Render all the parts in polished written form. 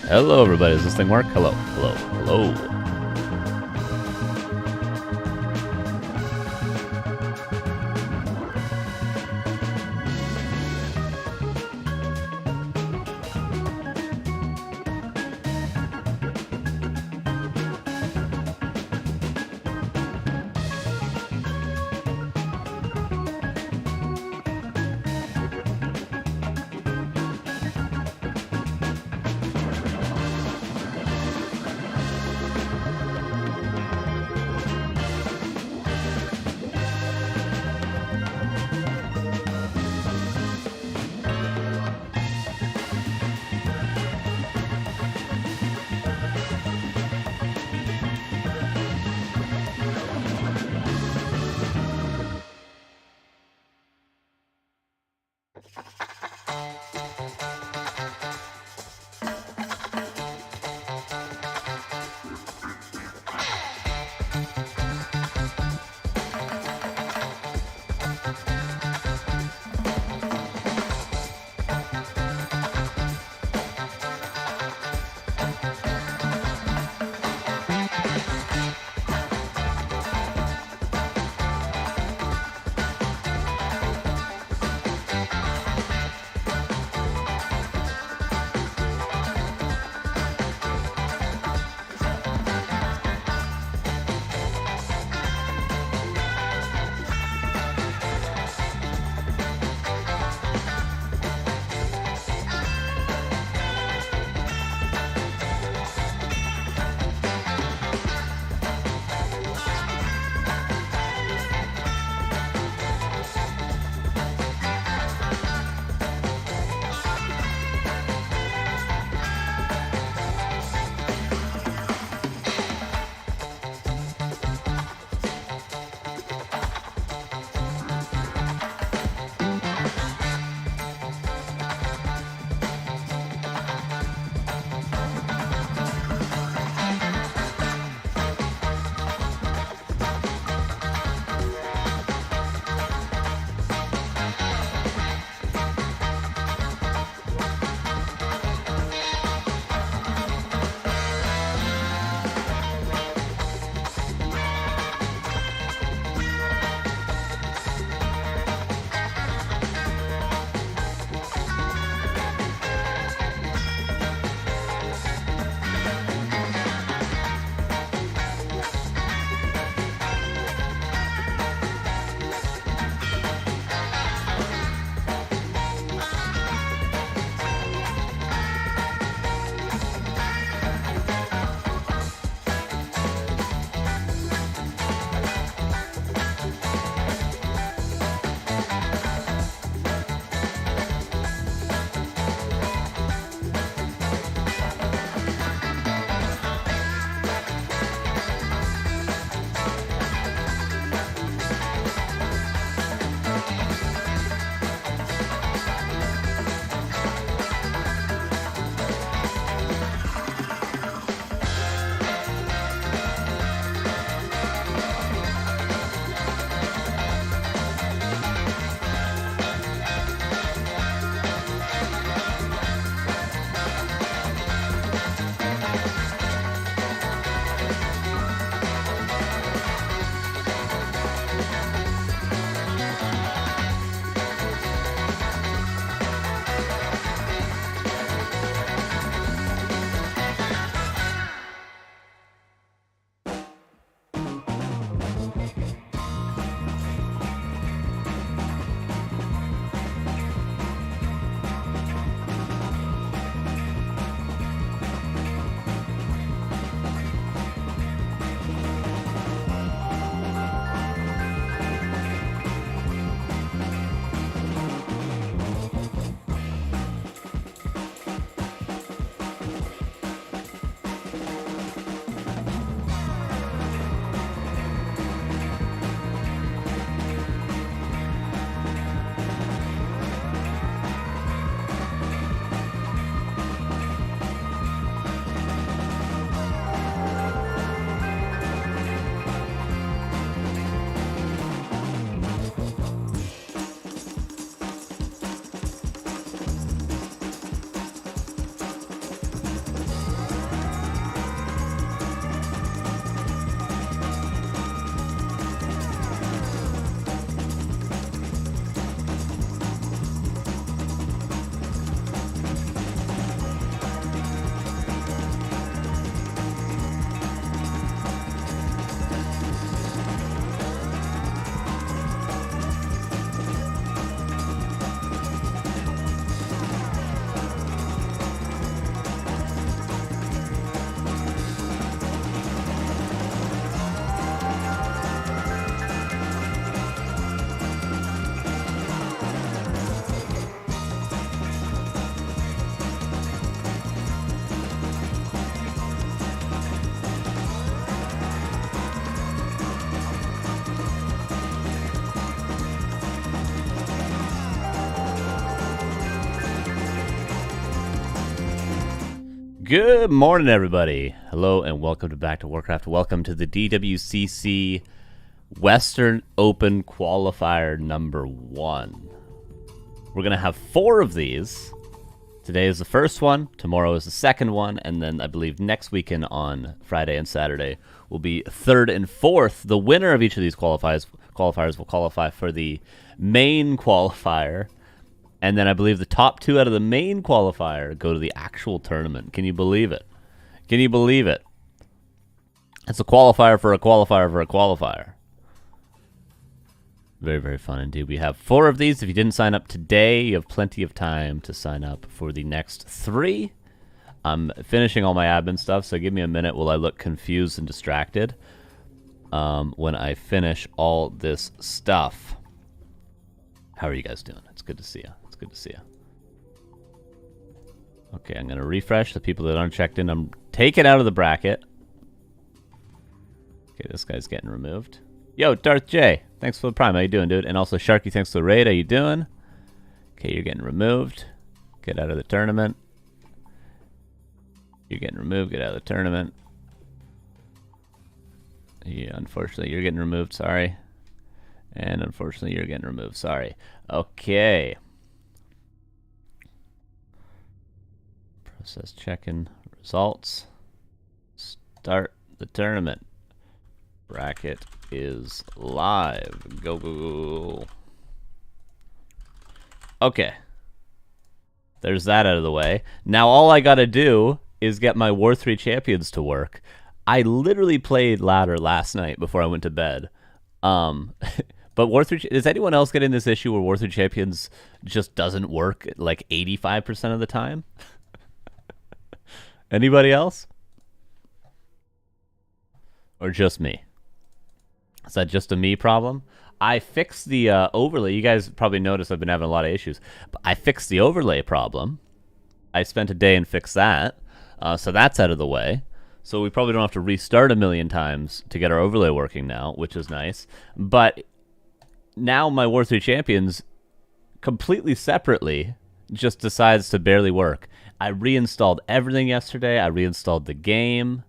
Hello, everybody. Does this thing work? Hello, hello, hello. Good morning, everybody. Hello, and welcome back to Warcraft. Welcome to the DWCC Western Open Qualifier number 1. We're going to have 4 of these. Today is the first one, tomorrow is the second one, and then I believe next weekend on Friday and Saturday will be 3rd and 4th. The winner of each of these qualifiers will qualify for the main qualifier. And then I believe the top 2 out of the main qualifier go to the actual tournament. Can you believe it? Can you believe it? It's a qualifier for a qualifier for a qualifier. Very, very fun indeed. We have 4 of these. If you didn't sign up today, you have plenty of time to sign up for the next 3. I'm finishing all my admin stuff, so give me a minute while I look confused and distracted when I finish all this stuff. How are you guys doing? It's good to see you. Good to see you. Okay, I'm going to refresh the people that aren't checked in. I'm taking out of the bracket. Okay, this guy's getting removed. Yo, Darth J, thanks for the prime. How you doing, dude? And also Sharky, thanks for the raid. How you doing? Okay, you're getting removed. Get out of the tournament. You're getting removed. Get out of the tournament. Yeah, unfortunately, you're getting removed. Sorry. And unfortunately, you're getting removed. Sorry. Okay. Process checking results. Start the tournament. Bracket is live. Go, go, go. Okay. There's that out of the way. Now all I gotta do is get my War 3 champions to work. I literally played ladder last night before I went to bed. But War 3, is anyone else getting this issue where War 3 champions just doesn't work like 85% of the time? Anybody else? Or just me? Is that just a me problem? I fixed the overlay. You guys probably noticed I've been having a lot of issues. But I fixed the overlay problem. I spent a day and fixed that. So that's out of the way. So we probably don't have to restart a million times to get our overlay working now, which is nice. But now my War 3 champions completely separately just decides to barely work. I reinstalled everything yesterday. I reinstalled the game.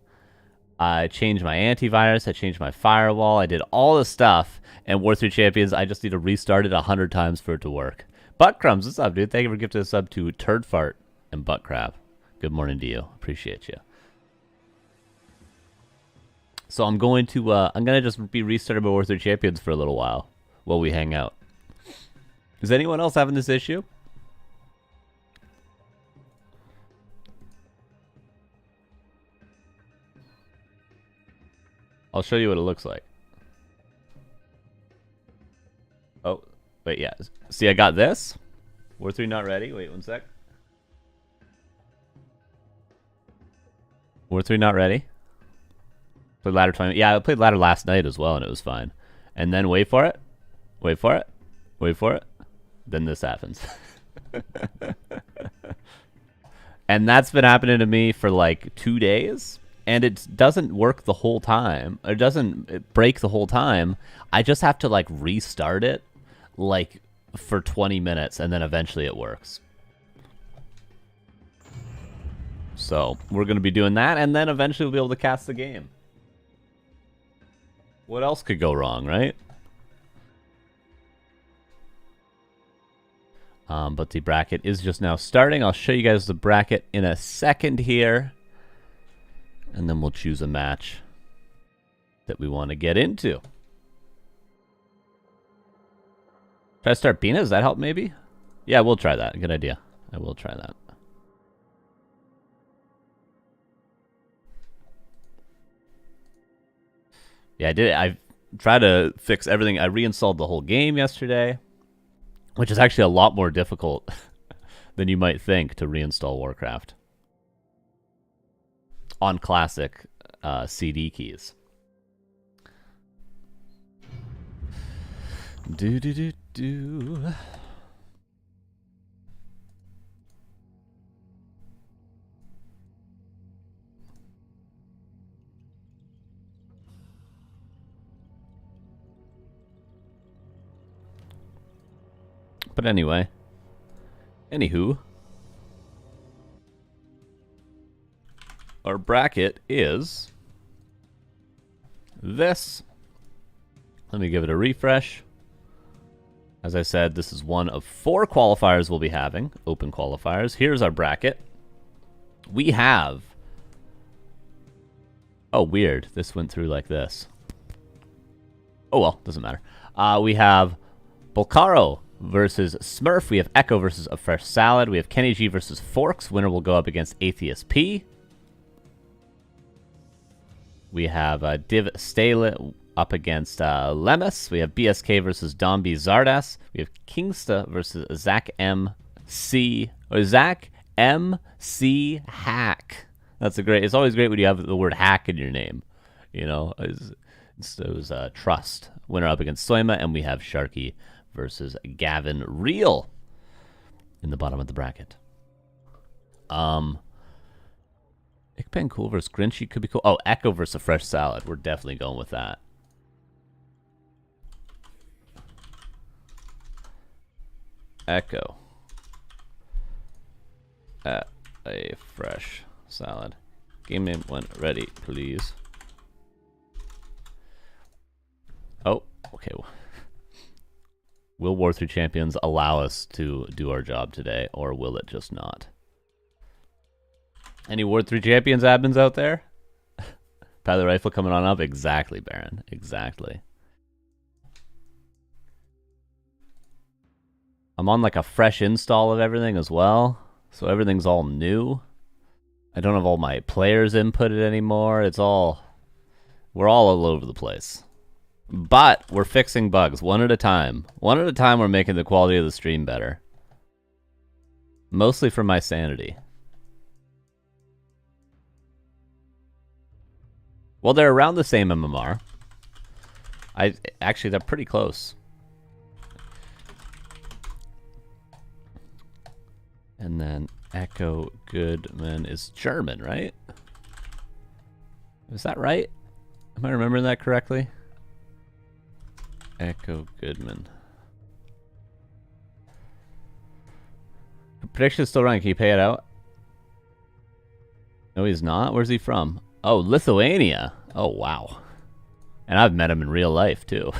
I changed my antivirus. I changed my firewall. I did all the stuff. And War 3 champions, I just need to restart it 100 times for it to work. Buttcrumbs, what's up, dude? Thank you for gifting a sub to Turd Fart and Buttcrab. Good morning to you. Appreciate you. So I'm going to just be restarting my War 3 champions for a little while we hang out. Is anyone else having this issue? I'll show you what it looks like. Oh, wait, yeah. See, I got this. War 3 not ready. Wait, one sec. War 3 not ready. Played ladder 20. Yeah, I played ladder last night as well, and it was fine. And then wait for it. Wait for it. Wait for it. Then this happens. And that's been happening to me for like 2 days. And it doesn't work the whole time. It doesn't break the whole time. I just have to like restart it like for 20 minutes and then eventually it works. So we're going to be doing that and then eventually we'll be able to cast the game. What else could go wrong, right? But the bracket is just now starting. I'll show you guys the bracket in a second here. And then we'll choose a match that we want to get into. Should I start Bina? Does that help maybe? Yeah, we'll try that. Good idea. I will try that. Yeah, I did it. I tried to fix everything. I reinstalled the whole game yesterday, which is actually a lot more difficult than you might think to reinstall Warcraft on classic CD keys. Do. But anyway, anywho. our bracket is this. Let me give it a refresh. As I said, this is one of 4 qualifiers we'll be having, open qualifiers. Here's our bracket. We have... Oh, weird. This went through like this. Oh, well, doesn't matter. We have Bolcaro versus Smurf. We have Echo versus A Fresh Salad. We have Kenny G versus Forks. Winner will go up against Atheist P. We have Div Stale up against Lemis. We have BSK versus Dombi Zardas. We have Kingsta versus Zach MC. Or Zach MC Hack. That's a great. It's always great when you have the word hack in your name. You know, it was Trust. Winner up against Soima, and we have Sharky versus Gavin Real in the bottom of the bracket. Ikpen cool versus Grinchy could be cool. Oh, Echo versus A Fresh Salad. We're definitely going with that. Echo at A Fresh Salad. Game name when ready, please. Oh, okay. Will War 3 Champions allow us to do our job today, or will it just not? Any War 3 Champions admins out there? Pad the Rifle coming on up? Exactly, Baron. Exactly. I'm on like a fresh install of everything as well, so everything's all new. I don't have all my players inputted anymore. It's all... We're all over the place. But we're fixing bugs one at a time. One at a time we're making the quality of the stream better. Mostly for my sanity. Well, they're around the same MMR. Actually, they're pretty close. And then Echo Goodman is German, right? Is that right? Am I remembering that correctly? Echo Goodman. Prediction's still running. Can you pay it out? No, he's not. Where's he from? Oh, Lithuania. Oh, wow. And I've met him in real life, too.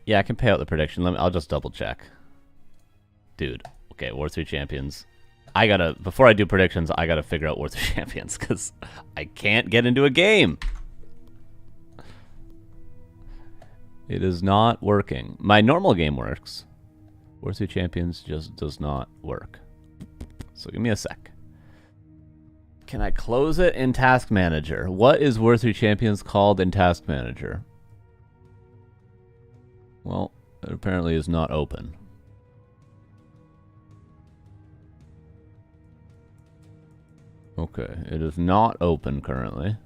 Yeah, I can pay out the prediction. I'll just double check. Dude, okay, War 3 Champions. Before I do predictions, I gotta figure out War 3 Champions, because I can't get into a game. It is not working. My normal game works. War 3 Champions just does not work. So give me a sec. Can I close it in Task Manager? What is War 3 Champions called in Task Manager? Well, it apparently is not open. Okay, it is not open currently.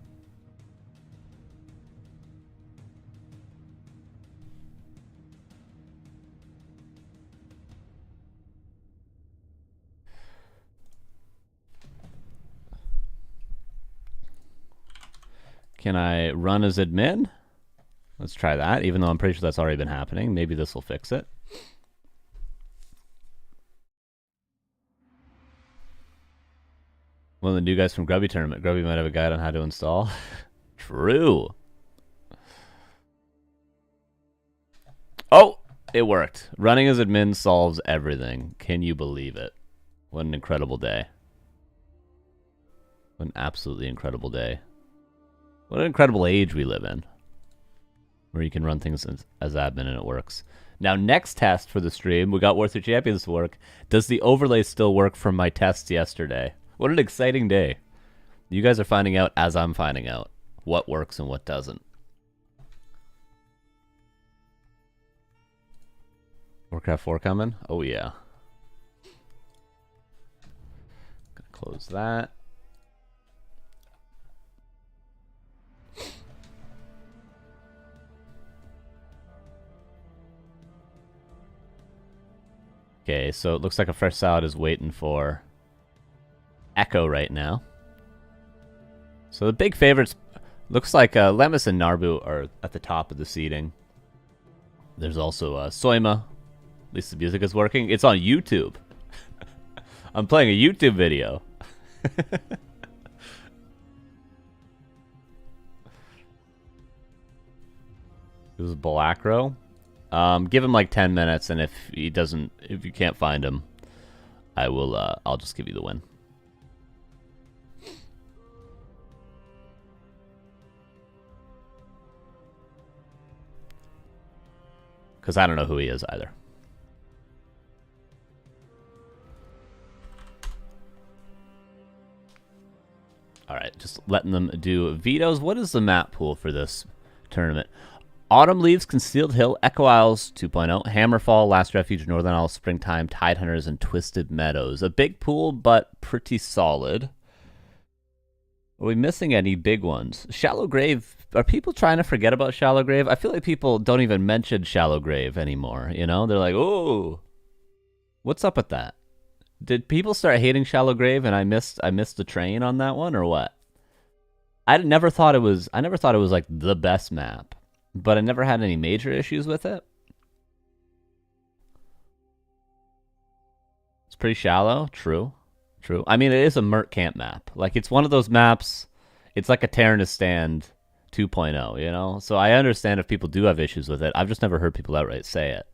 Can I run as admin? Let's try that, even though I'm pretty sure that's already been happening. Maybe this will fix it. One of the new guys from Grubby Tournament. Grubby might have a guide on how to install. True. Oh, it worked. Running as admin solves everything. Can you believe it? What an incredible day. What an absolutely incredible day. What an incredible age we live in, where you can run things as admin and it works. Now, next test for the stream, we got War 3 Champions to work. Does the overlay still work from my tests yesterday? What an exciting day. You guys are finding out as I'm finding out what works and what doesn't. Warcraft 4 coming? Oh, yeah. Gonna close that. Okay, so it looks like A Fresh Salad is waiting for Echo right now. So the big favorites looks like Lemis and Naru are at the top of the seeding. There's also Soima. At least the music is working. It's on YouTube. I'm playing a YouTube video. It was Balacro. Give him like 10 minutes, and if you can't find him, I'll just give you the win. Because I don't know who he is either. Alright, just letting them do vetoes. What is the map pool for this tournament? Autumn Leaves, Concealed Hill, Echo Isles 2.0, Hammerfall, Last Refuge, Northern Isles, Springtime, Tidehunters, and Twisted Meadows. A big pool, but pretty solid. Are we missing any big ones? Shallow Grave. Are people trying to forget about Shallow Grave? I feel like people don't even mention Shallow Grave anymore, you know? They're like, oh, what's up with that? Did people start hating Shallow Grave and I missed the train on that one, or what? I never thought it was like the best map, but I never had any major issues with it. It's pretty shallow, true. I mean, it is a Merc Camp map. Like, it's one of those maps, it's like a Terranistan 2.0, you know? So I understand if people do have issues with it. I've just never heard people outright say it.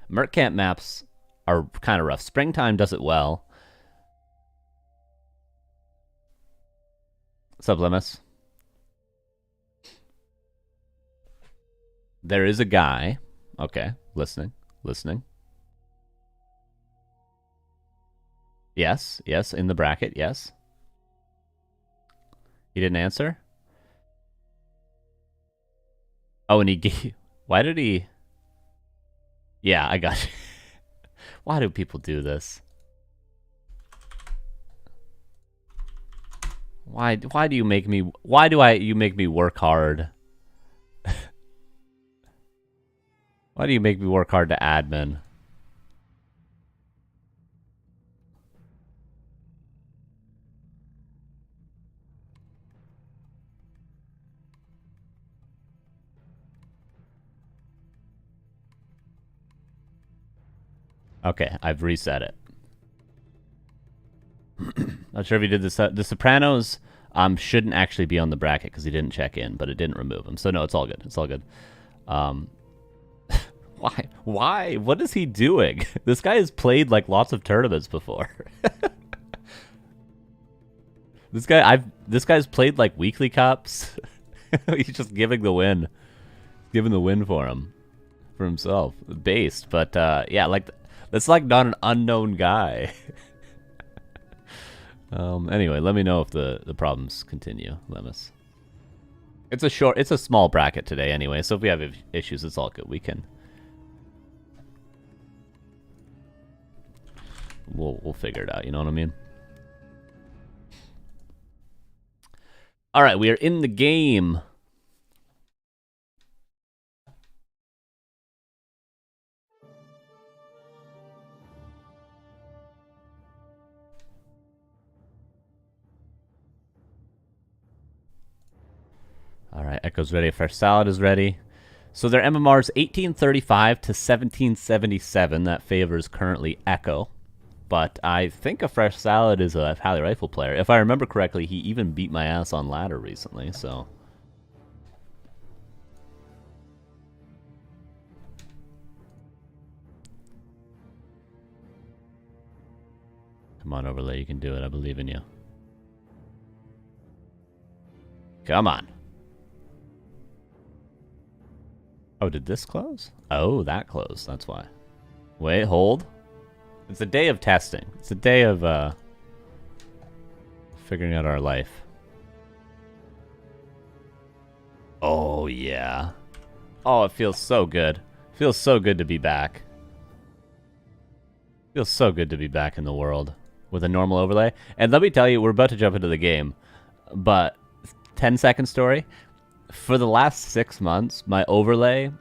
Merc Camp maps are kind of rough. Springtime does it well. What's up, Lemis? There is a guy. Okay, listening. Yes, in the bracket, yes. He didn't answer? Oh, and he gave... Why did he... Yeah, I got you. Why do people do this? Why do you make me... Why do you make me work hard? Why do you make me work hard to admin? Okay, I've reset it. Not sure if he did this. The Sopranos shouldn't actually be on the bracket because he didn't check in, but it didn't remove him. So no, it's all good. It's all good. Why? What is he doing? This guy has played like lots of tournaments before. This guy's played like weekly cups. He's just giving the win. Giving the win for himself. Based, but yeah, like that's like not an unknown guy. Anyway, let me know if the problems continue, Lemis. It's a small bracket today anyway, so if we have issues, it's all good. We'll figure it out, you know what I mean? All right, we are in the game. All right, Echo's ready. Fresh Salad is ready. So their MMR is 1835 to 1777. That favors currently Echo. But I think a Fresh Salad is a Halley Rifle player. If I remember correctly, he even beat my ass on ladder recently, so... Come on, Overlay, you can do it. I believe in you. Come on. Oh, did this close? Oh, that closed. That's why. Wait, hold. It's a day of testing. It's a day of figuring out our life. Oh, yeah. Oh, it feels so good. It feels so good to be back. It feels so good to be back in the world with a normal overlay. And let me tell you, we're about to jump into the game. But 10-second story. For the last 6 months, my overlay...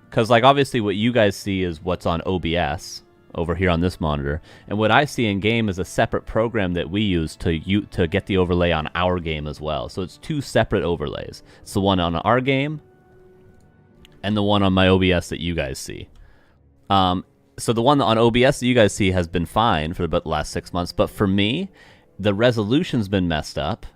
Because, like, obviously what you guys see is what's on OBS. over here on this monitor, and what I see in game is a separate program that we use to get the overlay on our game as well. So it's two separate overlays. It's the one on our game and the one on my OBS that you guys see. So the one on OBS that you guys see has been fine for about the last 6 months, but for me, the resolution's been messed up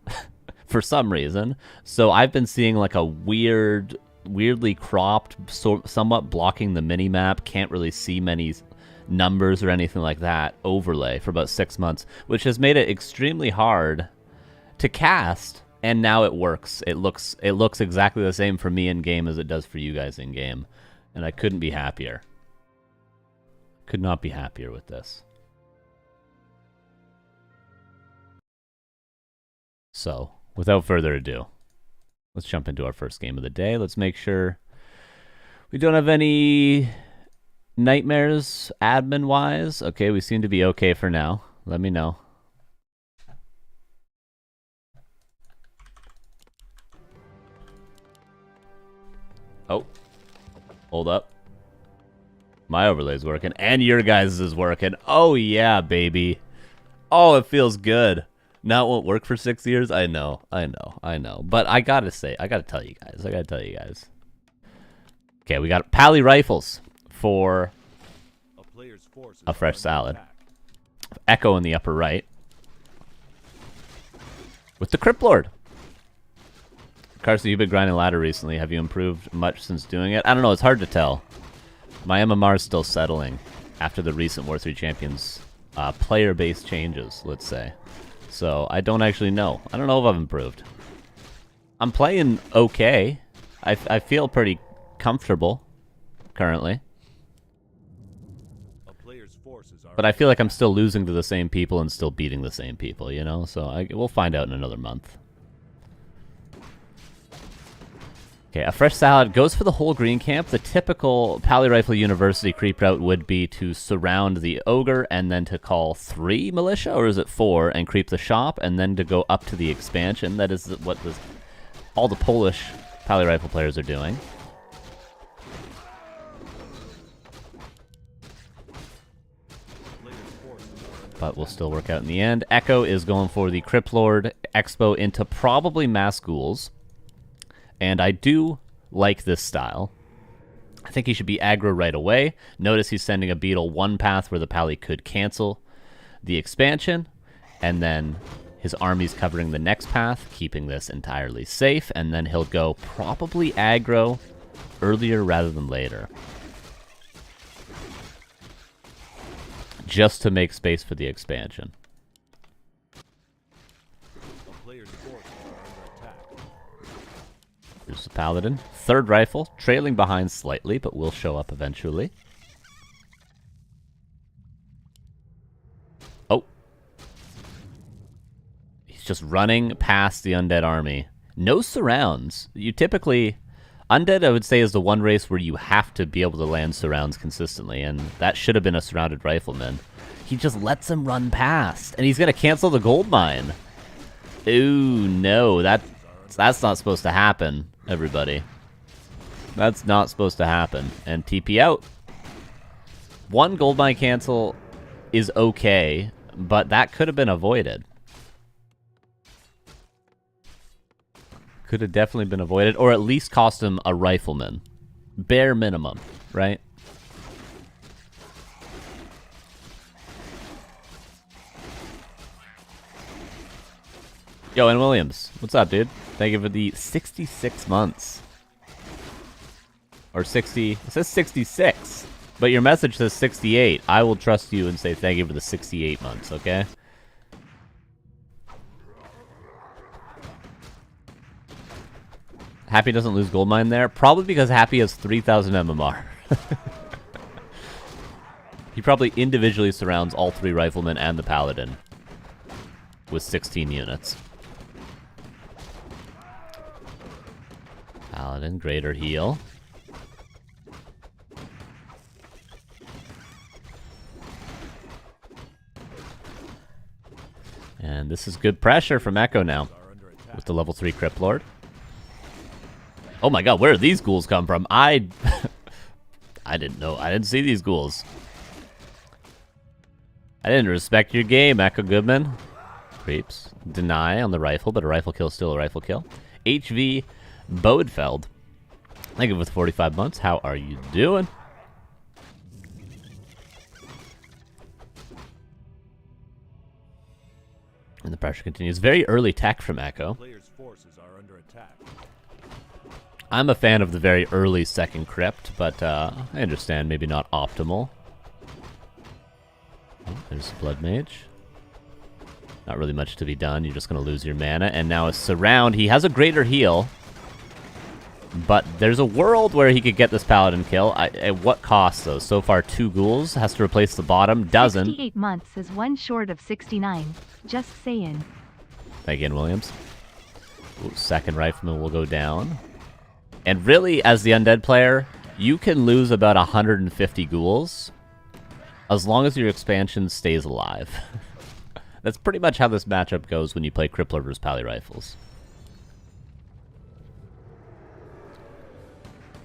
for some reason. So I've been seeing like a weirdly cropped, somewhat blocking the mini-map, can't really see many numbers or anything like that overlay for about 6 months, which has made it extremely hard to cast, and now it works. It looks exactly the same for me in game as it does for you guys in game, and I couldn't be happier. Could not be happier with this. So, without further ado, let's jump into our first game of the day. Let's make sure we don't have any nightmares admin-wise. Okay, we seem to be okay for now. Let me know. Oh, hold up. My overlay's working, and your guys' is working. Oh, yeah, baby. Oh, it feels good. Now it won't work for 6 years? I know. But I gotta tell you guys. Okay, we got Pally Rifles for a fresh salad. Echo in the upper right. With the Crypt Lord. Carson, you've been grinding ladder recently. Have you improved much since doing it? I don't know, it's hard to tell. My MMR is still settling after the recent War 3 Champions player-based changes, let's say. So I don't actually know. I don't know if I've improved. I'm playing okay. I feel pretty comfortable currently. But I feel like I'm still losing to the same people and still beating the same people, you know? So we'll find out in another month. Okay, a fresh salad goes for the whole green camp. The typical Pally Rifle University creep route would be to surround the ogre and then to call 3 militia, or is it 4, and creep the shop, and then to go up to the expansion. That is what all the Polish Pally Rifle players are doing. But we'll still work out in the end. Echo is going for the Crypt Lord Expo into probably mass ghouls. And I do like this style. I think he should be aggro right away. Notice he's sending a beetle one path where the Pally could cancel the expansion, and then his army's covering the next path, keeping this entirely safe, and then he'll go probably aggro earlier rather than later. Just to make space for the expansion. Here's the Paladin. Third rifle, trailing behind slightly, but will show up eventually. Oh. He's just running past the undead army. No surrounds. You typically... Undead, I would say, is the one race where you have to be able to land surrounds consistently, and that should have been a surrounded rifleman. He just lets him run past, and he's going to cancel the gold mine. Ooh, no, that's not supposed to happen, everybody. That's not supposed to happen. And TP out. One gold mine cancel is okay, but that could have been avoided. Could have definitely been avoided, or at least cost him a rifleman. Bare minimum, right? Yo, and Williams, what's up, dude? Thank you for the 66 months. Or 60, it says 66, but your message says 68. I will trust you and say thank you for the 68 months, okay? Happy doesn't lose gold mine there. Probably because Happy has 3,000 MMR. He probably individually surrounds all 3 riflemen and the Paladin with 16 units. Paladin, greater heal. And this is good pressure from Echo now with the level 3 Crypt Lord. Oh my god, where did these ghouls come from? I didn't know. I didn't see these ghouls. I didn't respect your game, Echo Goodman. Creeps. Deny on the rifle, but a rifle kill is still a rifle kill. HV Bodefeld. Thank you for 45 months. How are you doing? And the pressure continues. Very early tech from Echo. Players' forces are under attack. I'm a fan of the very early second crypt, but I understand maybe not optimal. Oh, there's the Blood Mage. Not really much to be done. You're just going to lose your mana. And now a surround. He has a greater heal. But there's a world where he could get this Paladin kill. At what cost, though? So far, 2 ghouls. Has to replace the bottom. Doesn't. 68 months is 1 short of 69. Just saying. Thank you, Williams. Ooh, second Rifleman will go down. And really, as the Undead player, you can lose about 150 ghouls as long as your expansion stays alive. That's pretty much how this matchup goes when you play Crippler versus Pally Rifles.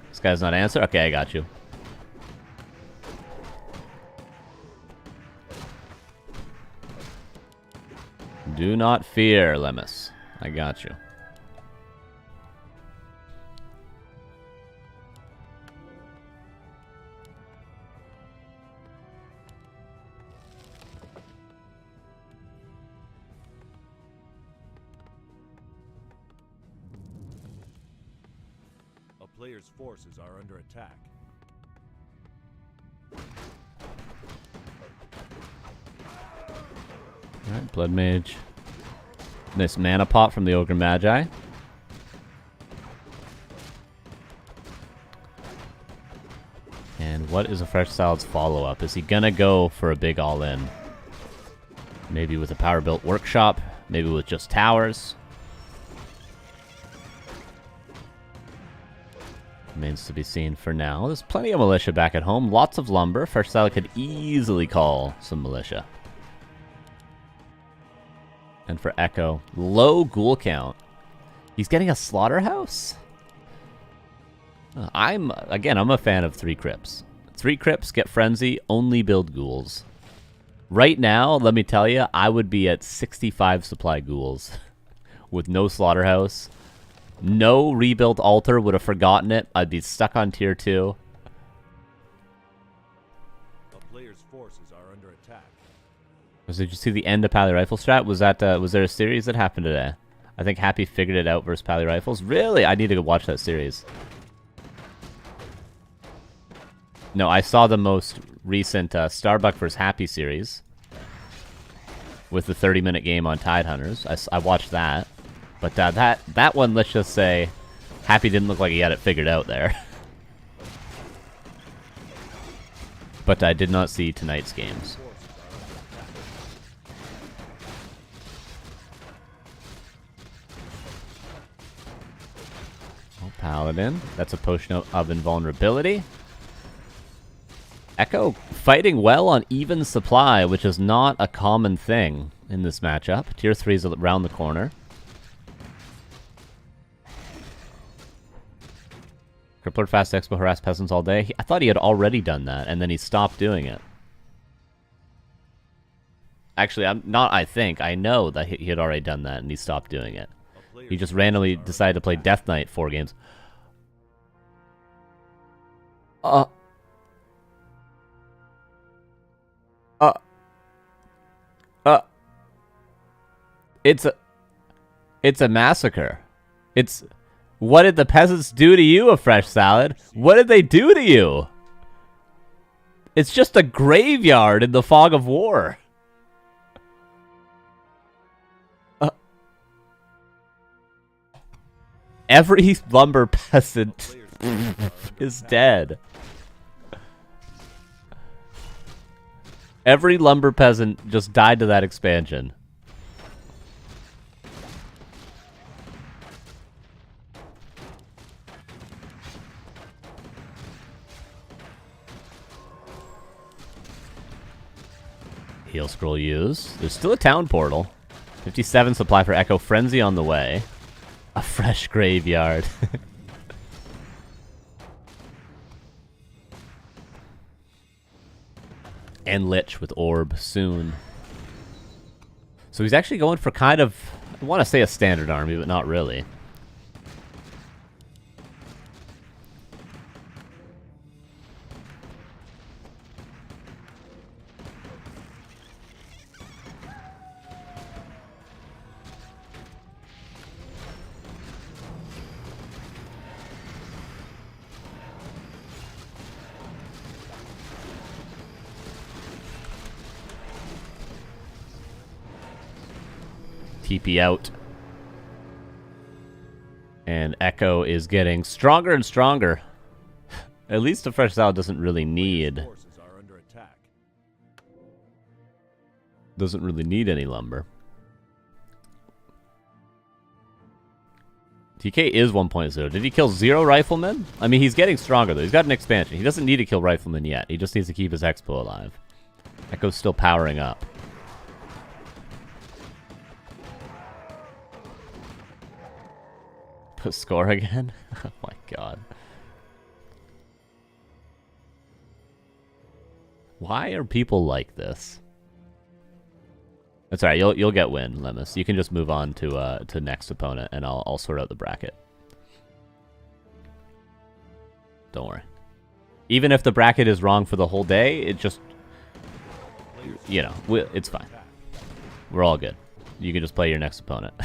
This guy's not answer? Okay, I got you. Do not fear, Lemis. I got you. A player's forces are under attack. Alright, Blood Mage. Nice mana pot from the Ogre Magi. And what is a Fresh Salad's follow-up? Is he gonna go for a big all-in? Maybe with a power-built workshop? Maybe with just towers? Remains to be seen for now. There's plenty of militia back at home. Lots of lumber. Fresh Salad could easily call some militia. And for Echo, low ghoul count. He's getting a slaughterhouse? I'm a fan of 3 crypts. 3 crypts, get frenzy, only build ghouls. Right now, let me tell you, I would be at 65 supply ghouls with no slaughterhouse. No rebuilt altar, would have forgotten it. I'd be stuck on tier 2. A player's forces are under attack. Did you see the end of Pally Rifle strat? Was there a series that happened today? I think Happy figured it out versus Pally Rifles. Really? I need to go watch that series. No, I saw the most recent Starbuck vs. Happy series with the 30-minute game on Tidehunters. I watched that. But that one, let's just say, Happy didn't look like he had it figured out there. But I did not see tonight's games. Oh, Paladin. That's a potion of invulnerability. Echo fighting well on even supply, which is not a common thing in this matchup. Tier 3 is around the corner. Crippler Fast Expo harass peasants all day. I thought he had already done that, and then he stopped doing it. Actually, I know that he had already done that, and he stopped doing it. He just randomly decided to play Death Knight 4 games. It's a massacre. What did the peasants do to you, a Fresh Salad? What did they do to you? It's just a graveyard in the fog of war. Every lumber peasant is dead. Every lumber peasant just died to that expansion. Heal scroll used. There's still a town portal. 57 supply for Echo. Frenzy on the way. A fresh graveyard. And Lich with Orb soon. So he's actually going for kind of, I want to say a standard army, but not really. TP out. And Echo is getting stronger and stronger. At least the Fresh Salad doesn't really need... Doesn't really need any lumber. TK is 1.0. Did he kill 0 riflemen? I mean, he's getting stronger, though. He's got an expansion. He doesn't need to kill riflemen yet. He just needs to keep his Expo alive. Echo's still powering up. Score again? Oh my god. Why are people like this? That's alright, you'll get win, Lemis. You can just move on to next opponent and I'll sort out the bracket. Don't worry. Even if the bracket is wrong for the whole day, it just, you know, it's fine. We're all good. You can just play your next opponent.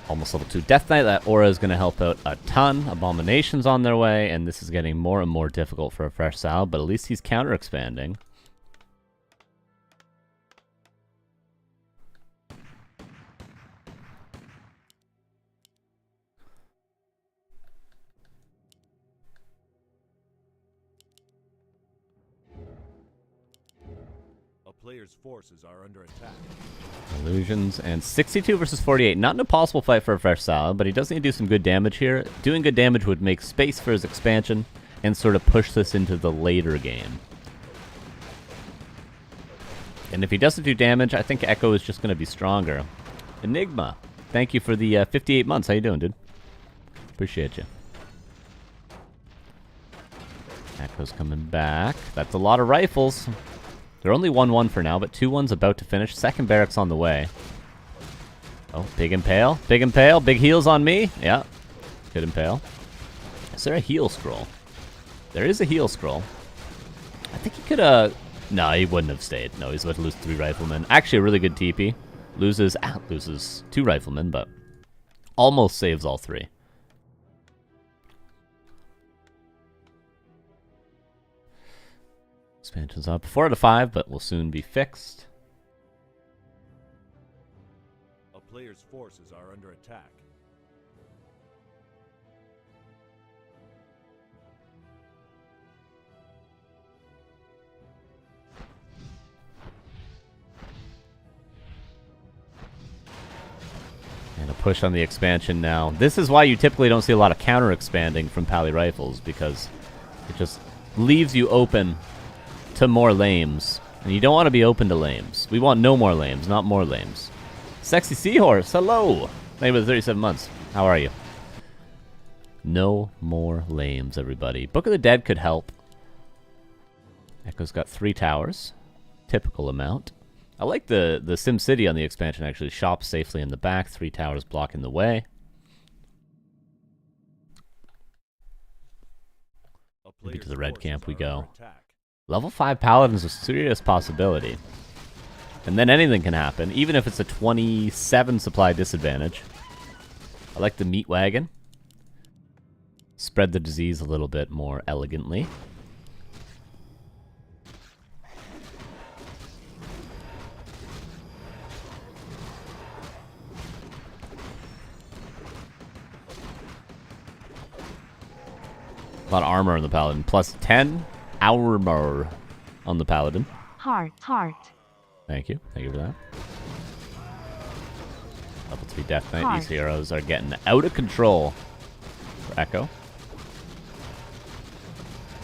Almost level 2 Death Knight. That aura is going to help out a ton. Abominations on their way, and this is getting more and more difficult for a Fresh Salad, but at least he's counter-expanding. Player's forces are under attack. Illusions and 62 versus 48. Not an impossible fight for a Fresh Salad, but he does need to do some good damage here. Doing good damage would make space for his expansion and sort of push this into the later game. And if he doesn't do damage, I think Echo is just going to be stronger. Enigma, thank you for the 58 months. How you doing, dude? Appreciate you. Echo's coming back. That's a lot of rifles. They're only 1-1 for now, but 2-1's about to finish. Second barracks on the way. Oh, big impale. Big impale. Big heals on me. Yeah. Good impale. Is there a heal scroll? There is a heal scroll. I think he could have... No, he wouldn't have stayed. No, he's about to lose 3 riflemen. Actually, a really good TP. Loses 2 riflemen, but almost saves all 3. Expansion's up 4 out of 5, but will soon be fixed. A player's forces are under attack. And a push on the expansion now. This is why you typically don't see a lot of counter-expanding from Pally Rifles, because it just leaves you open to more lames. And you don't want to be open to lames. We want no more lames, not more lames. Sexy Seahorse, hello! Thank you for 37 months. How are you? No more lames, everybody. Book of the Dead could help. Echo's got 3 towers. Typical amount. I like the SimCity on the expansion, actually. Shops safely in the back. 3 towers blocking the way. Maybe to the red camp we go. Level 5 Paladin's a serious possibility. And then anything can happen, even if it's a 27 supply disadvantage. I like the meat wagon. Spread the disease a little bit more elegantly. A lot of armor on the Paladin. Plus 10 armor on the Paladin. Heart. Thank you. Thank you for that. Level 3 Death Knight. These heroes are getting out of control for Echo.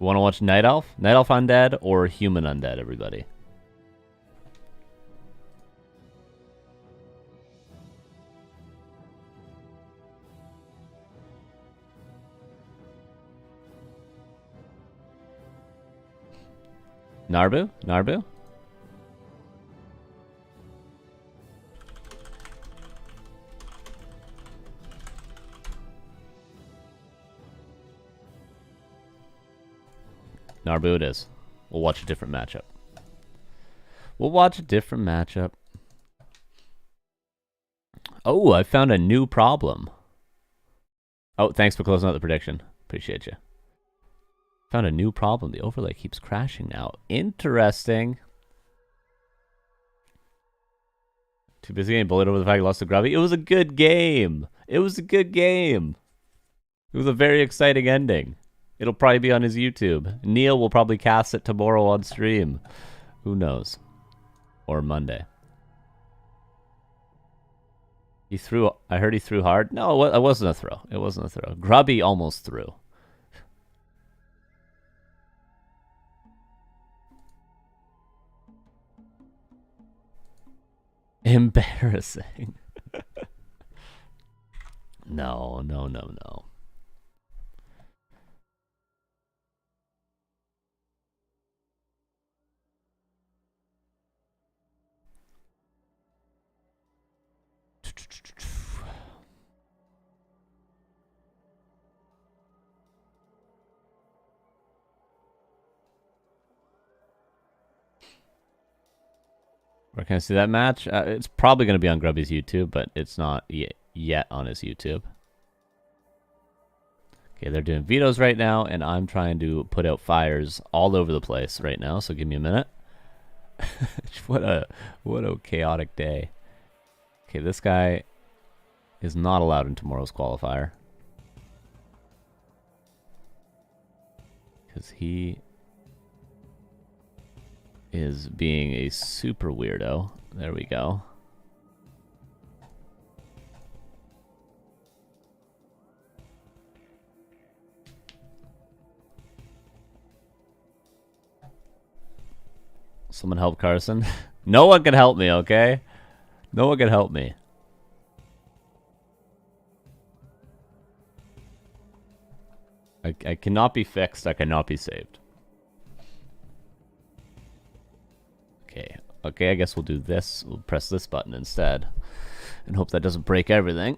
Want to watch Night Elf? Night Elf Undead or Human Undead, everybody? Narbu? Narbu? Narbu it is. We'll watch a different matchup. We'll watch a different matchup. Oh, I found a new problem. Oh, thanks for closing out the prediction. Appreciate you. Found a new problem. The overlay keeps crashing now. Interesting. Too busy getting bullied over the fact you lost to Grubby. It was a good game. It was a good game. It was a very exciting ending. It'll probably be on his YouTube. Neil will probably cast it tomorrow on stream. Who knows? Or Monday. He threw... I heard he threw hard. No, it wasn't a throw. It wasn't a throw. Grubby almost threw. Embarrassing. No. Where can I see that match? It's probably going to be on Grubby's YouTube, but it's not yet on his YouTube. Okay, they're doing vetoes right now, and I'm trying to put out fires all over the place right now, so give me a minute. What a chaotic day. Okay, this guy is not allowed in tomorrow's qualifier. Because he is being a super weirdo. There we go. Someone help Carson. No one can help me, okay? No one can help me. I cannot be fixed. I cannot be saved. Okay, I guess we'll do this. We'll press this button instead. And hope that doesn't break everything.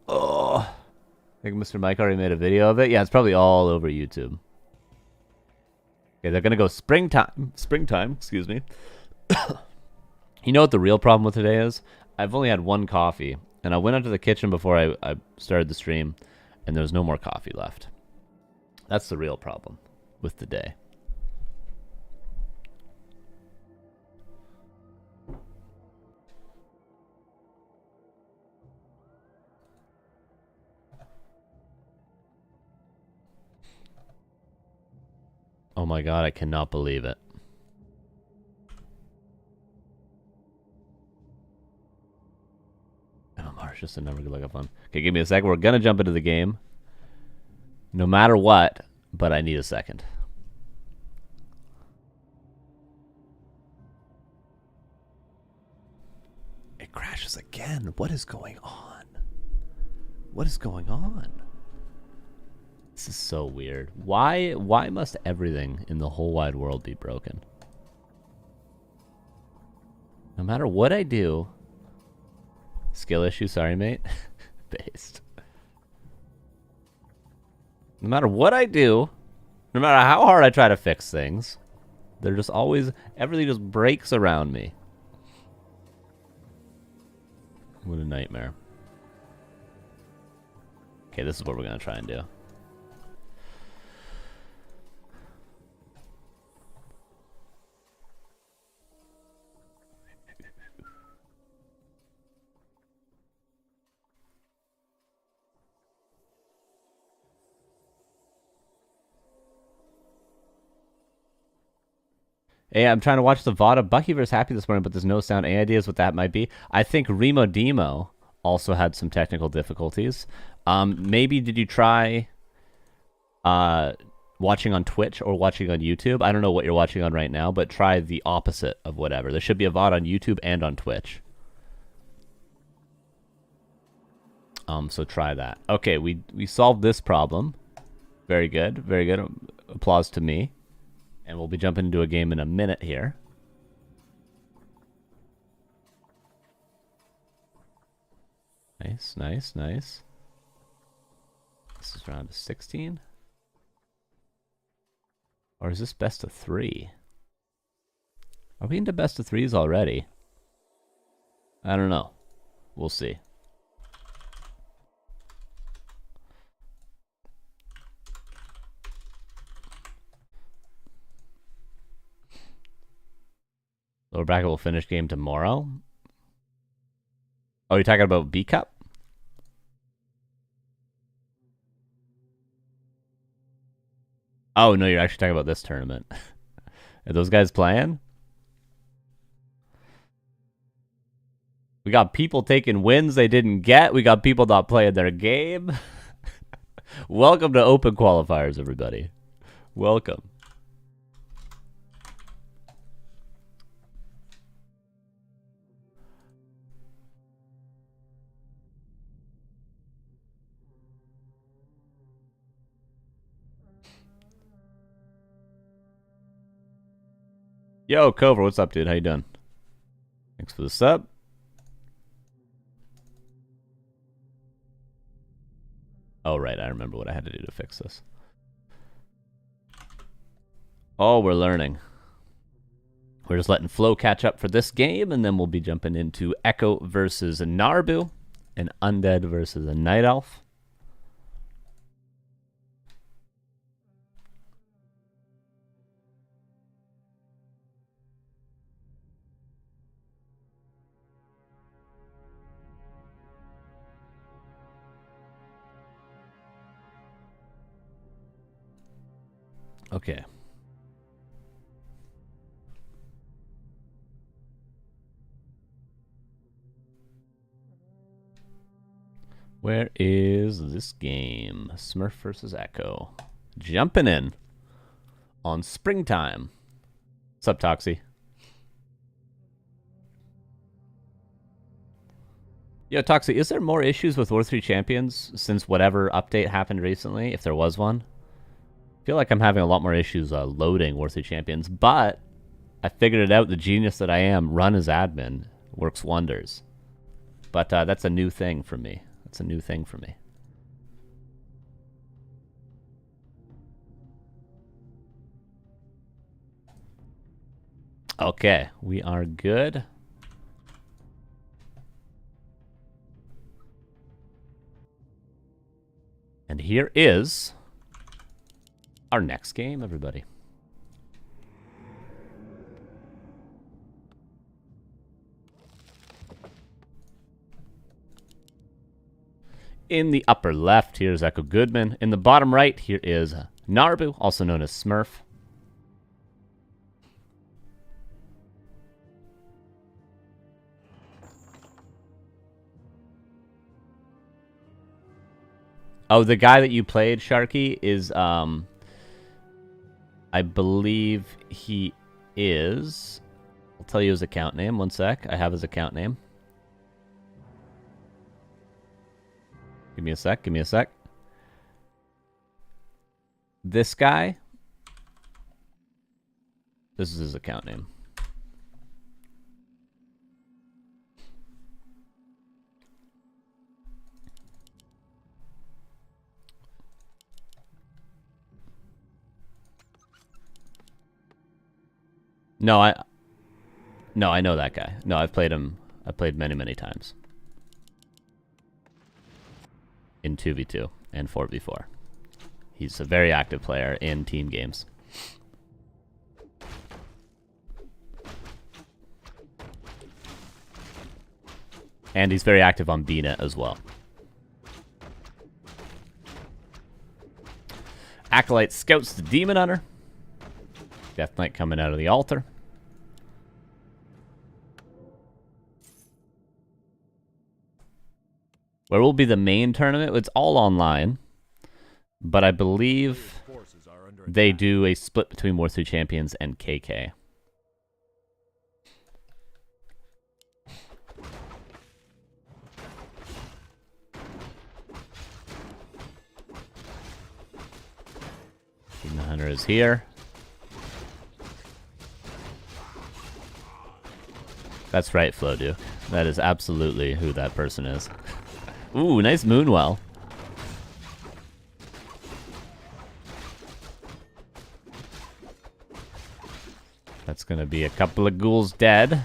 Oh. I think Mr. Mike already made a video of it. Yeah, it's probably all over YouTube. Okay, they're going to go springtime. Springtime, excuse me. You know what the real problem with today is? I've only had one coffee. And I went into the kitchen before I started the stream. And there's no more coffee left. That's the real problem with the day. Oh my god, I cannot believe it. Oh, Marsh just never good luck have fun. Okay, give me a second. We're gonna jump into the game. No matter what, but I need a second. It crashes again. What is going on? What is going on? This is so weird. Why must everything in the whole wide world be broken? No matter what I do... Skill issue, sorry mate. Based. No matter what I do, no matter how hard I try to fix things, they're just always... Everything just breaks around me. What a nightmare. Okay, this is what we're going to try and do. Hey, I'm trying to watch the VOD of Bucky vs. Happy this morning, but there's no sound. Any ideas what that might be? I think Remo Demo also had some technical difficulties. Maybe did you try watching on Twitch or watching on YouTube. I don't know what you're watching on right now, but try the opposite of whatever. There should be a VOD on YouTube and on Twitch. So try that. Okay, we solved this problem. Very good, very good. Applause to me. And we'll be jumping into a game in a minute here. Nice, nice, nice. This is round of 16. Or is this best of 3? Are we into best of 3s already? I don't know. We'll see. Lower bracket will finish game tomorrow. Oh, you're talking about B Cup? Oh, no, you're actually talking about this tournament. Are those guys playing? We got people taking wins they didn't get. We got people not playing their game. Welcome to Open Qualifiers, everybody. Welcome. Yo, Cover, what's up, dude? How you doing? Thanks for the sub. Oh, right, I remember what I had to do to fix this. Oh, we're learning. We're just letting Flo catch up for this game, and then we'll be jumping into Echo versus Narbu, and Undead versus a Night Elf. Okay. Where is this game? Smurf versus Echo. Jumping in on springtime. What's up, Toxie? Yo, Toxie, is there more issues with War 3 Champions since whatever update happened recently, if there was one? I feel like I'm having a lot more issues loading War 3 Champions, but I figured it out. The genius that I am, run as admin, works wonders. But that's a new thing for me. That's a new thing for me. Okay, we are good. And here is our next game, everybody. In the upper left, here's Echo Goodman. In the bottom right, here is Narbu, also known as Smurf. Oh, the guy that you played, Sharky, is, I believe he is... I'll tell you his account name. One sec. I have his account name. Give me a sec. Give me a sec. This guy. This is his account name. No, I know that guy. No, I've played him. I've played many, many times. In 2v2 and 4v4. He's a very active player in team games. And he's very active on BNet as well. Acolyte scouts the Demon Hunter. Death Knight coming out of the altar. Where will be the main tournament? It's all online. But I believe they do a split between War 3 Champions and KK. Demon Hunter is here. That's right, Floduke. That is absolutely who that person is. Ooh, nice Moonwell. That's going to be a couple of ghouls dead.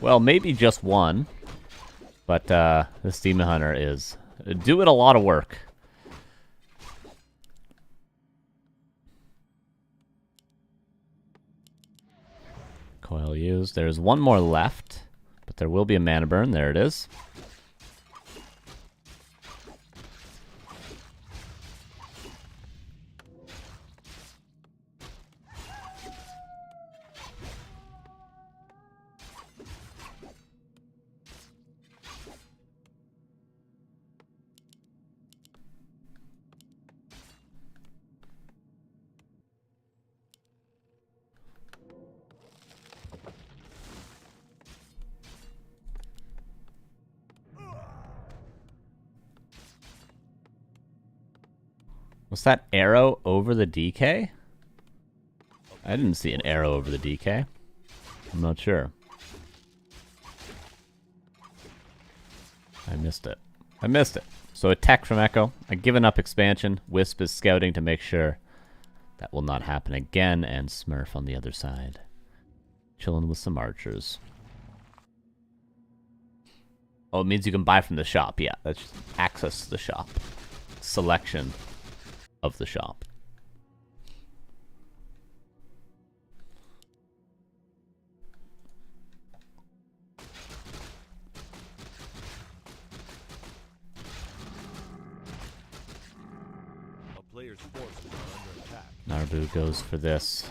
Well, maybe just one. But this Demon Hunter is doing a lot of work. Coil used. There's one more left. But there will be a mana burn. There it is. Was that arrow over the DK? I didn't see an arrow over the DK. I'm not sure. I missed it. I missed it. So a tech from Echo. I've given up expansion. Wisp is scouting to make sure that will not happen again. And Smurf on the other side. Chilling with some archers. Oh, it means you can buy from the shop. Yeah, that's just access to the shop. Selection of the shop. A player's forces are under attack. Naru goes for this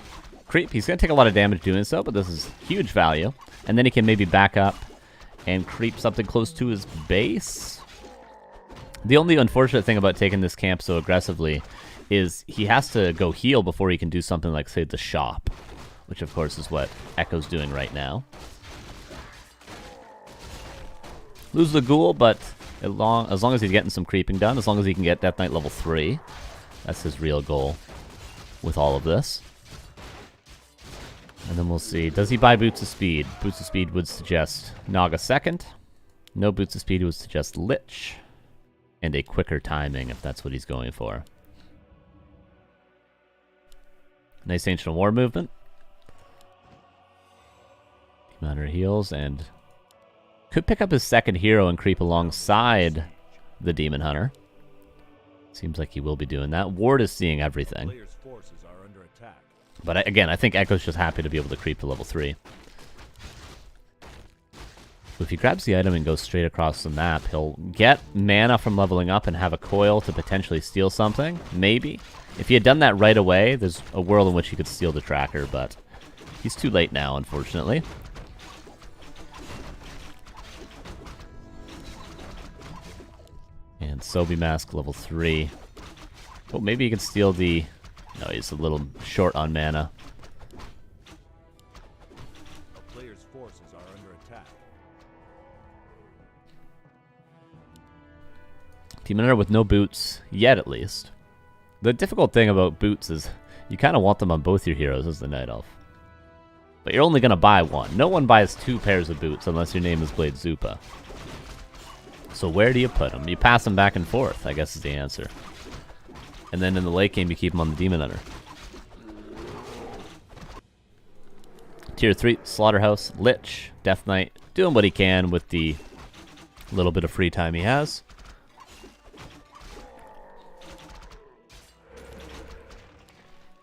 creep. He's going to take a lot of damage doing so, but this is huge value. And then he can maybe back up and creep something close to his base. The only unfortunate thing about taking this camp so aggressively is he has to go heal before he can do something like, say, the shop, which of course is what Echo's doing right now. Lose the ghoul, but as long as he's getting some creeping done, as long as he can get Death Knight level 3, that's his real goal with all of this. And then we'll see. Does he buy Boots of Speed? Boots of Speed would suggest Naga second. No Boots of Speed would suggest Lich. And a quicker timing, if that's what he's going for. Nice Ancient War movement. Demon Hunter heals, and could pick up his second hero and creep alongside the Demon Hunter. Seems like he will be doing that. Ward is seeing everything. Player's forces are under attack. But again, I think Echo's just happy to be able to creep to level 3. If he grabs the item and goes straight across the map, he'll get mana from leveling up and have a coil to potentially steal something. Maybe. If he had done that right away, there's a world in which he could steal the tracker, but he's too late now, unfortunately. And Sobi Mask, level 3. Oh, maybe he can steal the... No, he's a little short on mana. A player's forces are under attack. Demon Hunter with no boots, yet at least. The difficult thing about boots is you kind of want them on both your heroes as the Night Elf. But you're only going to buy one. No one buys 2 pairs of boots unless your name is Blade Zupa. So where do you put them? You pass them back and forth, I guess is the answer. And then in the late game, you keep them on the Demon Hunter. Tier 3, Slaughterhouse, Lich, Death Knight, doing what he can with the little bit of free time he has.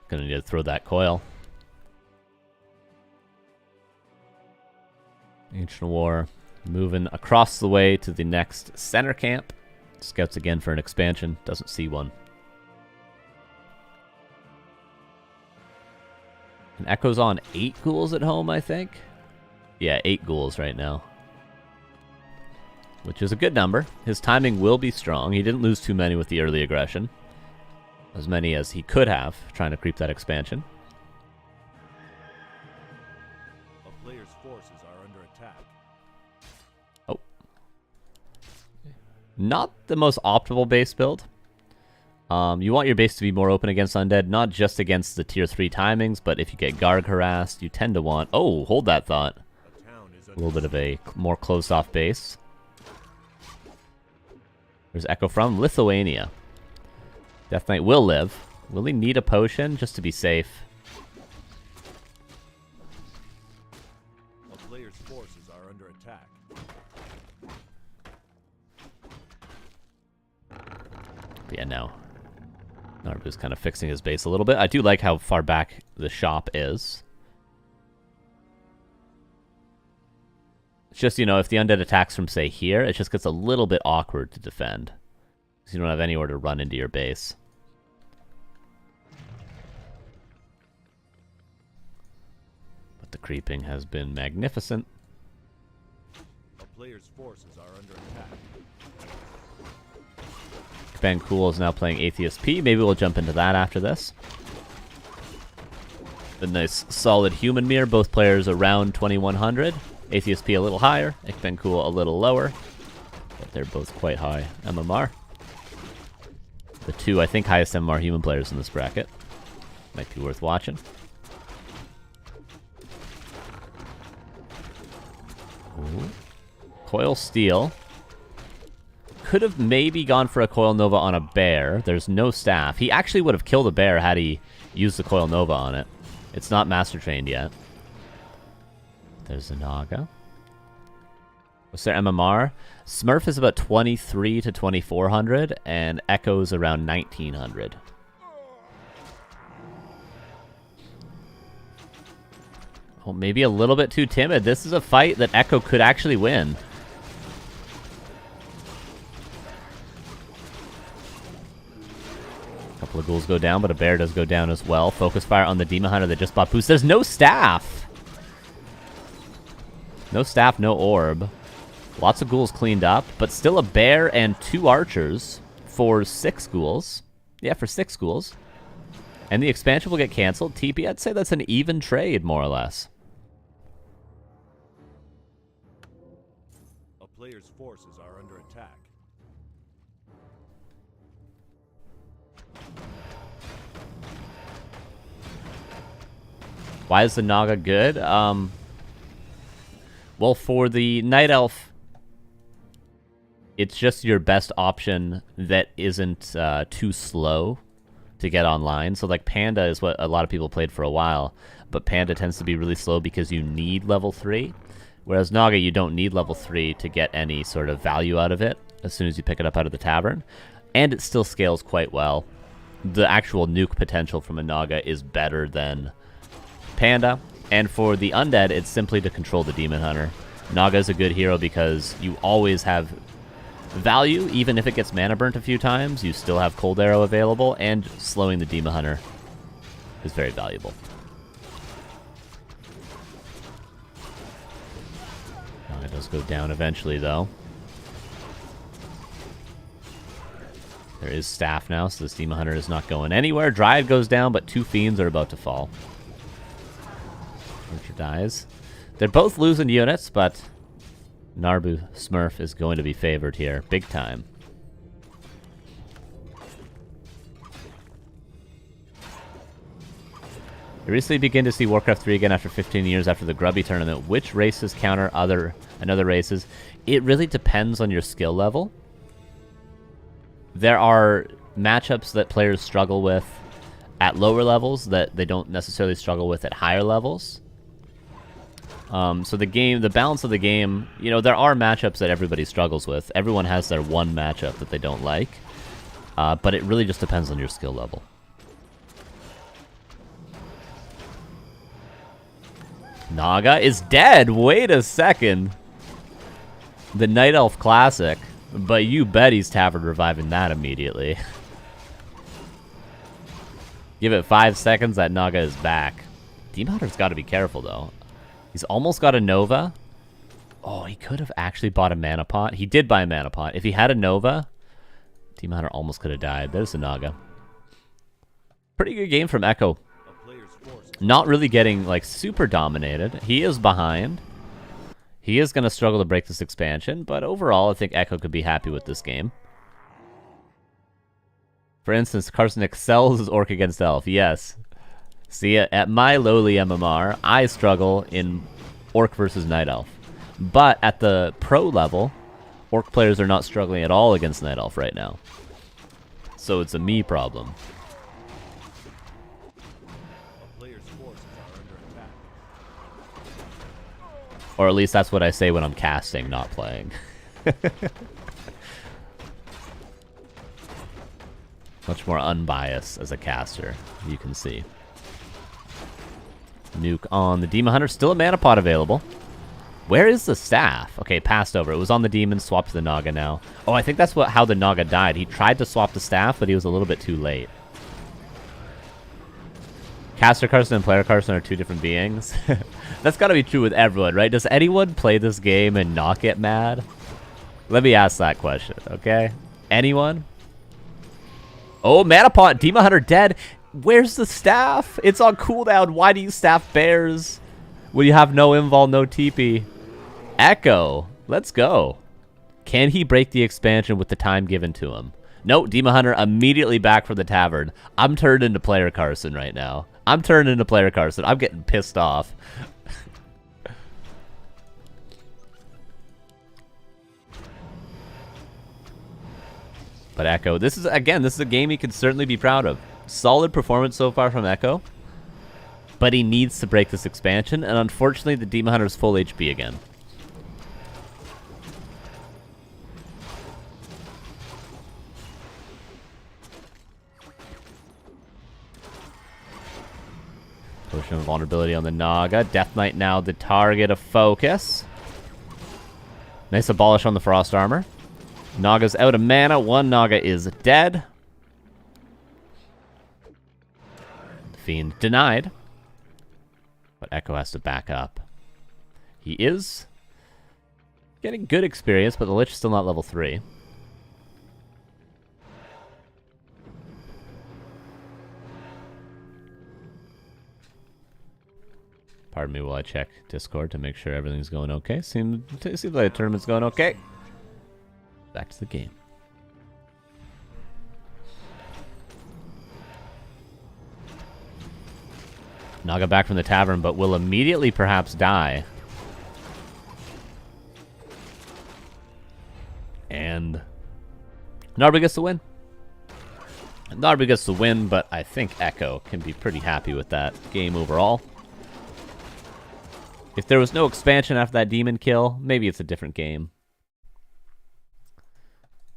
Gonna need to throw that coil. Ancient War moving across the way to the next center camp. Scouts again for an expansion. Doesn't see one. And Echo's on 8 ghouls at home, I think. Yeah, 8 ghouls right now. Which is a good number. His timing will be strong. He didn't lose too many with the early aggression. as many as he could have, trying to creep that expansion. A player's forces are under attack. Oh. Not the most optimal base build. You want your base to be more open against undead, not just against the tier 3 timings, but if you get Garg harassed, you tend to want... Oh, hold that thought. A little bit of a more closed-off base. There's Echo from Lithuania. Death Knight will live. Will he need a potion just to be safe? A player's forces are under attack. But yeah, no. Naru's kind of fixing his base a little bit. I do like how far back the shop is. It's just, you know, if the undead attacks from, say, here, it just gets a little bit awkward to defend. Because you don't have anywhere to run into your base. But the creeping has been magnificent. A player's forces are under attack. Ben Cool is now playing Atheist P. Maybe we'll jump into that after this. A nice solid human mirror. Both players around 2100. Atheist P a little higher. Ben Cool a little lower. But they're both quite high MMR. The two, I think, highest MMR human players in this bracket. Might be worth watching. Ooh. Coil Steel. Could have maybe gone for a Coil Nova on a bear. There's no staff. He actually would have killed a bear had he used the Coil Nova on it. It's not Master Trained yet. There's a Naga. What's their MMR? Smurf is about 23 to 2400, and Echo's around 1900. Oh, maybe a little bit too timid. This is a fight that Echo could actually win. Couple of ghouls go down, but a bear does go down as well. Focus fire on the Demon Hunter that just bought boost. There's no staff! No staff, no orb. Lots of ghouls cleaned up, but still a bear and 2 archers for 6 ghouls. Yeah, for 6 ghouls. And the expansion will get canceled. TP, I'd say that's an even trade, more or less. A player's forces are under attack. Why is the Naga good? Well, for the Night Elf, it's just your best option that isn't too slow to get online. So, like, Panda is what a lot of people played for a while, but Panda tends to be really slow because you need level 3. Whereas Naga, you don't need level 3 to get any sort of value out of it as soon as you pick it up out of the tavern. And it still scales quite well. The actual nuke potential from a Naga is better than Panda. And for the undead, it's simply to control the Demon Hunter. Naga is a good hero because you always have value. Even if it gets mana burnt a few times, you still have Cold Arrow available, and slowing the Demon Hunter is very valuable. Naga does go down eventually, though. There is staff now, so this Demon Hunter is not going anywhere. Dryad goes down, but 2 Fiends are about to fall. Archer dies. They're both losing units, but Naru Smurf is going to be favored here, big time. I recently began to see Warcraft 3 again after 15 years after the Grubby tournament. Which races counter other races? It really depends on your skill level. There are matchups that players struggle with at lower levels that they don't necessarily struggle with at higher levels. So the balance of the game, you know, there are matchups that everybody struggles with. Everyone has their one matchup that they don't like. But it really just depends on your skill level. Naga is dead! Wait a second! The Night Elf Classic. But you bet he's Tavern reviving that immediately. Give it 5 seconds, that Naga is back. Demon Hunter's got to be careful, though. He's almost got a Nova. Oh, he could have actually bought a Mana Pot. He did buy a Mana Pot. If he had a Nova, Demon Hunter almost could have died. There's the Naga. Pretty good game from Echo. A player's forces Not really getting, like, super dominated. He is behind. He is going to struggle to break this expansion, but overall, I think Echo could be happy with this game. For instance, Carson excels as Orc against Elf. Yes. See, at my lowly MMR, I struggle in Orc versus Night Elf. But at the pro level, Orc players are not struggling at all against Night Elf right now. So it's a me problem. a player's forces are under attack. Or at least that's what I say when I'm casting, not playing. Much more unbiased as a caster, you can see. Nuke on the Demon Hunter. Still a mana pot available. Where is the staff? Okay, passed over. It was on the Demon, swapped to the Naga now. Oh, I think that's how the Naga died. He tried to swap the staff, but he was a little bit too late. Caster Carson and Player Carson are two different beings. That's gotta be true with everyone, right? Does anyone play this game and not get mad? Let me ask that question, okay? Anyone? Oh, mana pot. Demon Hunter dead. Where's the staff? It's on cooldown. Why do you staff bears when you have no invul, no TP? Echo. Let's go. Can he break the expansion with the time given to him? No, Demon Hunter immediately back from the tavern. I'm turned into Player Carson right now. I'm turned into Player Carson. I'm getting pissed off. But Echo, this is a game he can certainly be proud of. Solid performance so far from Echo. But he needs to break this expansion, and unfortunately the Demon Hunter's full HP again. Potion of Vulnerability on the Naga. Death Knight now the target of focus. Nice abolish on the Frost Armor. Naga's out of mana. One Naga is dead. Fiend denied. But Echo has to back up. He is getting good experience, but the Lich is still not level 3. Pardon me while I check Discord to make sure everything's going okay. Seems like the tournament's going okay. Back to the game. Naga back from the tavern, but will immediately perhaps die. And Naru gets the win. Naru gets the win, but I think Echo can be pretty happy with that game overall. If there was no expansion after that demon kill, maybe it's a different game.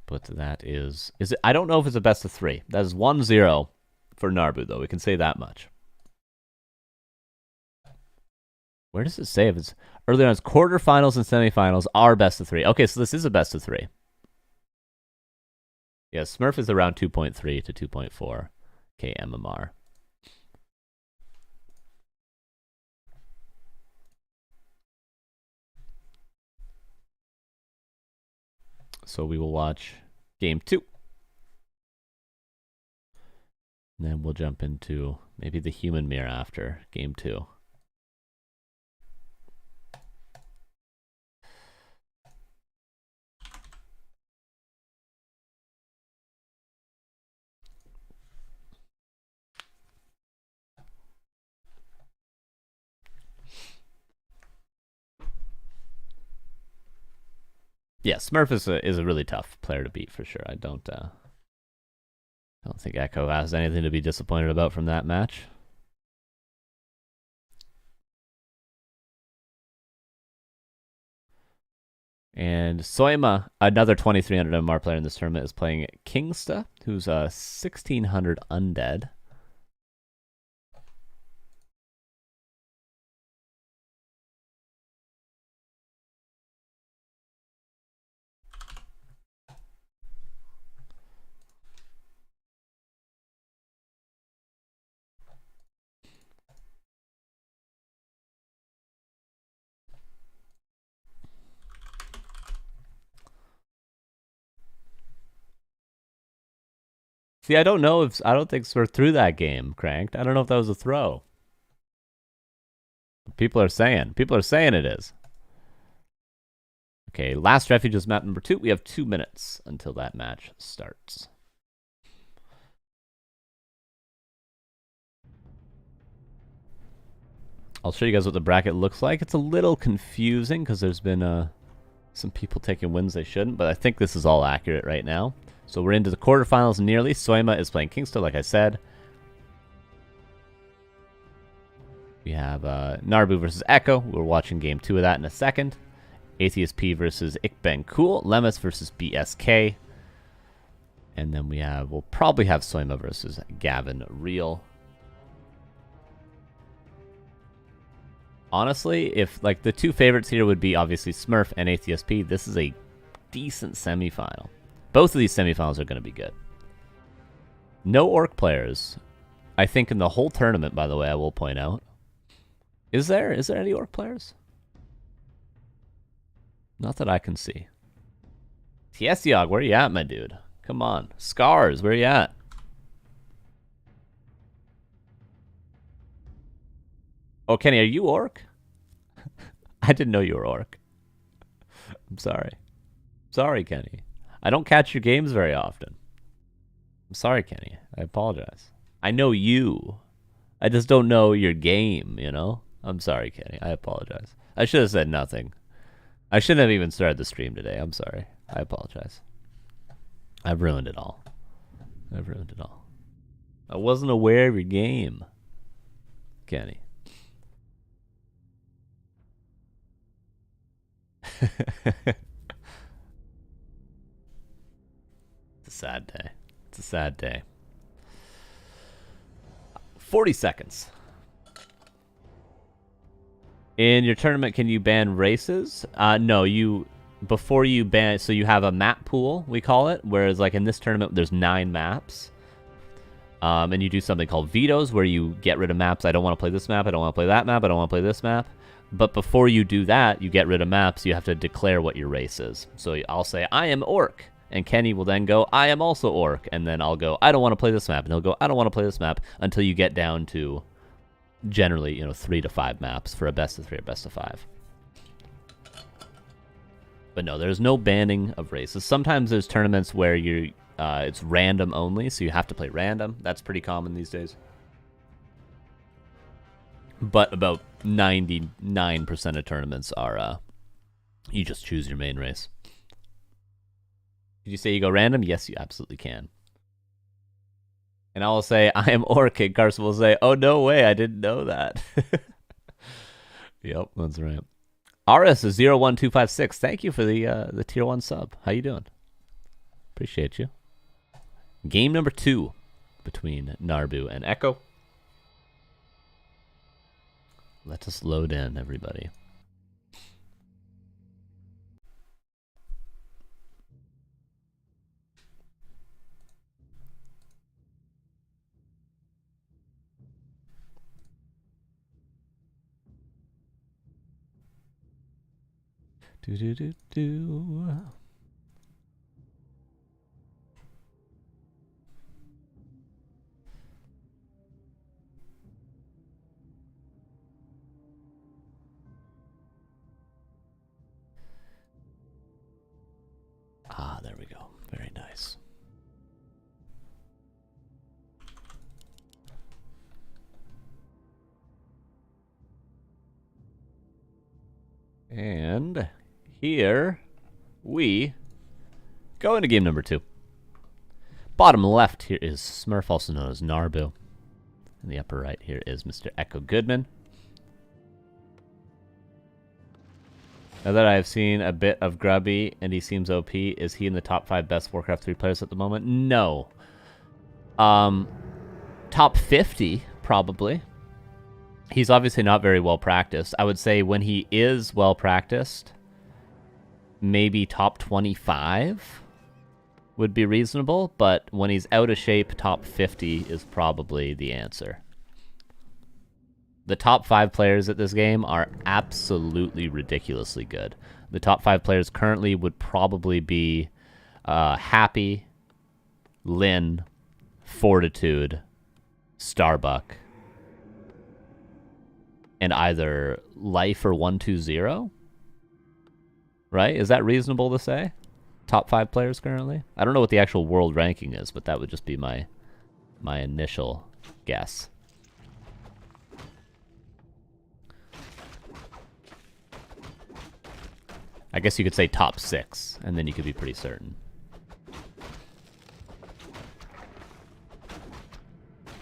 But that is it? I don't know if it's a best of 3. That is 1-0 for Naru, though. We can say that much. Where does it say if it's earlier on? It's quarterfinals and semifinals are best of 3. Okay, so this is a best of 3. Yeah, Smurf is around 2.3 to 2.4 K MMR. So we will watch game 2. And then we'll jump into maybe the human mirror after game 2. Yeah, Smurf is a really tough player to beat for sure. I don't think Echo has anything to be disappointed about from that match. And Soima, another 2300 MMR player in this tournament, is playing Kingsta, who's a 1600 undead. See, I don't know if I don't think we're through that game, Cranked. I don't know if that was a throw. People are saying it is. Okay, last refuge is map number 2. We have 2 minutes until that match starts. I'll show you guys what the bracket looks like. It's a little confusing because there's been some people taking wins they shouldn't, but I think this is all accurate right now. So we're into the quarterfinals nearly. Soima is playing Kingston, like I said. We have Narbu versus Echo. We're watching game 2 of that in a second. Atheist P versus Ikben Cool. Lemis versus BSK. And then we'll probably have Soima versus Gavin Real. Honestly, if like the 2 favorites here would be obviously Smurf and Atheist P, this is a decent semifinal. Both of these semifinals are going to be good. No Orc players, I think, in the whole tournament, by the way, I will point out. Is there any Orc players? Not that I can see. Tiesiog, where you at, my dude? Come on. Scars, where you at? Oh, Kenny, are you Orc? I didn't know you were Orc. I'm sorry. Sorry, Kenny. I don't catch your games very often. I'm sorry, Kenny. I apologize. I know you. I just don't know your game, you know? I'm sorry, Kenny. I apologize. I should have said nothing. I shouldn't have even started the stream today. I'm sorry. I apologize. I've ruined it all. I've ruined it all. I wasn't aware of your game, Kenny. It's a sad day. It's a sad day. 40 seconds. In your tournament, can you ban races? No, before you ban, so you have a map pool, we call it, whereas like in this tournament, there's 9 maps. And you do something called vetoes, where you get rid of maps. I don't want to play this map, I don't want to play that map, I don't want to play this map. But before you do that, you get rid of maps, you have to declare what your race is. So I'll say, I am Orc. And Kenny will then go, I am also Orc. And then I'll go, I don't want to play this map. And he'll go, I don't want to play this map, until you get down to generally, 3 to 5 maps for a best of 3 or best of 5. But no, there's no banning of races. Sometimes there's tournaments where it's random only, so you have to play random. That's pretty common these days. But about 99% of tournaments are, you just choose your main race. Did you say you go random? Yes, you absolutely can. And I will say, I am Orc, and Carson will say, oh, no way, I didn't know that. Yep, that's right. RS is 01256. Thank you for the tier 1 sub. How you doing? Appreciate you. Game number 2 between Narbu and Echo. Let us load in, everybody. Do do do do. Ah, there we go. Very nice. And here we go into game number 2. Bottom left here is Smurf, also known as Narbu. In the upper right here is Mr. Echo Goodman. Now that I've seen a bit of Grubby and he seems OP, is he in the top 5 best Warcraft 3 players at the moment? No. Top 50, probably. He's obviously not very well practiced. I would say when he is well practiced, maybe top 25 would be reasonable, but when he's out of shape, top 50 is probably the answer. The top 5 players at this game are absolutely ridiculously good. The top 5 players currently would probably be Happy, Lin, Fortitude, Starbuck, and either Life or 120. Right? Is that reasonable to say? Top 5 players currently? I don't know what the actual world ranking is, but that would just be my initial guess. I guess you could say top 6, and then you could be pretty certain.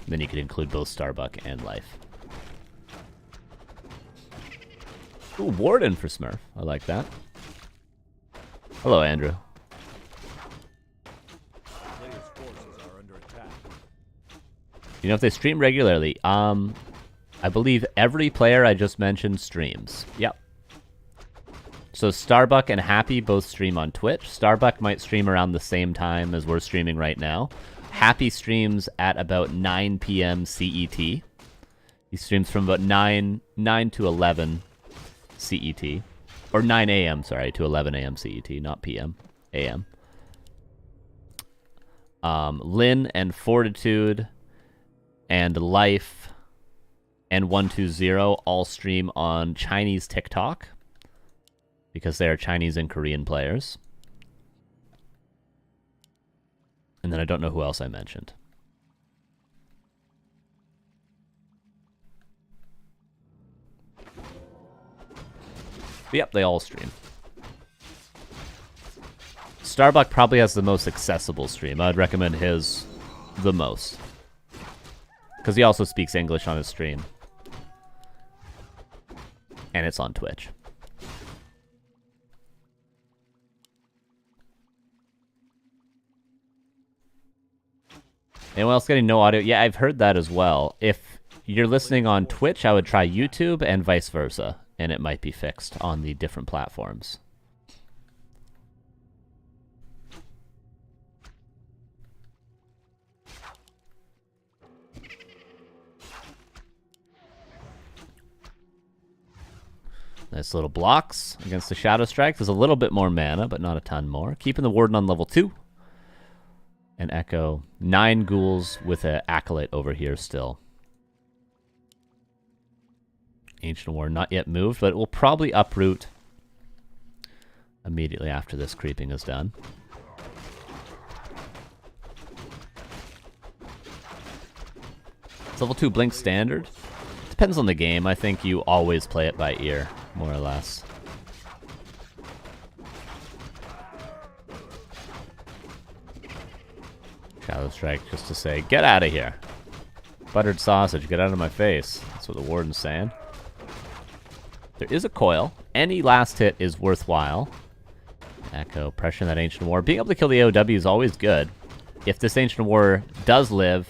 Then you could include both Starbuck and Life. Ooh, Warden for Smurf. I like that. Hello, Andrew. Players' forces are under attack. You know, if they stream regularly, I believe every player I just mentioned streams. Yep. So Starbuck and Happy both stream on Twitch. Starbuck might stream around the same time as we're streaming right now. Happy streams at about 9 p.m. CET. He streams from about 9 to 11 CET. Or 9 a.m., sorry, to 11 a.m. CET, not p.m. a.m. Lynn and Fortitude and Life and 120 all stream on Chinese TikTok because they are Chinese and Korean players. And then I don't know who else I mentioned. But yep, they all stream. Starbuck probably has the most accessible stream. I'd recommend his the most. Because he also speaks English on his stream. And it's on Twitch. Anyone else getting no audio? Yeah, I've heard that as well. If you're listening on Twitch, I would try YouTube and vice versa. And it might be fixed on the different platforms. Nice little blocks against the Shadow Strike. There's a little bit more mana, but not a ton more. Keeping the Warden on level 2. And Echo. 9 ghouls with an Acolyte over here still. Ancient War not yet moved, but it will probably uproot immediately after this creeping is done. It's level 2 Blink Standard. Depends on the game. I think you always play it by ear, more or less. Shadow Strike just to say, get out of here. Buttered sausage, get out of my face. That's what the Warden's saying. There is a coil. Any last hit is worthwhile. Echo, pressuring that Ancient War. Being able to kill the AOW is always good. If this Ancient War does live,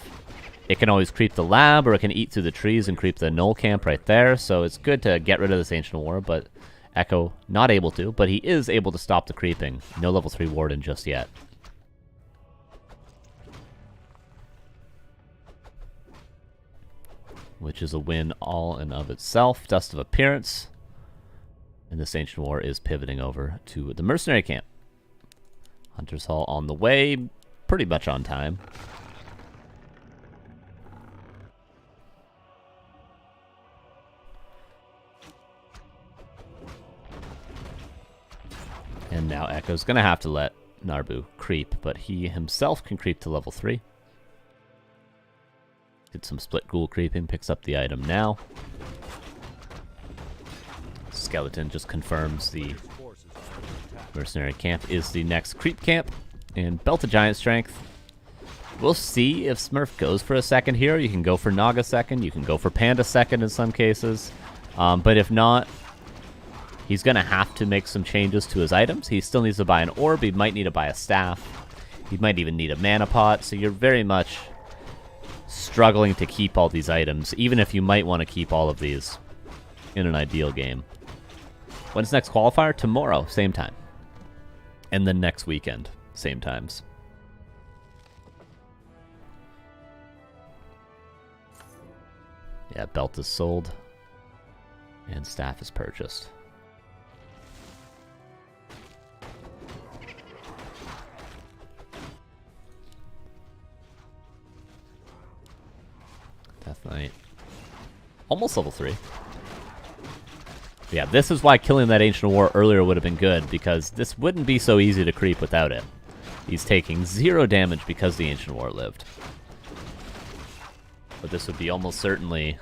it can always creep the lab, or it can eat through the trees and creep the null camp right there. So it's good to get rid of this Ancient War, but Echo not able to. But he is able to stop the creeping. No level 3 Warden just yet. Which is a win all in of itself. Dust of Appearance. And this Ancient War is pivoting over to the Mercenary Camp. Hunter's Hall on the way. Pretty much on time. And now Echo's going to have to let Naru creep, but he himself can creep to level 3. Did some split ghoul creeping, picks up the item now. Skeleton just confirms the Mercenary Camp is the next creep camp. And Belt of Giant Strength. We'll see if Smurf goes for a second here. You can go for Naga second. You can go for Panda second in some cases. But if not, he's going to have to make some changes to his items. He still needs to buy an orb. He might need to buy a staff. He might even need a mana pot. So you're very much struggling to keep all these items, even if you might want to keep all of these in an ideal game. When's next qualifier? Tomorrow, same time. And then next weekend, same times. Yeah, belt is sold. And staff is purchased. Death Knight. Almost level 3. Yeah, this is why killing that Ancient War earlier would have been good, because this wouldn't be so easy to creep without it. He's taking 0 damage because the Ancient War lived. But this would be almost certainly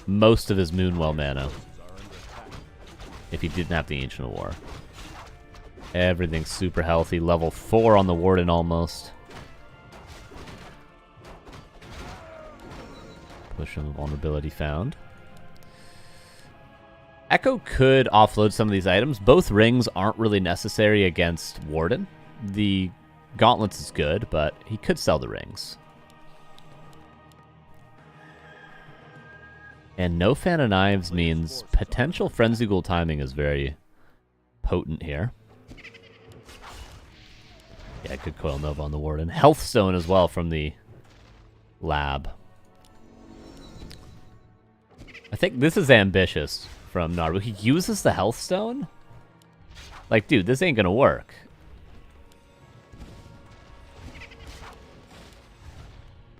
most of his Moonwell mana if he didn't have the Ancient War. Everything's super healthy. Level 4 on the Warden almost. Push him, vulnerability found. Echo could offload some of these items. Both rings aren't really necessary against Warden. The gauntlets is good, but he could sell the rings. And no Fan of Knives means potential Frenzy Ghoul timing is very potent here. Yeah, good Coil Nova on the Warden. Health Stone as well from the lab. I think this is ambitious from Naru. He uses the Health Stone? Like, dude, this ain't gonna work.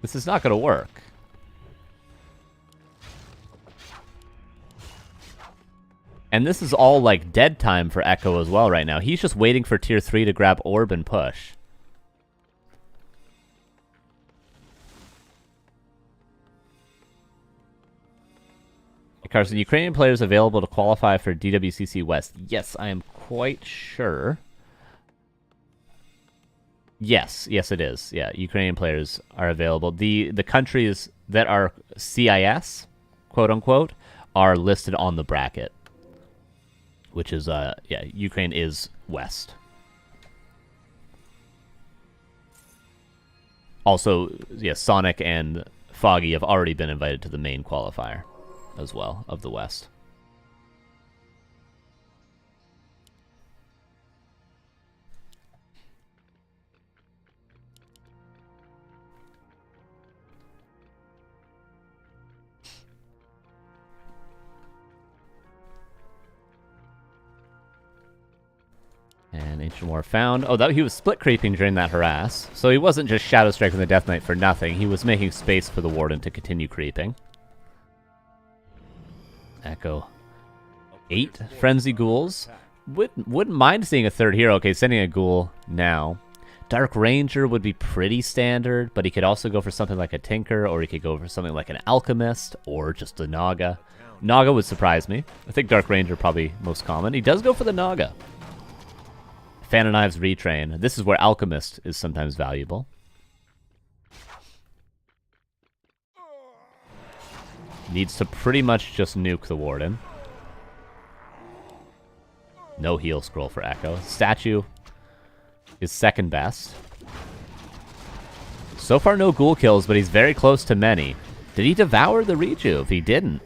This is not gonna work. And this is all, like, dead time for Echo as well right now. He's just waiting for Tier 3 to grab Orb and push. Carson, Ukrainian players available to qualify for DWCC West. Yes, I am quite sure. Yes, it is. Yeah, Ukrainian players are available. The countries that are CIS, quote unquote, are listed on the bracket. Which is, yeah, Ukraine is West. Also, yeah, Sonic and Foggy have already been invited to the main qualifier as well of the West. And Ancient War found. Oh, that he was split creeping during that harass. So he wasn't just Shadow Striking the Death Knight for nothing. He was making space for the Warden to continue creeping. Echo. 8 Frenzy Ghouls. Wouldn't mind seeing a third hero. Okay, sending a Ghoul now. Dark Ranger would be pretty standard, but he could also go for something like a Tinker, or he could go for something like an Alchemist, or just a Naga. Naga would surprise me. I think Dark Ranger probably most common. He does go for the Naga. Fan of Knives Retrain. This is where Alchemist is sometimes valuable. Needs to pretty much just nuke the Warden. No heal scroll for Echo. Statue is second best. So far no ghoul kills, but he's very close to many. Did he devour the Rejuve? He didn't.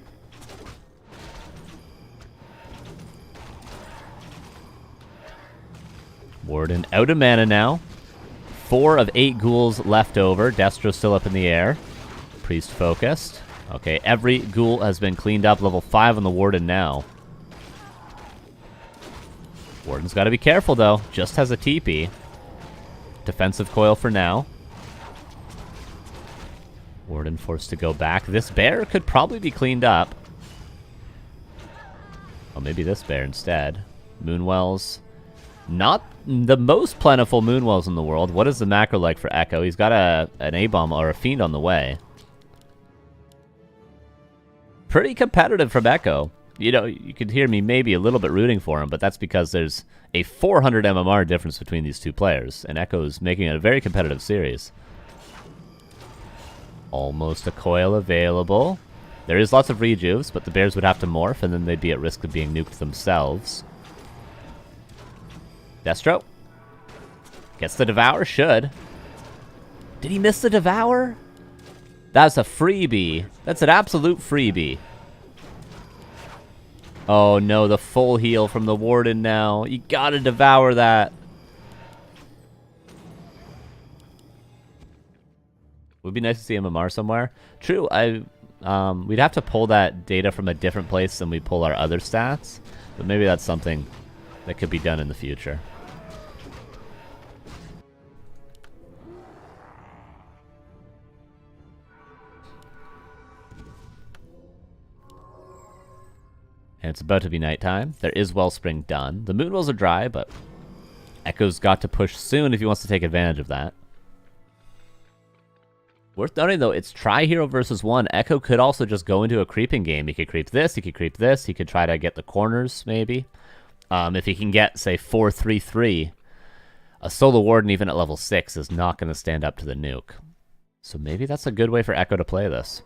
Warden out of mana now. 4 of 8 ghouls left over. Destro still up in the air. Priest focused. Okay, every ghoul has been cleaned up. Level 5 on the Warden now. Warden's got to be careful, though. Just has a TP. Defensive coil for now. Warden forced to go back. This bear could probably be cleaned up. Oh, maybe this bear instead. Moonwells. Not the most plentiful Moonwells in the world. What is the macro like for Echo? He's got an A-bomb or a Fiend on the way. Pretty competitive from Echo. You know, you could hear me maybe a little bit rooting for him, but that's because there's a 400 MMR difference between these two players, and Echo is making it a very competitive series. Almost a coil available. There is lots of rejuves, but the bears would have to morph, and then they'd be at risk of being nuked themselves. Destro gets the Devour, should. Did he miss the Devour? That's a freebie. That's an absolute freebie. Oh no, the full heal from the Warden now. You gotta Devour that. Would be nice to see MMR somewhere. True, we'd have to pull that data from a different place than we pull our other stats, but maybe that's something that could be done in the future. And it's about to be nighttime. There is Wellspring done. The Moonwells are dry, but Echo's got to push soon if he wants to take advantage of that. Worth noting, though, it's Tri-Hero versus 1. Echo could also just go into a creeping game. He could creep this, he could creep this, he could try to get the corners, maybe. If he can get, say, 4-3-3, a Solo Warden, even at level 6, is not going to stand up to the nuke. So maybe that's a good way for Echo to play this.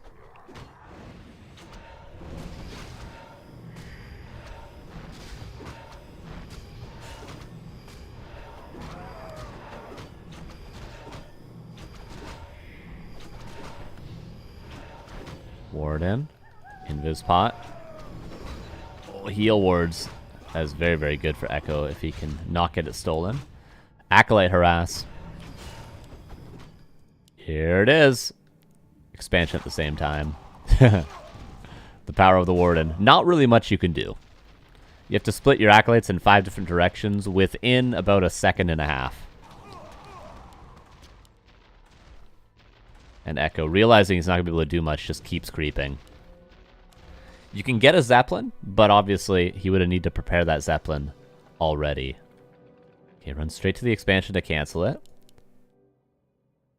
Warden. Invis pot. Oh, heal wards. That is very, very good for Echo if he can not get it stolen. Acolyte harass. Here it is. Expansion at the same time. The power of the Warden. Not really much you can do. You have to split your Acolytes in 5 different directions within about a second and a half. And Echo, realizing he's not going to be able to do much, just keeps creeping. You can get a Zeppelin, but obviously he would have need to prepare that Zeppelin already. Okay, run straight to the expansion to cancel it.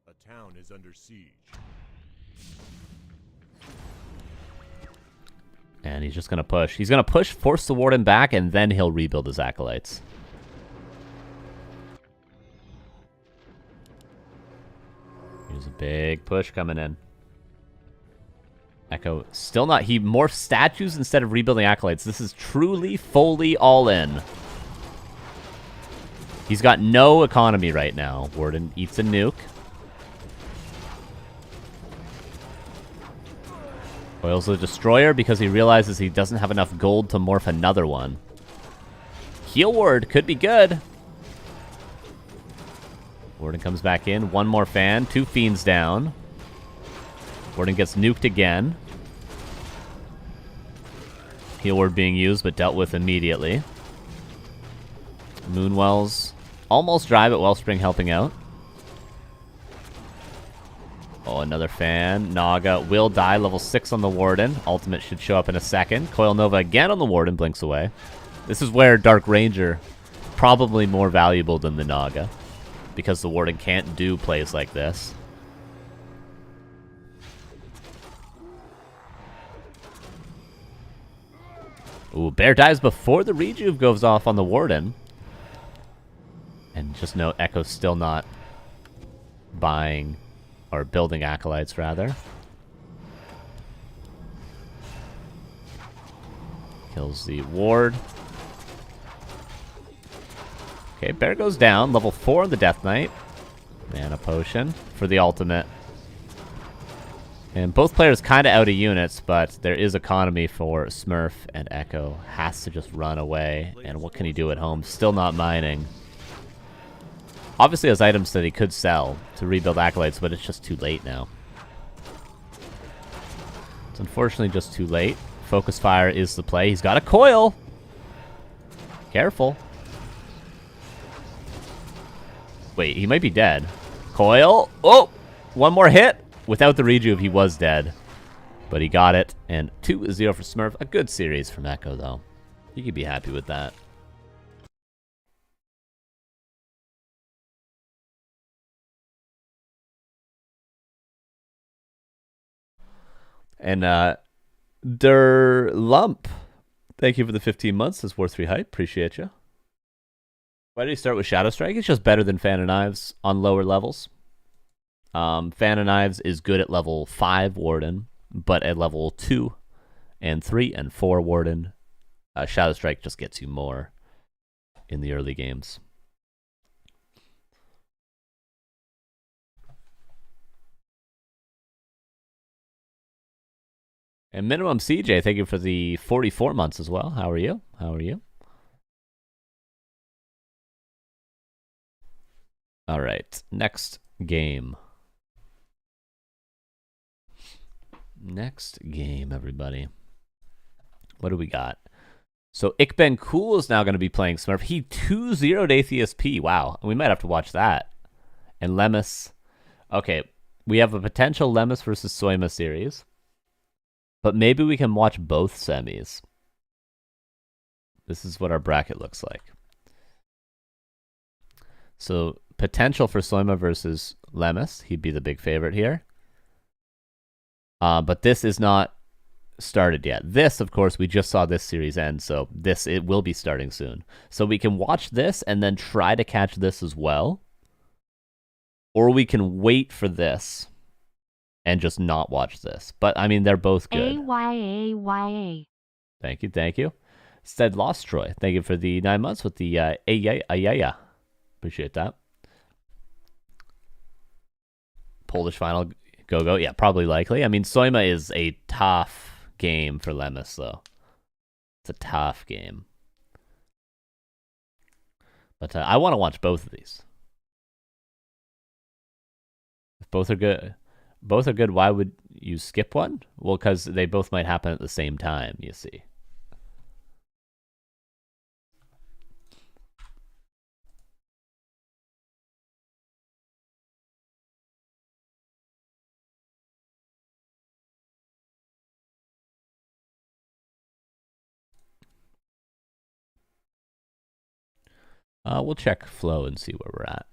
A town is under siege. And he's just going to push. He's going to push, force the Warden back, and then he'll rebuild his Acolytes. Here's a big push coming in. Echo still not... He morphs statues instead of rebuilding Acolytes. This is truly, fully all in. He's got no economy right now. Warden eats a nuke. Coils the Destroyer because he realizes he doesn't have enough gold to morph another one. Heal Ward could be good. Warden comes back in. One more fan. 2 Fiends down. Warden gets nuked again. Heal Ward being used, but dealt with immediately. Moonwells. Almost dry, but Wellspring helping out. Oh, another fan. Naga will die. Level 6 on the Warden. Ultimate should show up in a second. Coil Nova again on the Warden. Blinks away. This is where Dark Ranger probably more valuable than the Naga, because the Warden can't do plays like this. Ooh, Bear dies before the Rejuve goes off on the Warden. And just note, Echo's still not buying, or building Acolytes, rather. Kills the Ward. Okay, Bear goes down. Level 4 on the Death Knight. Mana Potion for the ultimate. And both players kind of out of units, but there is economy for Smurf, and Echo has to just run away. And what can he do at home? Still not mining. Obviously has items that he could sell to rebuild Acolytes, but it's just too late now. It's unfortunately just too late. Focus Fire is the play. He's got a coil. Careful. Wait, he might be dead. Coil. Oh! One more hit. Without the Rejuve, he was dead. But he got it. And 2-0 for Smurf. A good series from Echo, though. You could be happy with that. And, Der Lump. Thank you for the 15 months. That's worth 3 hype. Appreciate you. Why did he start with Shadow Strike? It's just better than Fan of Knives on lower levels. Fan of Knives is good at level 5 Warden, but at level 2 and 3 and 4 Warden, Shadow Strike just gets you more in the early games. And Minimum CJ, thank you for the 44 months as well. How are you? How are you? All right, next game. Next game, everybody. What do we got? So Ikben Cool is now going to be playing Smurf. He 2-0'd Atheist P. Wow, we might have to watch that. And Lemis. Okay, we have a potential Lemis versus Soima series. But maybe we can watch both semis. This is what our bracket looks like. So potential for Soima versus Lemis. He'd be the big favorite here. But this is not started yet. This, of course, we just saw this series end, so it will be starting soon. So we can watch this and then try to catch this as well. Or we can wait for this and just not watch this. But, I mean, they're both good. AYA. Thank you, thank you. Stead Lost Troy, thank you for the 9 months with the ayaya. Appreciate that. Polish final, go. Yeah, probably likely. I mean, Soima is a tough game for Lemis, though. It's a tough game. But I want to watch both of these. If both are good, why would you skip one? Well, because they both might happen at the same time, you see. We'll check flow and see where we're at.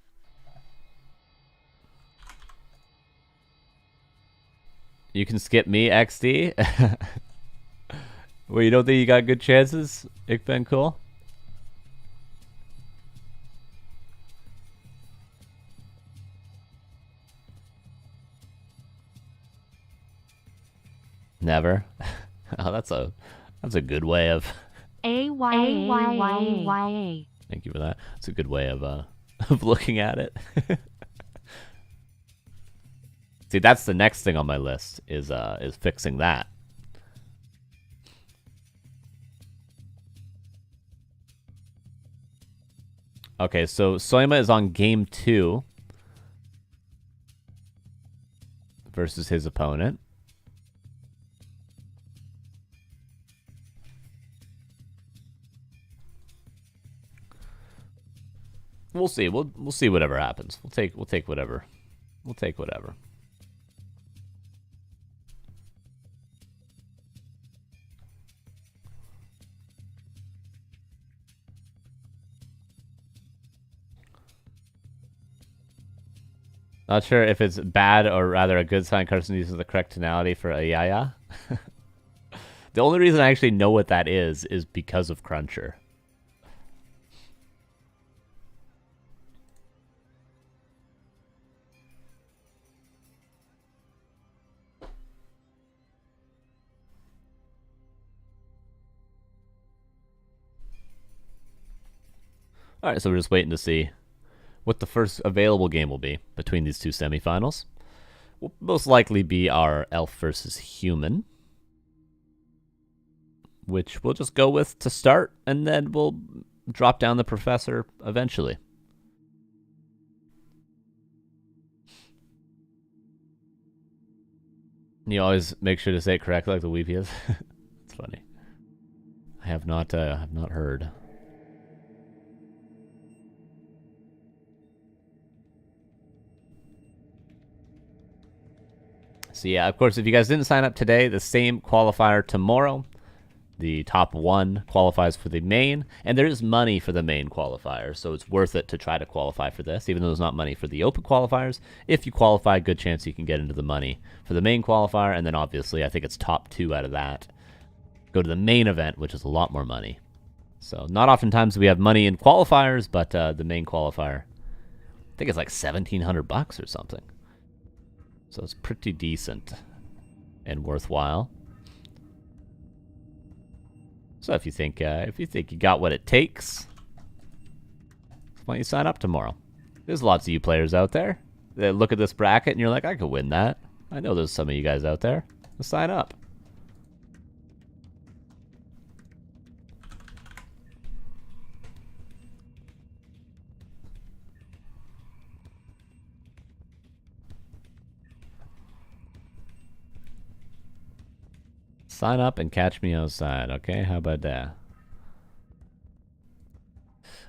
You can skip me, XD. Well, you don't think you got good chances, Ikben Cool? Never. Oh, that's a good way of. AYA. Thank you for that. It's a good way of of looking at it. See, that's the next thing on my list is fixing that. Okay, so Soima is on game 2 versus his opponent. We'll see. We'll see whatever happens. We'll take whatever. We'll take whatever. Not sure if it's bad or rather a good sign Carson uses the correct tonality for a yaya. The only reason I actually know what that is because of Cruncher. All right, so we're just waiting to see what the first available game will be between these two semifinals. Will most likely be our elf versus human, which we'll just go with to start, and then we'll drop down the professor eventually. You always make sure to say it correctly, like the weepy is. It's funny. I have not heard. So yeah, of course, if you guys didn't sign up today, the same qualifier tomorrow. The top 1 qualifies for the main, and there is money for the main qualifier, so it's worth it to try to qualify for this, even though there's not money for the open qualifiers. If you qualify, good chance you can get into the money for the main qualifier, and then obviously I think it's top 2 out of that. Go to the main event, which is a lot more money. So not oftentimes we have money in qualifiers, but the main qualifier, I think it's like $1,700 or something. So it's pretty decent and worthwhile. So if you think you got what it takes, why don't you sign up tomorrow? There's lots of you players out there that look at this bracket and you're like, I could win that. I know there's some of you guys out there. Let's sign up. Sign up and catch me outside, okay? How about that?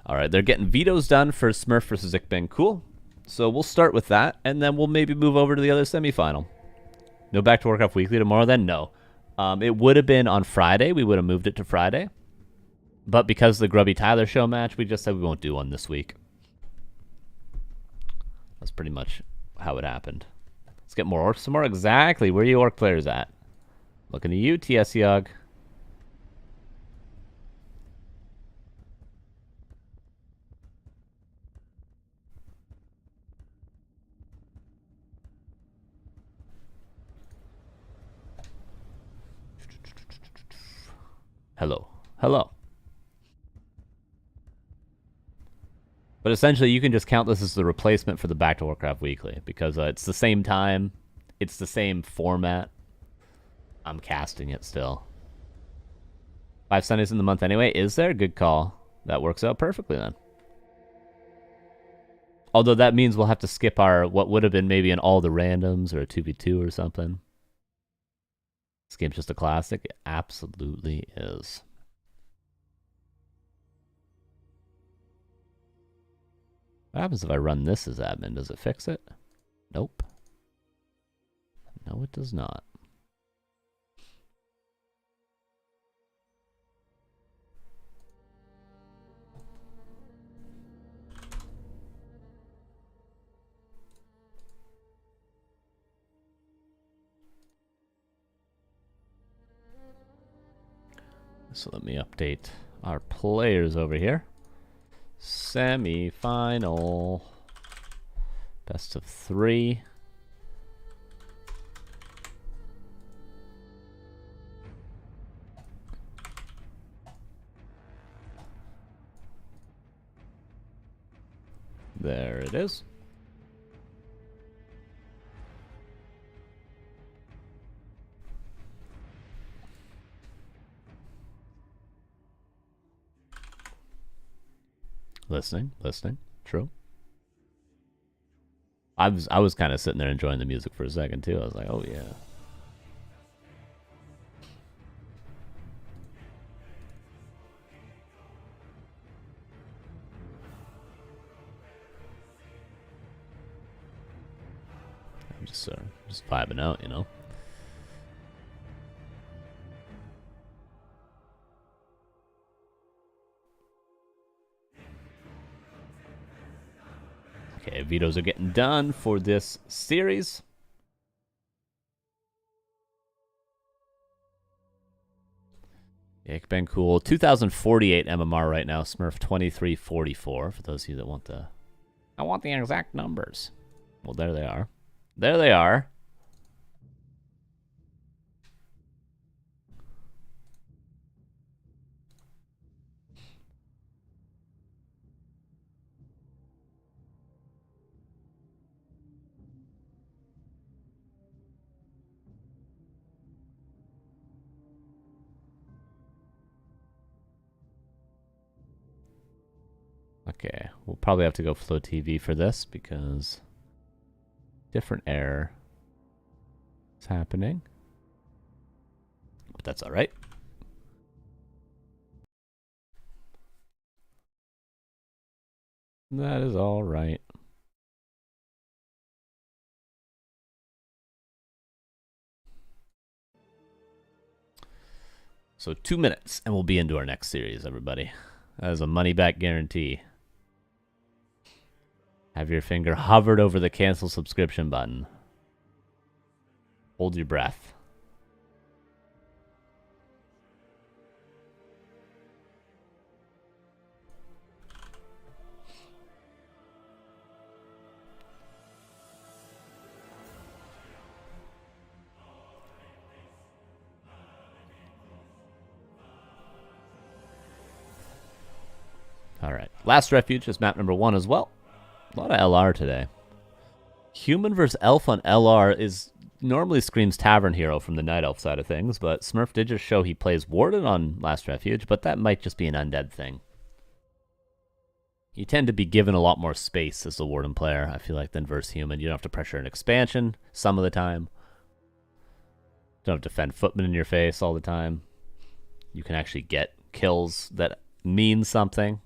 All right, they're getting vetoes done for Smurf versus Ikben. Cool. So we'll start with that, and then we'll maybe move over to the other semifinal. No Back to Warcraft Weekly tomorrow then? No. It would have been on Friday. We would have moved it to Friday. But because the Grubby Tyler show match, we just said we won't do one this week. That's pretty much how it happened. Let's get more orcs some more. Exactly. Where are you orc players at? Looking to you, TS Yug. Hello. Hello. But essentially, you can just count this as the replacement for the Back to Warcraft Weekly, because it's the same time, it's the same format. I'm casting it still. 5 Sundays in the month anyway. Is there? Good call. That works out perfectly then. Although that means we'll have to skip our, what would have been maybe an all the randoms or a 2v2 or something. This game's just a classic. It absolutely is. What happens if I run this as admin? Does it fix it? Nope. No, it does not. So let me update our players over here. Semifinal. Best of 3. There it is. Listening. True. I was kind of sitting there enjoying the music for a second too. I was like, oh yeah. I'm just vibing out, you know. Okay, vetoes are getting done for this series. Yeah, it's been cool. 2048 MMR right now. Smurf 2344. For those of you that want the, I want the exact numbers. Well, there they are. There they are. Okay, we'll probably have to go Flow TV for this because different error is happening. But that's all right. That is all right. So 2 minutes and we'll be into our next series, everybody. That is a money back guarantee. Have your finger hovered over the cancel subscription button. Hold your breath. All right. Last Refuge is map number 1 as well. A lot of LR today. Human vs. Elf on LR is normally screams Tavern Hero from the Night Elf side of things, but Smurf did just show he plays Warden on Last Refuge, but that might just be an undead thing. You tend to be given a lot more space as the Warden player, I feel like, than versus Human. You don't have to pressure an expansion some of the time. Don't have to defend footmen in your face all the time. You can actually get kills that mean something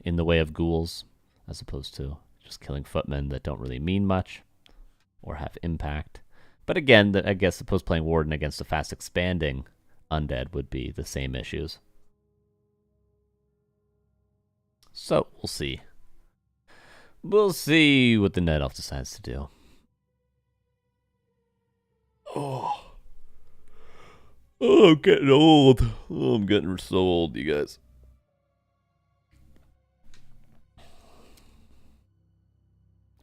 in the way of ghouls, as opposed to just killing footmen that don't really mean much or have impact. But again, I guess suppose playing Warden against a fast expanding undead would be the same issues. So, we'll see. We'll see what the Night Elf decides to do. Oh, I'm getting old. Oh, I'm getting so old, you guys.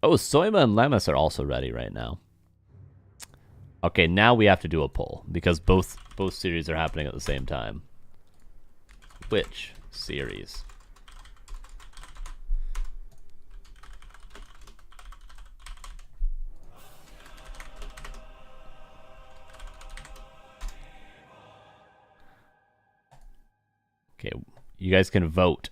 Oh, Soima and Lemis are also ready right now. Okay, now we have to do a poll because both series are happening at the same time. Which series? Okay, you guys can vote.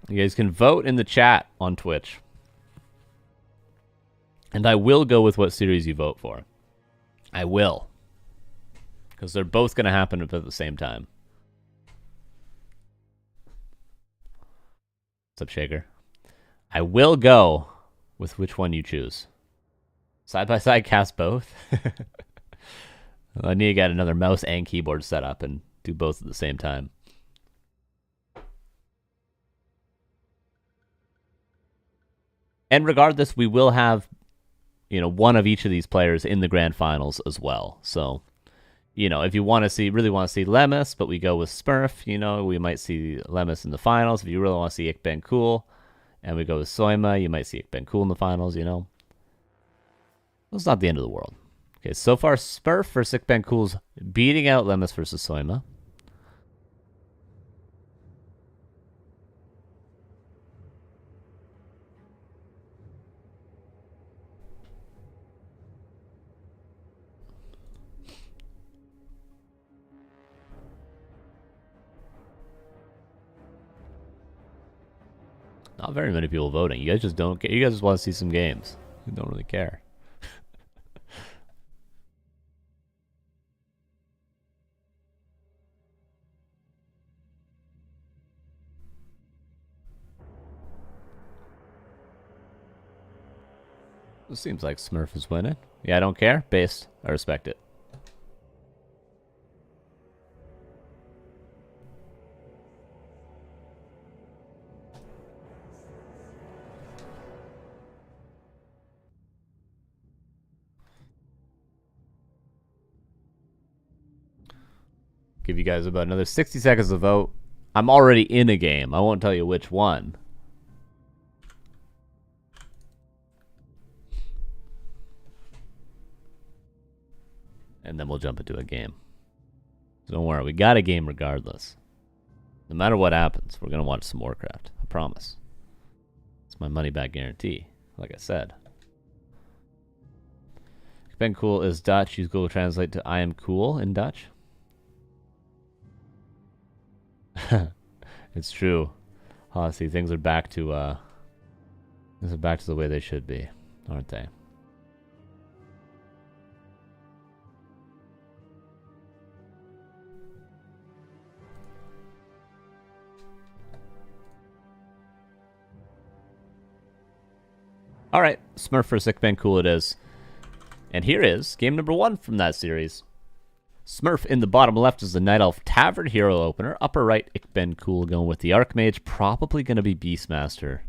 You guys can vote in the chat on Twitch. And I will go with what series you vote for. I will. Because they're both going to happen at the same time. What's up, Shaker? I will go with which one you choose. Side-by-side cast both? I need to get another mouse and keyboard set up and do both at the same time. And regardless, we will have, one of each of these players in the grand finals as well. So, if you really want to see Lemis, but we go with Smurf, we might see Lemis in the finals. If you really want to see Ik-Ben-Cool, and we go with Soima, you might see Ik-Ben-Cool in the finals, It's not the end of the world. Okay, so far, Smurf versus Ik-Ben-Cool's beating out Lemis versus Soima. Not very many people voting. You guys just don't care. You guys just want to see some games. You don't really care. It seems like Smurf is winning. Yeah, I don't care. Based. I respect it. Give you guys about another 60 seconds to vote. I'm already in a game. I won't tell you which one. And then we'll jump into a game. So don't worry, we got a game regardless. No matter what happens, we're going to watch some Warcraft. I promise. It's my money back guarantee, like I said. Ben Cool is Dutch. Use Google Translate to I am cool in Dutch. It's true. Honestly, things are back to the way they should be, aren't they? All right, Smurf for Ik-Ben-Cool it is. And here is game number 1 from that series. Smurf in the bottom left is the Night Elf Tavern Hero opener. Upper right, Ik-Ben-Cool going with the Archmage. Probably going to be Beastmaster.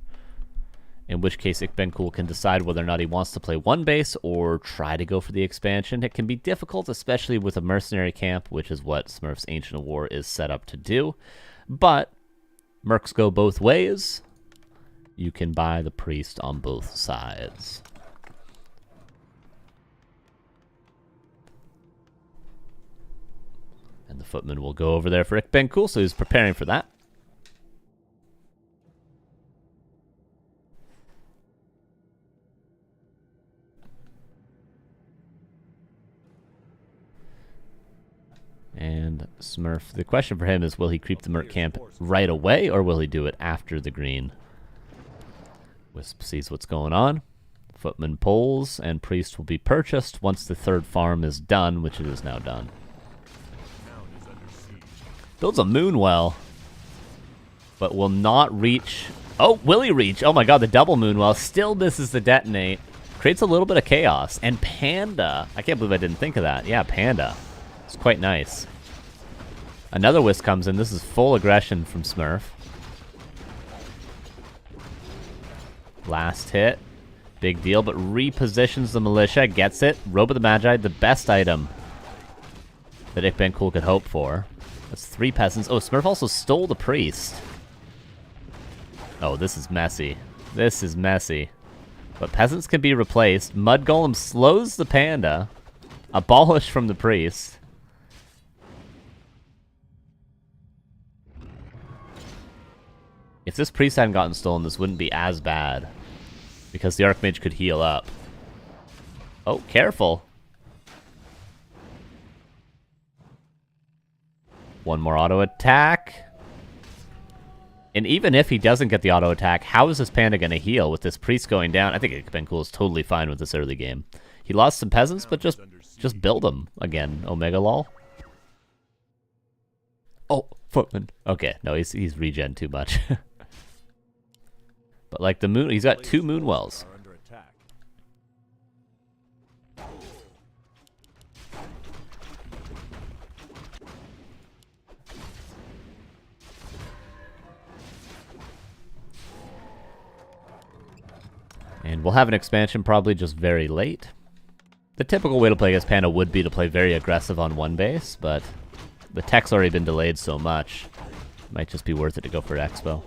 In which case, Ik-Ben-Cool can decide whether or not he wants to play one base or try to go for the expansion. It can be difficult, especially with a mercenary camp, which is what Smurf's Ancient of War is set up to do. But mercs go both ways. You can buy the priest on both sides. And the footman will go over there for Ik-Ben-Cool, so he's preparing for that. And Smurf, the question for him is, will he creep the merc camp right away, or will he do it after the green? Wisp sees what's going on. Footman pulls, and priest will be purchased once the third farm is done, which it is now done. Builds a Moonwell, but will not reach. Oh, will he reach? Oh my god, the double Moonwell still misses the detonate. Creates a little bit of chaos. And Panda, I can't believe I didn't think of that. Yeah, Panda. It's quite nice. Another Wisp comes in. This is full aggression from Smurf. Last hit. Big deal, but repositions the Militia. Gets it. Robe of the Magi, the best item that ikbencool could hope for. That's 3 peasants. Oh, Smurf also stole the Priest. Oh, this is messy. This is messy. But peasants can be replaced. Mud Golem slows the Panda. Abolish from the Priest. If this Priest hadn't gotten stolen, this wouldn't be as bad. Because the Archmage could heal up. Oh, careful. One more auto attack. And even if he doesn't get the auto attack, how is this Panda going to heal with this Priest going down? I think ikbencool is totally fine with this early game. He lost some peasants, but just build them again, Omega lol. Oh, Footman. Okay, no, he's regen too much. But like the moon, he's got 2 Moonwells. And we'll have an expansion probably just very late. The typical way to play against Panda would be to play very aggressive on one base, but the tech's already been delayed so much. It might just be worth it to go for Expo.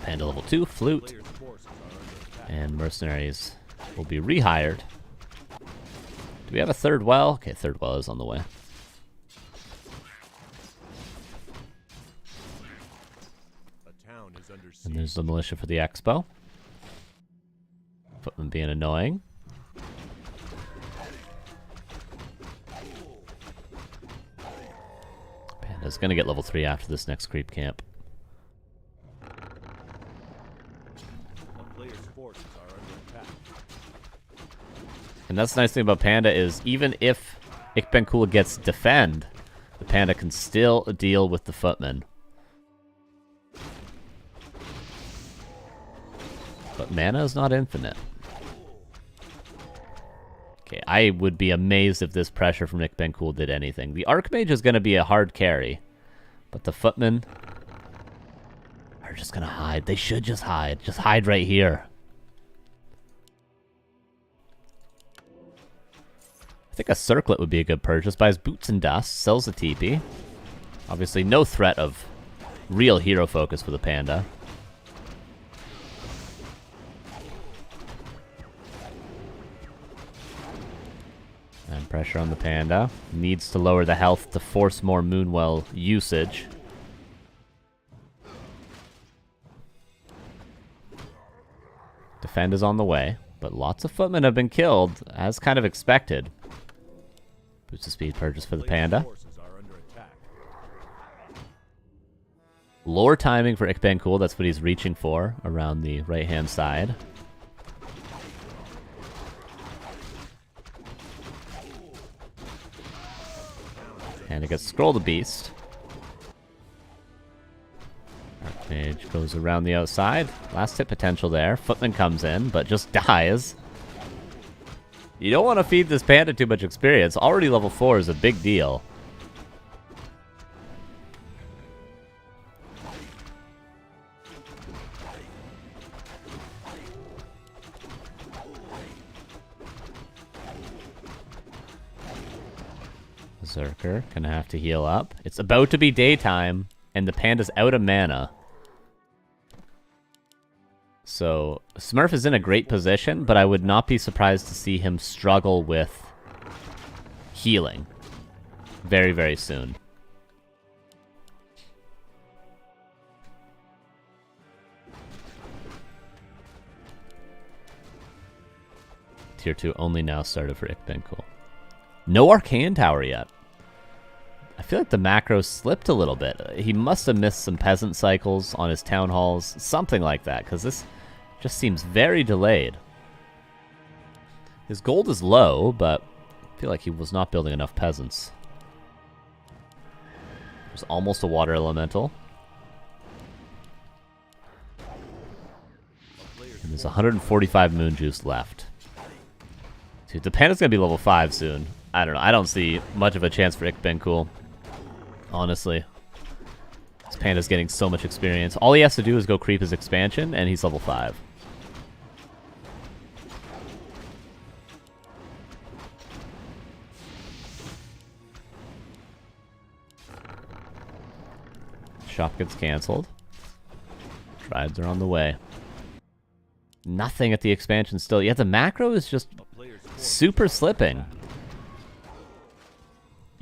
Panda level 2, Flute. And Mercenaries will be rehired. Do we have a third well? Okay, third well is on the way. And there's the Militia for the Expo. Footman being annoying. Panda's gonna get level 3 after this next creep camp. And that's the nice thing about Panda is even if ikbencool gets defend, the Panda can still deal with the Footman. But mana is not infinite. Okay, I would be amazed if this pressure from ikbencool did anything. The Archmage is going to be a hard carry, but the Footmen are just going to hide. They should just hide. Just hide right here. I think a Circlet would be a good purchase. Buys Boots and Dust, sells the TP. Obviously no threat of real hero focus for the Panda. And pressure on the Panda. Needs to lower the health to force more Moonwell usage. Defend is on the way, but lots of Footmen have been killed, as kind of expected. Boost of speed purchase for the Panda. Lore timing for ikbencool, that's what he's reaching for around the right-hand side. And it gets Scroll the Beast. Archmage goes around the outside. Last hit potential there. Footman comes in, but just dies. You don't want to feed this Panda too much experience. Already level 4 is a big deal. Zerker gonna have to heal up. It's about to be daytime, and the Panda's out of mana. So, Smurf is in a great position, but I would not be surprised to see him struggle with healing very, very soon. Tier 2 only now started for ikbencool. No Arcane Tower yet. I feel like the macro slipped a little bit. He must have missed some peasant cycles on his town halls, something like that, because this just seems very delayed. His gold is low, but I feel like he was not building enough peasants. There's almost a water elemental. And there's 145 moon juice left. Dude, the Panda's gonna be level 5 soon. I don't know. I don't see much of a chance for Cool. Honestly. This Panda's getting so much experience. All he has to do is go creep his expansion, and he's level 5. Shop gets cancelled. Tribes are on the way. Nothing at the expansion still. Yet the macro is just super slipping.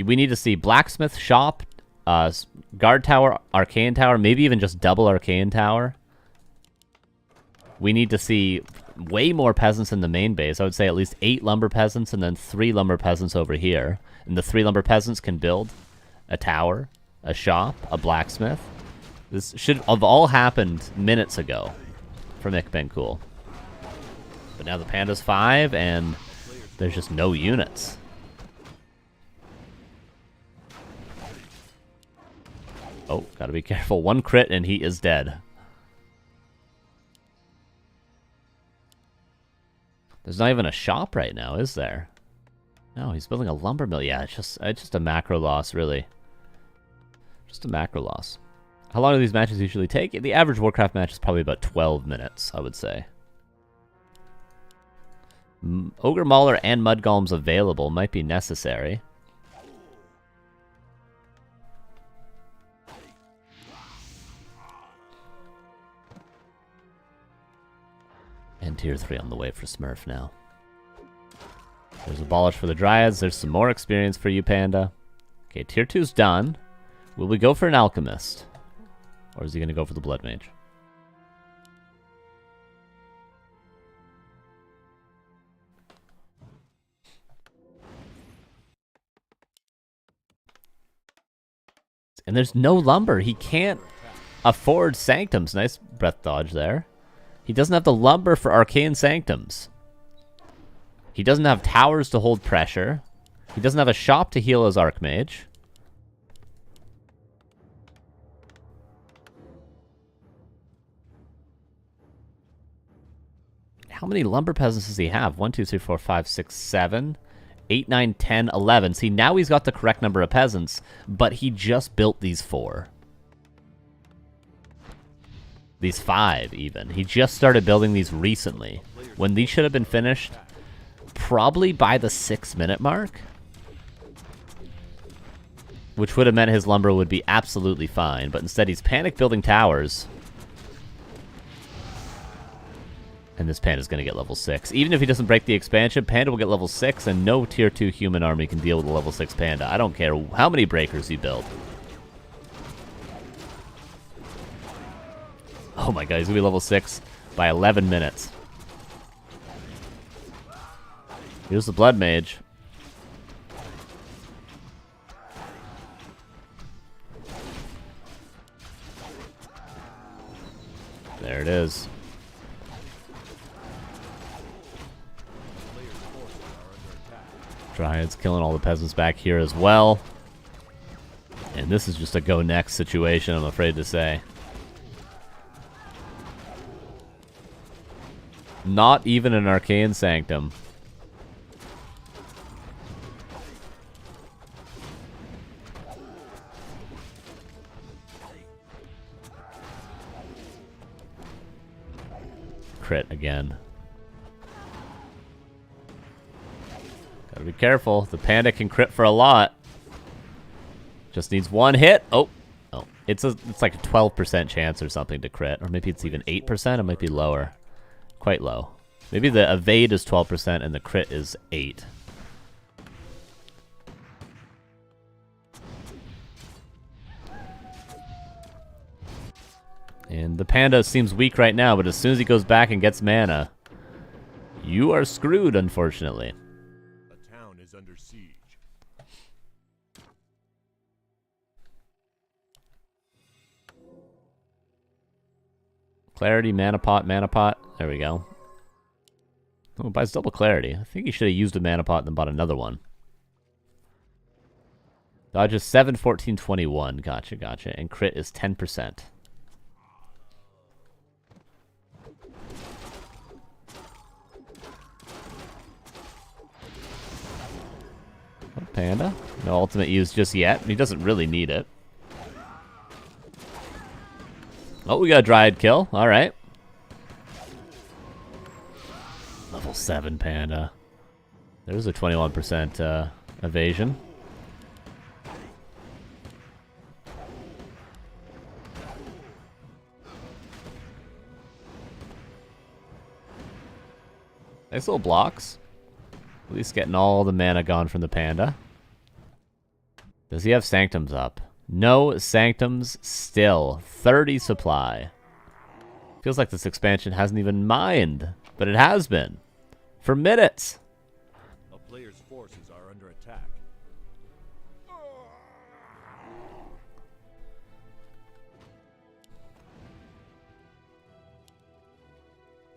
We need to see Blacksmith, Shop, Guard Tower, Arcane Tower, maybe even just double Arcane Tower. We need to see way more peasants in the main base. I would say at least 8 lumber peasants and then 3 lumber peasants over here. And the 3 lumber peasants can build a tower, a shop, a blacksmith. This should have all happened minutes ago from Cool. But now the Panda's 5 and there's just no units. Oh, gotta be careful. 1 crit and he is dead. There's not even a shop right now, is there? No, he's building a lumber mill. Yeah, it's just a macro loss, really. Just a macro loss. How long do these matches usually take? The average Warcraft match is probably about 12 minutes, I would say. Ogre Mauler and Mud Golems available might be necessary. And tier 3 on the way for Smurf now. There's Abolish for the Dryads. There's some more experience for you, Panda. Okay, tier 2's done. Will we go for an Alchemist? Or is he going to go for the Blood Mage? And there's no lumber. He can't afford Sanctums. Nice breath dodge there. He doesn't have the lumber for Arcane Sanctums. He doesn't have towers to hold pressure. He doesn't have a shop to heal his Archmage. How many lumber peasants does he have? 1, 2, 3, 4, 5, 6, 7, 8, 9, 10, 11. See, now he's got the correct number of peasants, but he just built these 4. These 5, even. He just started building these recently. When these should have been finished probably by the 6-minute mark. Which would have meant his lumber would be absolutely fine, but instead he's panic building towers. And this Panda's going to get level 6. Even if he doesn't break the expansion, Panda will get level 6, and no tier 2 human army can deal with a level 6 Panda. I don't care how many breakers you build. Oh my god, he's going to be level 6 by 11 minutes. Here's the Blood Mage. There it is. Dryads killing all the peasants back here as well. And this is just a go next situation, I'm afraid to say. Not even an Arcane Sanctum. Crit again. Gotta be careful. The Panda can crit for a lot. Just needs 1 hit. Oh. Oh. It's like a 12% chance or something to crit. Or maybe it's even 8%. It might be lower. Quite low. Maybe the evade is 12% and the crit is 8. And the Panda seems weak right now, but as soon as he goes back and gets mana, you are screwed, unfortunately. The town is under siege. Clarity, mana pot, mana pot. There we go. Oh, buys double clarity. I think he should have used a mana pot and then bought another one. Dodge is 7, 14, 21. Gotcha, gotcha. And crit is 10%. panda. No ultimate used just yet. He doesn't really need it. Oh, we got a Dryad kill. All right. Level 7 panda. There's a 21% evasion. Nice little blocks. At least getting all the mana gone from the panda. Does he have Sanctums up? No Sanctums still. 30 supply. Feels like this expansion hasn't even mined, but it has been. For minutes. A player's forces are under attack.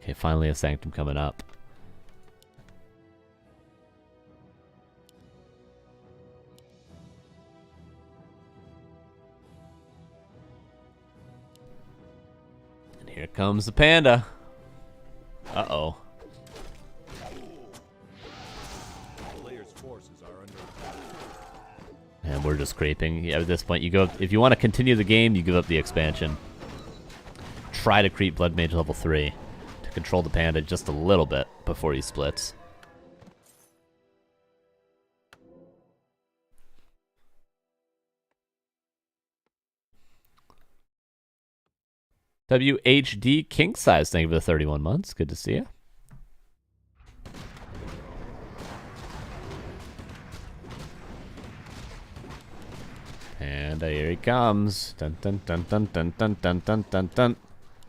Okay, finally a Sanctum coming up. And here comes the panda. Uh-oh. Player's forces are under attack. And we're just creeping. Yeah, at this point, you go. If you want to continue the game, you give up the expansion. Try to creep Blood Mage level 3 to control the panda just a little bit before he splits. WHD King Size, thank you for the 31 months. Good to see you. And here he comes. Dun dun dun dun dun dun dun dun dun dun.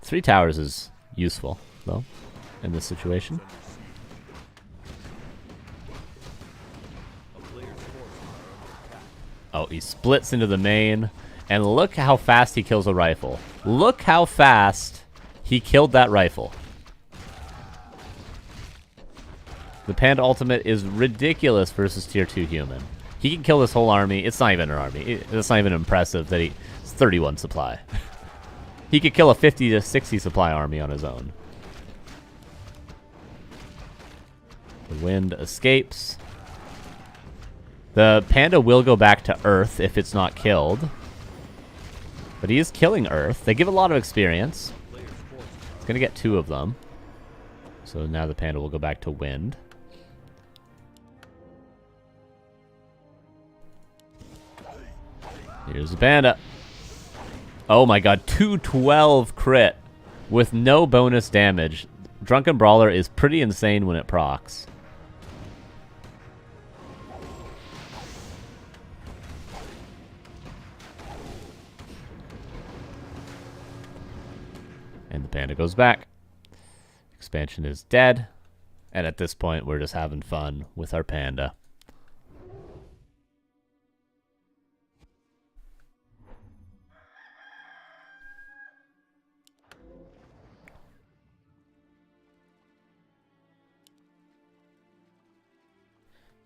3 towers is useful, though, in this situation. A player's forces are under attack. Oh, he splits into the main. And look how fast he kills a rifle. Look how fast he killed that rifle. The Panda ultimate is ridiculous versus tier 2 human. He can kill this whole army. It's not even an army. It's not even impressive that it's 31 supply. He could kill a 50 to 60 supply army on his own. The wind escapes. The panda will go back to Earth if it's not killed. But he is killing Earth. They give a lot of experience. It's going to get 2 of them. So now the panda will go back to wind. Here's the panda. Oh my god, 212 crit with no bonus damage. Drunken Brawler is pretty insane when it procs. And the panda goes back. Expansion is dead. And at this point, we're just having fun with our panda.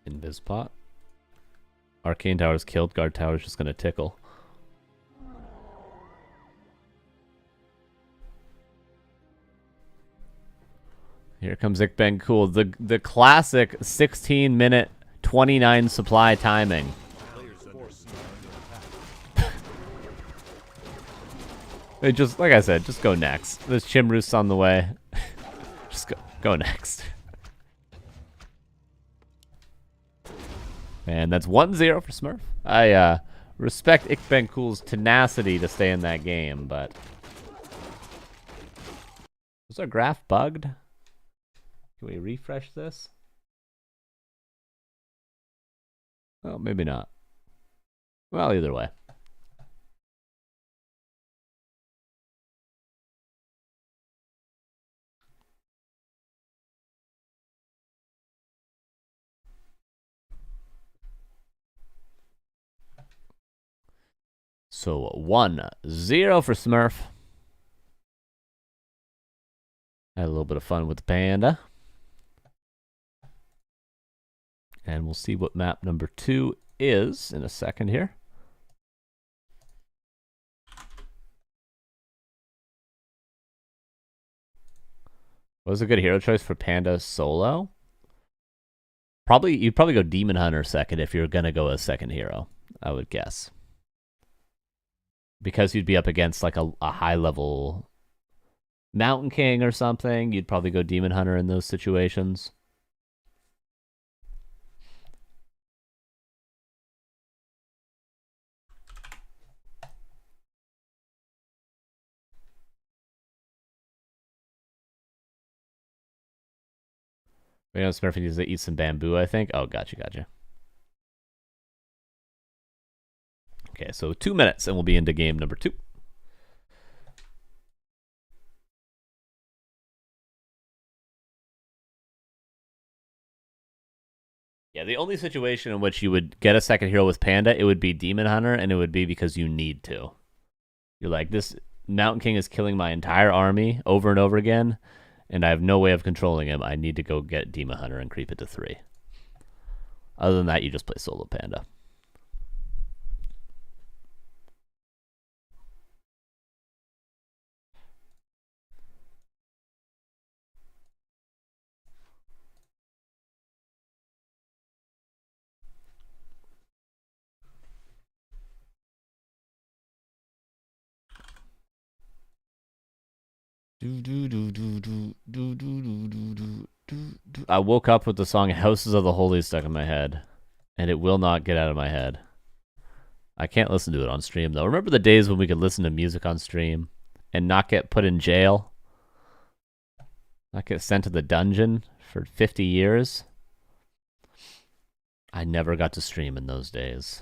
Invis pot. Arcane Tower's killed. Guard Tower's just going to tickle. Here comes Ikben Cool. The classic 16-minute, 29 supply timing. It just, like I said, just go next. There's Chimroosts on the way. Just go next. And that's 1-0 for Smurf. I respect Ikben Cool's tenacity to stay in that game, but... Was our graph bugged? Can we refresh this? Oh, maybe not. Well, either way. So 1-0 for Smurf. Had a little bit of fun with the panda. And we'll see what map number 2 is in a second here. What was a good hero choice for Panda solo? You'd probably go Demon Hunter second if you're gonna go a second hero, I would guess. Because you'd be up against like a high level Mountain King or something, you'd probably go Demon Hunter in those situations. You know, Smurfy needs to eat some bamboo, I think. Oh, gotcha. Okay, so 2 minutes and we'll be into game number 2. Yeah, the only situation in which you would get a second hero with Panda, it would be Demon Hunter, and it would be because you need to. You're like, this Mountain King is killing my entire army over and over again, and I have no way of controlling him. I need to go get Demon Hunter and creep it to 3. Other than that, you just play solo Panda. I woke up with the song Houses of the Holy stuck in my head, and it will not get out of my head. I can't listen to it on stream, though. Remember the days when we could listen to music on stream and not get put in jail? Not get sent to the dungeon for 50 years? I never got to stream in those days.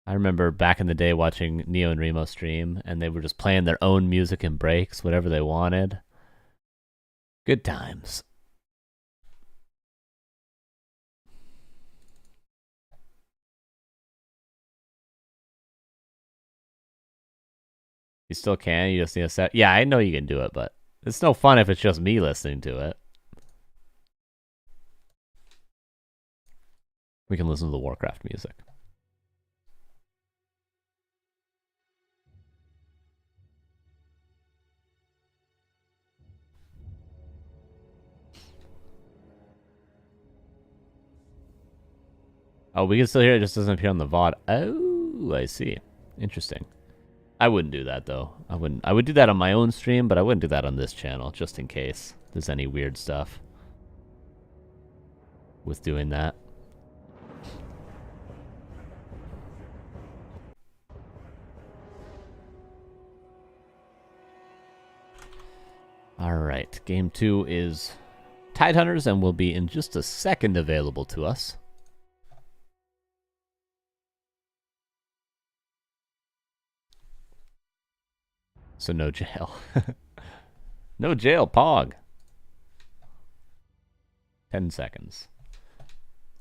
I remember back in the day watching Neo and Remo stream, and they were just playing their own music in breaks, whatever they wanted. Good times. You still can, you just need a set. Yeah, I know you can do it, but it's no fun if it's just me listening to it. We can listen to the Warcraft music. Oh, we can still hear it, just doesn't appear on the VOD. Oh, I see. Interesting. I wouldn't do that, though. I would do that on my own stream, but I wouldn't do that on this channel, just in case there's any weird stuff with doing that. Alright, game 2 is Tidehunters and will be in just a second available to us. So no jail. No jail, Pog. 10 seconds.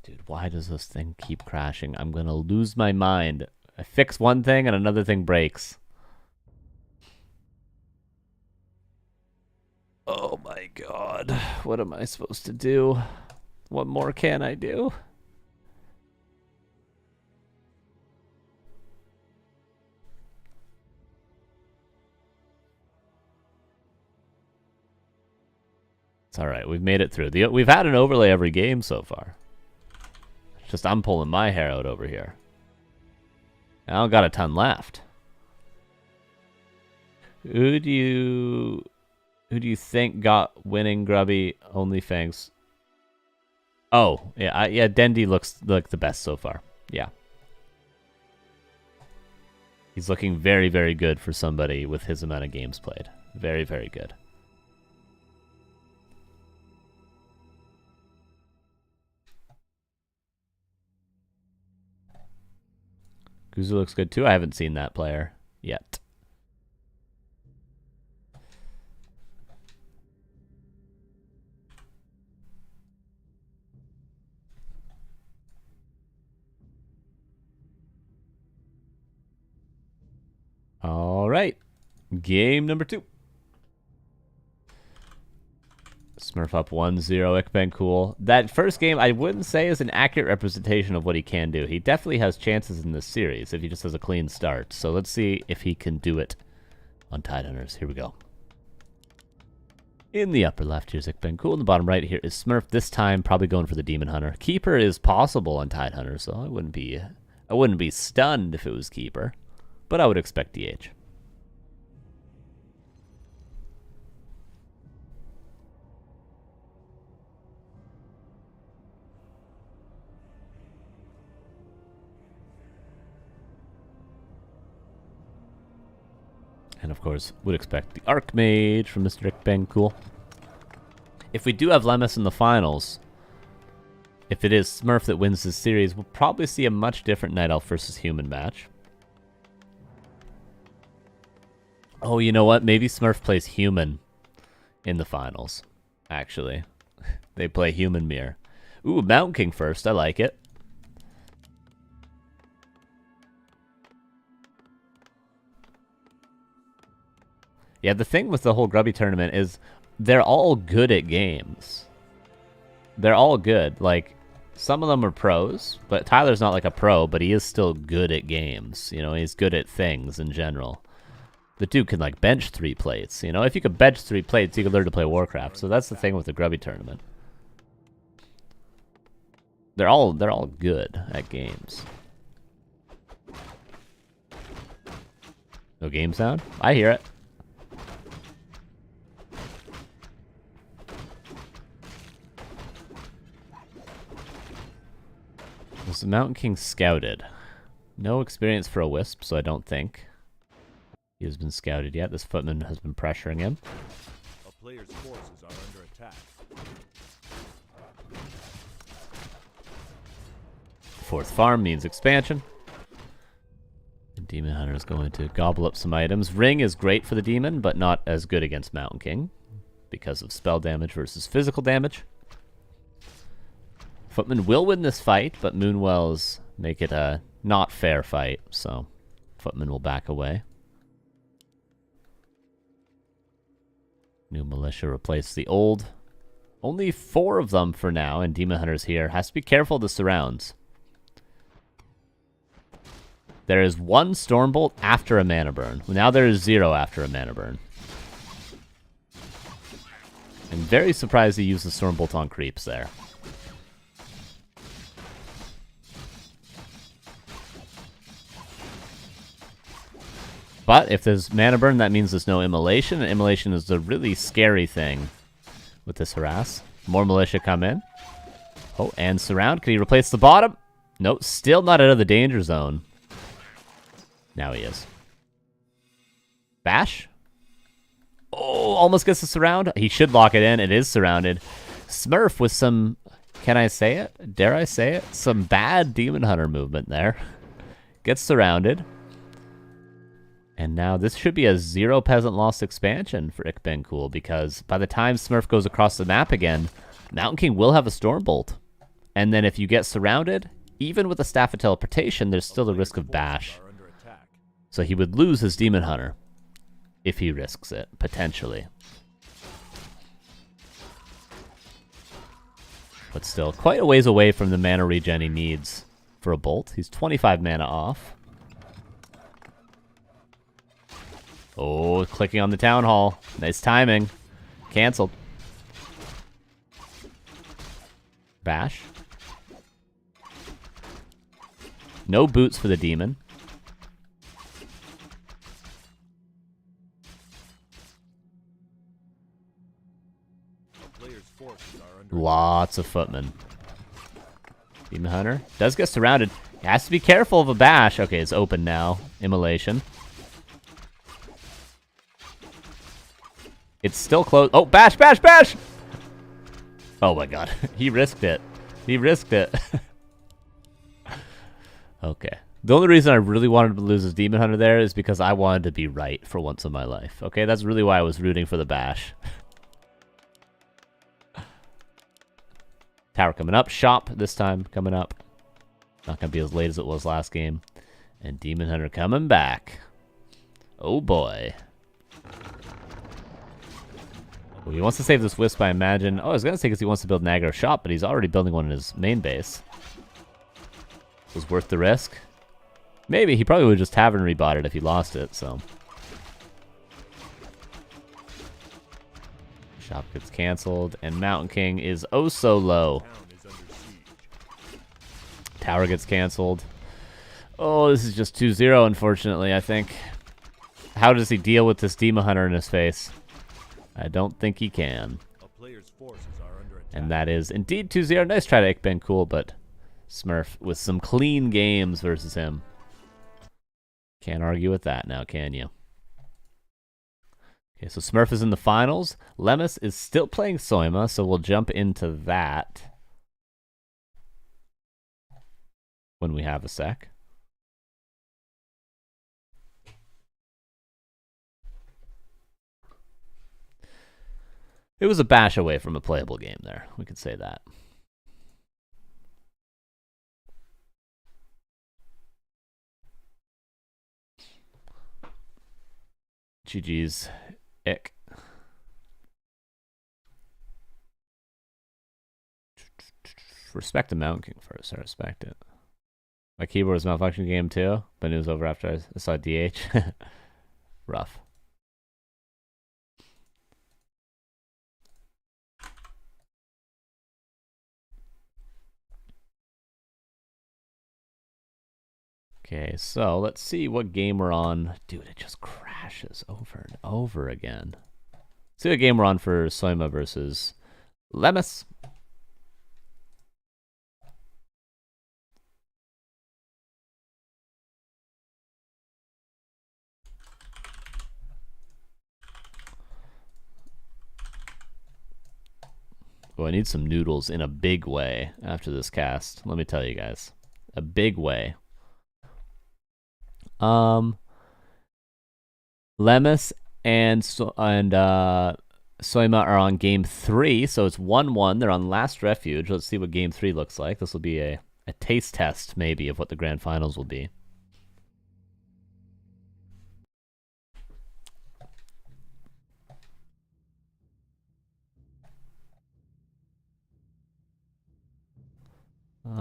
Dude, why does this thing keep crashing? I'm gonna lose my mind. I fix one thing and another thing breaks. Oh my god. What am I supposed to do? What more can I do? It's alright, we've made it through. We've had an overlay every game so far. It's just I'm pulling my hair out over here. I don't got a ton left. Who do you think got winning Grubby OnlyFans? Oh, yeah, Dendy looks like the best so far. Yeah. He's looking very, very good for somebody with his amount of games played. Very, very good. Guzu looks good too. I haven't seen that player yet. All right. Game number 2. Smurf up 1-0, Ikben cool. That first game, I wouldn't say is an accurate representation of what he can do. He definitely has chances in this series if he just has a clean start. So let's see if he can do it on Tidehunters. Here we go. In the upper left, here's Cool. In the bottom right here is Smurf. This time, probably going for the Demon Hunter. Keeper is possible on Tidehunter, so I wouldn't be stunned if it was Keeper, but I would expect DH. And of course, would expect the Archmage from Mr. Cool. If we do have Lemis in the finals, if it is Smurf that wins this series, we'll probably see a much different Night Elf versus Human match. Oh, you know what? Maybe Smurf plays Human in the finals, actually. They play Human Mirror. Ooh, Mountain King first. I like it. Yeah, the thing with the whole Grubby tournament is they're all good at games. They're all good. Like, some of them are pros, but Tyler's not like a pro, but he is still good at games. You know, he's good at things in general. The dude can, like, bench 3 plates. You know, if you could bench 3 plates, you could learn to play Warcraft. So that's the thing with the Grubby tournament. They're all good at games. No game sound? I hear it. Was the Mountain King scouted? No experience for a Wisp, so I don't think he has been scouted yet. This footman has been pressuring him. A player's forces are under attack. Fourth farm means expansion. The Demon Hunter is going to gobble up some items. Ring is great for the Demon, but not as good against Mountain King because of spell damage versus physical damage. Footman will win this fight, but Moonwells make it a not fair fight, so Footman will back away. New Militia replace the old. Only 4 of them for now, and Demon Hunter's here. Has to be careful of the surrounds. There is 1 Stormbolt after a Mana Burn. Now there is 0 after a Mana Burn. I'm very surprised he used the Stormbolt on creeps there. But if there's Mana Burn, that means there's no Immolation, and Immolation is the really scary thing with this Harass. More Militia come in. Oh, and Surround. Can he replace the bottom? Nope, still not out of the danger zone. Now he is. Bash? Oh, almost gets the Surround. He should lock it in. It is surrounded. Smurf with some, can I say it? Dare I say it? Some bad Demon Hunter movement there. Gets surrounded. And now this should be a 0 Peasant Lost expansion for Cool, because by the time Smurf goes across the map again, Mountain King will have a Stormbolt. And then if you get surrounded, even with a Staff of Teleportation, there's still the risk of Bash. So he would lose his Demon Hunter if he risks it, potentially. But still, quite a ways away from the mana regen he needs for a Bolt. He's 25 mana off. Oh, clicking on the Town Hall. Nice timing. Cancelled. Bash. No boots for the Demon. Lots of Footmen. Demon Hunter does get surrounded. He has to be careful of a Bash. Okay, it's open now. Immolation. It's still close. Oh, Bash, Bash, Bash! Oh my god. He risked it. He risked it. Okay. The only reason I really wanted to lose his Demon Hunter there is because I wanted to be right for once in my life. Okay, that's really why I was rooting for the Bash. Tower coming up. Shop this time coming up. Not going to be as late as it was last game. And Demon Hunter coming back. Oh boy. Well, he wants to save this Wisp, I imagine. Oh, I was going to say because he wants to build an aggro shop, but he's already building one in his main base. Was worth the risk? Maybe. He probably would have just Tavern rebought it if he lost it, so. Shop gets canceled, and Mountain King is oh so low. Town is under siege. Tower gets canceled. Oh, this is just 2-0, unfortunately, I think. How does he deal with this Demon Hunter in his face? I don't think he can. A player's forces are under attack. And that is indeed 2-0. Nice try to Ikben, cool, but Smurf with some clean games versus him. Can't argue with that now, can you? Okay, so Smurf is in the finals. Lemis is still playing Soima, so we'll jump into that when we have a sec. It was a bash away from a playable game there. We could say that. GG's. Ick. Respect the Mountain King first. I respect it. My keyboard was malfunctioning game too, but it was over after I saw DH. Rough. Okay, so let's see what game we're on. Dude, it just crashes over and over again. Let's see what game we're on for Soima versus Lemis. Oh, I need some noodles in a big way after this cast. Let me tell you guys. A big way. Lemis and Soima are on game 3, so it's 1-1. They're on Last Refuge. Let's see what game 3 looks like. This will be a taste test, maybe, of what the grand finals will be.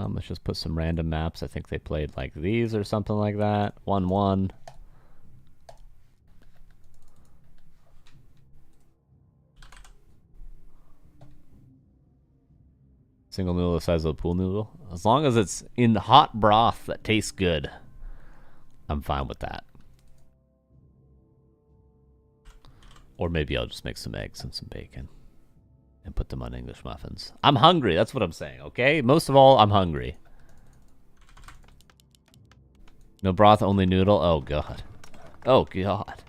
Let's just put some random maps. I think they played like these or something like that. 1-1. Single noodle the size of a pool noodle. As long as it's in hot broth that tastes good, I'm fine with that. Or maybe I'll just make some eggs and some bacon and put them on English muffins. I'm hungry. That's what I'm saying, okay? Most of all, I'm hungry. No broth, only noodle. Oh, God. Oh, God.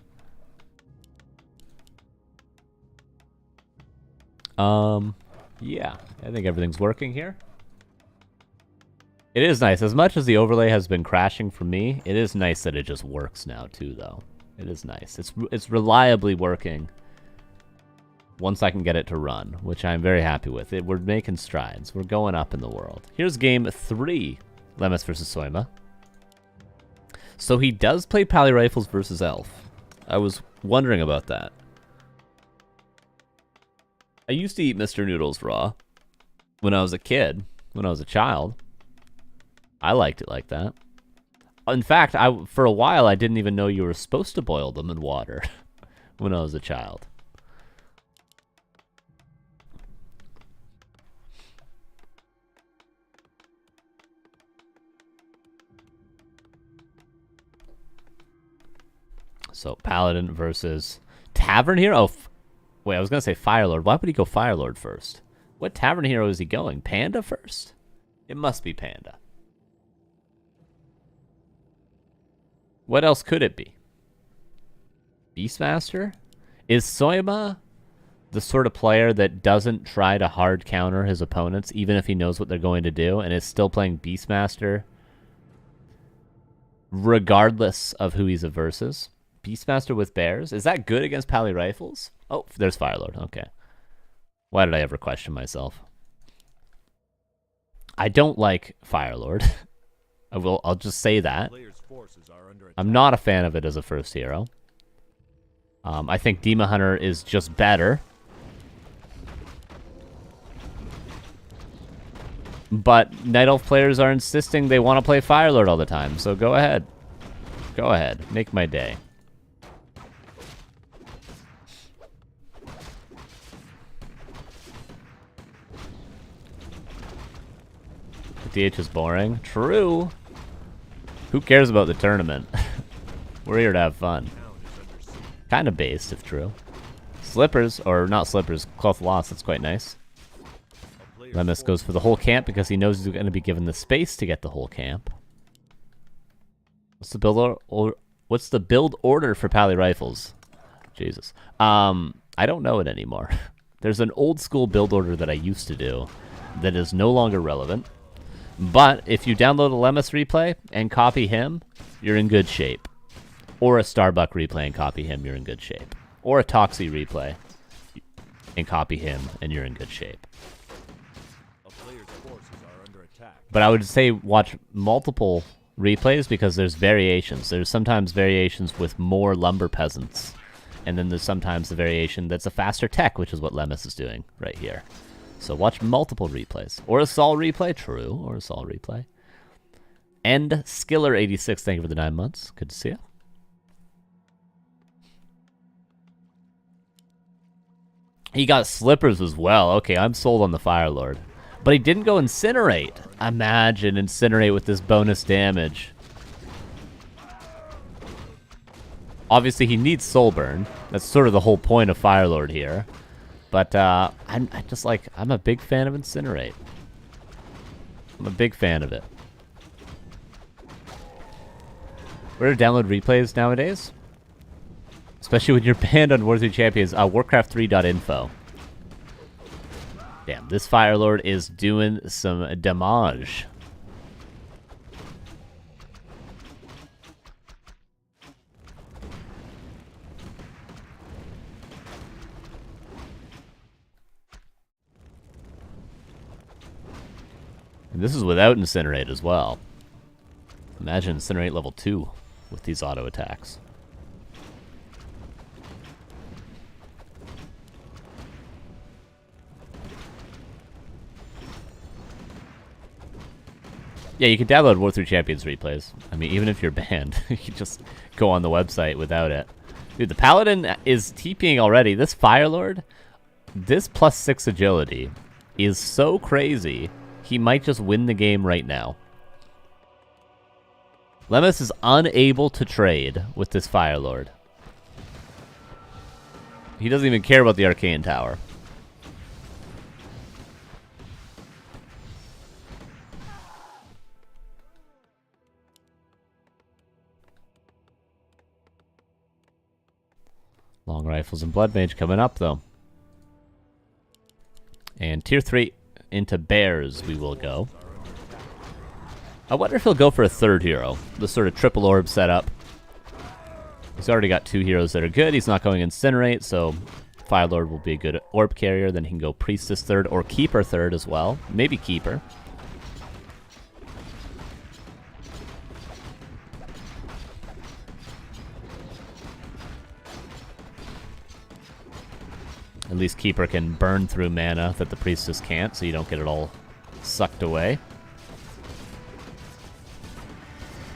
Yeah, I think everything's working here. It is nice. As much as the overlay has been crashing for me, it is nice that it just works now, too, though. It is nice. It's reliably working once I can get it to run, which I'm very happy with. We're making strides. We're going up in the world. Here's game 3, Lemis versus Soima. So he does play Pally Rifles versus Elf. I was wondering about that. I used to eat Mr. Noodles raw when I was a kid, when I was a child. I liked it like that. In fact, for a while, I didn't even know you were supposed to boil them in water when I was a child. So, Paladin versus Tavern Hero. Wait, I was going to say Firelord. Why would he go Firelord first? What Tavern Hero is he going? Panda first? It must be Panda. What else could it be? Beastmaster? Is Soima the sort of player that doesn't try to hard counter his opponents, even if he knows what they're going to do, and is still playing Beastmaster regardless of who he's versus? Beastmaster with bears? Is that good against Pally Rifles? Oh, there's Firelord. Okay. Why did I ever question myself? I don't like Firelord. I'll just say that. I'm not a fan of it as a first hero. I think Demon Hunter is just better. But Night Elf players are insisting they want to play Firelord all the time, so go ahead. Go ahead. Make my day. DH is boring. True. Who cares about the tournament? We're here to have fun. Kind of based, if true. Slippers, or not slippers, cloth loss, that's quite nice. Lemis goes for the whole camp because he knows he's going to be given the space to get the whole camp. What's the build order for Pally Rifles? Jesus. I don't know it anymore. There's an old school build order that I used to do that is no longer relevant. But if you download a Lemis replay and copy him, you're in good shape. Or a Starbuck replay and copy him, you're in good shape. Or a Toxie replay and copy him, and you're in good shape. A player's forces are under attack. But I would say watch multiple replays because there's variations. There's sometimes variations with more lumber peasants. And then there's sometimes the variation that's a faster tech, which is what Lemis is doing right here. So watch multiple replays. Or a Sol replay, true, or a Sol replay. And Skiller86, thank you for the 9 months. Good to see you. He got slippers as well. Okay, I'm sold on the Fire Lord. But he didn't go Incinerate. Imagine Incinerate with this bonus damage. Obviously, he needs Soul Burn. That's sort of the whole point of Fire Lord here. But I'm a big fan of Incinerate. I'm a big fan of it. Where to download replays nowadays? Especially when you're banned on War 3 Champions. Warcraft3.info. Damn, this Fire Lord is doing some damage. And this is without Incinerate as well. Imagine Incinerate level 2 with these auto attacks. Yeah, you can download War 3 Champions replays. I mean, even if you're banned, you can just go on the website without it. Dude, the Paladin is TPing already. This Fire Lord, this +6 agility is so crazy, he might just win the game right now. Lemis is unable to trade with this Fire Lord. He doesn't even care about the Arcane Tower. Long Rifles and Blood Mage coming up, though. And Tier 3 into Bears we will go. I wonder if he'll go for a third hero. The sort of triple orb setup. He's already got 2 heroes that are good. He's not going Incinerate, so Fire Lord will be a good orb carrier. Then he can go Priestess third or Keeper third as well. Maybe Keeper. At least Keeper can burn through mana that the Priestess can't, so you don't get it all sucked away.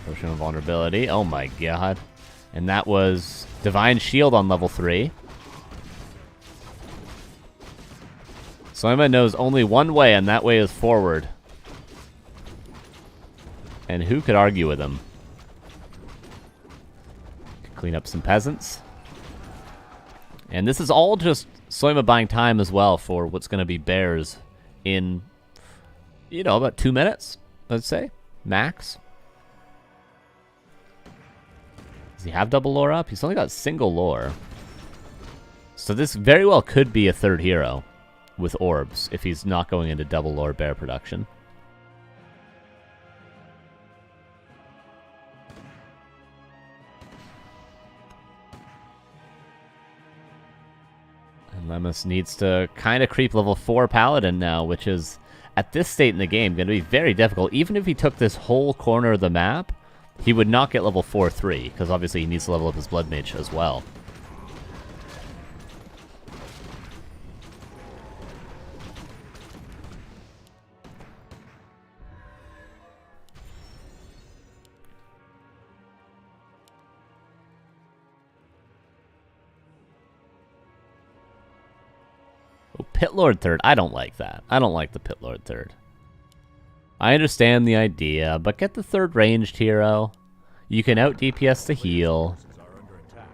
Potion of Vulnerability. Oh my god. And that was Divine Shield on level 3. Soima knows only one way, and that way is forward. And who could argue with him? Clean up some peasants. And this is all just Soima buying time as well for what's going to be Bears in, you know, about 2 minutes, let's say, max. Does he have double lore up? He's only got single lore. So this very well could be a third hero with orbs if he's not going into double lore bear production. And Lemis needs to kind of creep level 4 Paladin now, which is, at this state in the game, going to be very difficult. Even if he took this whole corner of the map, he would not get level 4-3, because obviously he needs to level up his Blood Mage as well. Oh, Pit Lord third. I don't like that. I don't like the Pit Lord third. I understand the idea, but get the third ranged hero. You can out DPS the heal. Forces are under attack.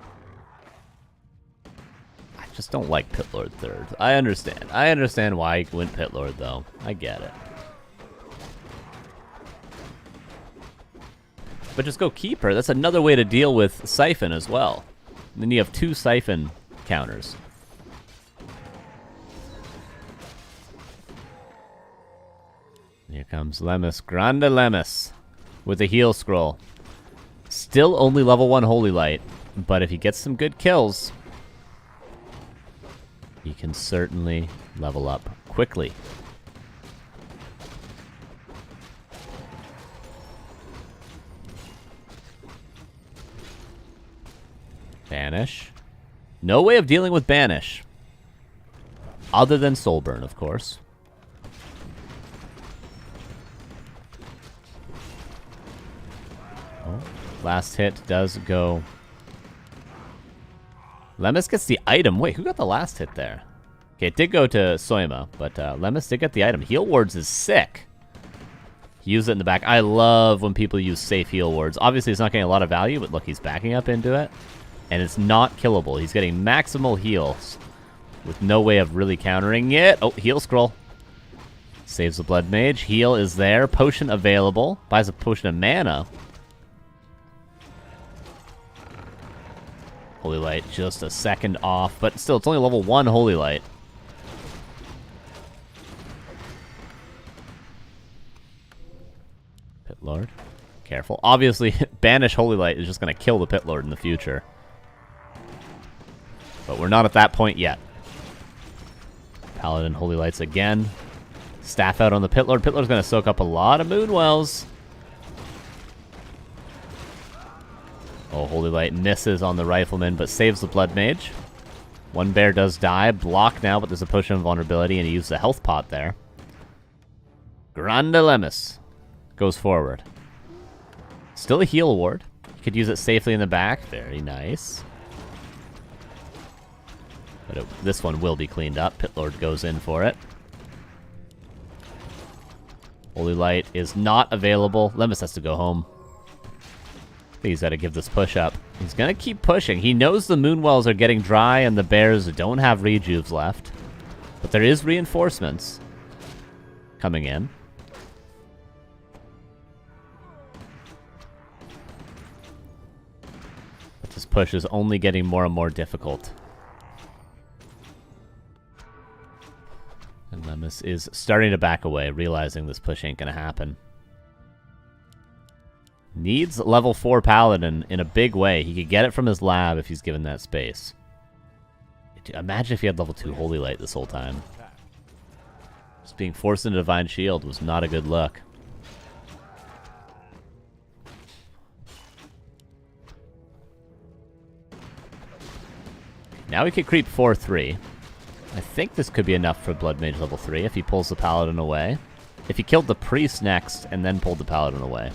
I just don't like Pit Lord third. I understand. I understand why he went Pit Lord, though. I get it. But just go Keeper. That's another way to deal with Siphon as well. And then you have 2 Siphon counters. Here comes Lemis. Grande Lemis with a heal scroll. Still only level 1 Holy Light, but if he gets some good kills, he can certainly level up quickly. Banish. No way of dealing with Banish. Other than Soulburn, of course. Oh, last hit does go. Lemis gets the item. Wait, who got the last hit there? Okay, it did go to Soima, but Lemis did get the item. Heal wards is sick. He used it in the back. I love when people use safe heal wards. Obviously, it's not getting a lot of value, but look, he's backing up into it. And it's not killable. He's getting maximal heals with no way of really countering it. Oh, heal scroll. Saves the Blood Mage. Heal is there. Potion available. Buys a potion of mana. Holy Light just a second off, but still, it's only level 1 Holy Light. Pit Lord. Careful. Obviously, Banish Holy Light is just going to kill the Pit Lord in the future. But we're not at that point yet. Paladin Holy Lights again. Staff out on the Pit Lord. Pit Lord's going to soak up a lot of Moonwells. Oh, Holy Light misses on the Rifleman, but saves the Blood Mage. One bear does die. Block now, but there's a Potion of Vulnerability, and he used the health pot there. Grande Lemis goes forward. Still a heal ward. Could use it safely in the back. Very nice. But this one will be cleaned up. Pit Lord goes in for it. Holy Light is not available. Lemis has to go home. I think he's got to give this push up. He's going to keep pushing. He knows the Moonwells are getting dry and the bears don't have rejuves left. But there is reinforcements coming in. But this push is only getting more and more difficult. And Lemis is starting to back away, realizing this push ain't gonna happen. Needs level 4 Paladin in a big way. He could get it from his lab if he's given that space. Imagine if he had level 2 Holy Light this whole time. Just being forced into Divine Shield was not a good look. Now he could creep 4-3. I think this could be enough for Blood Mage level 3 if he pulls the Paladin away. If he killed the Priest next and then pulled the Paladin away.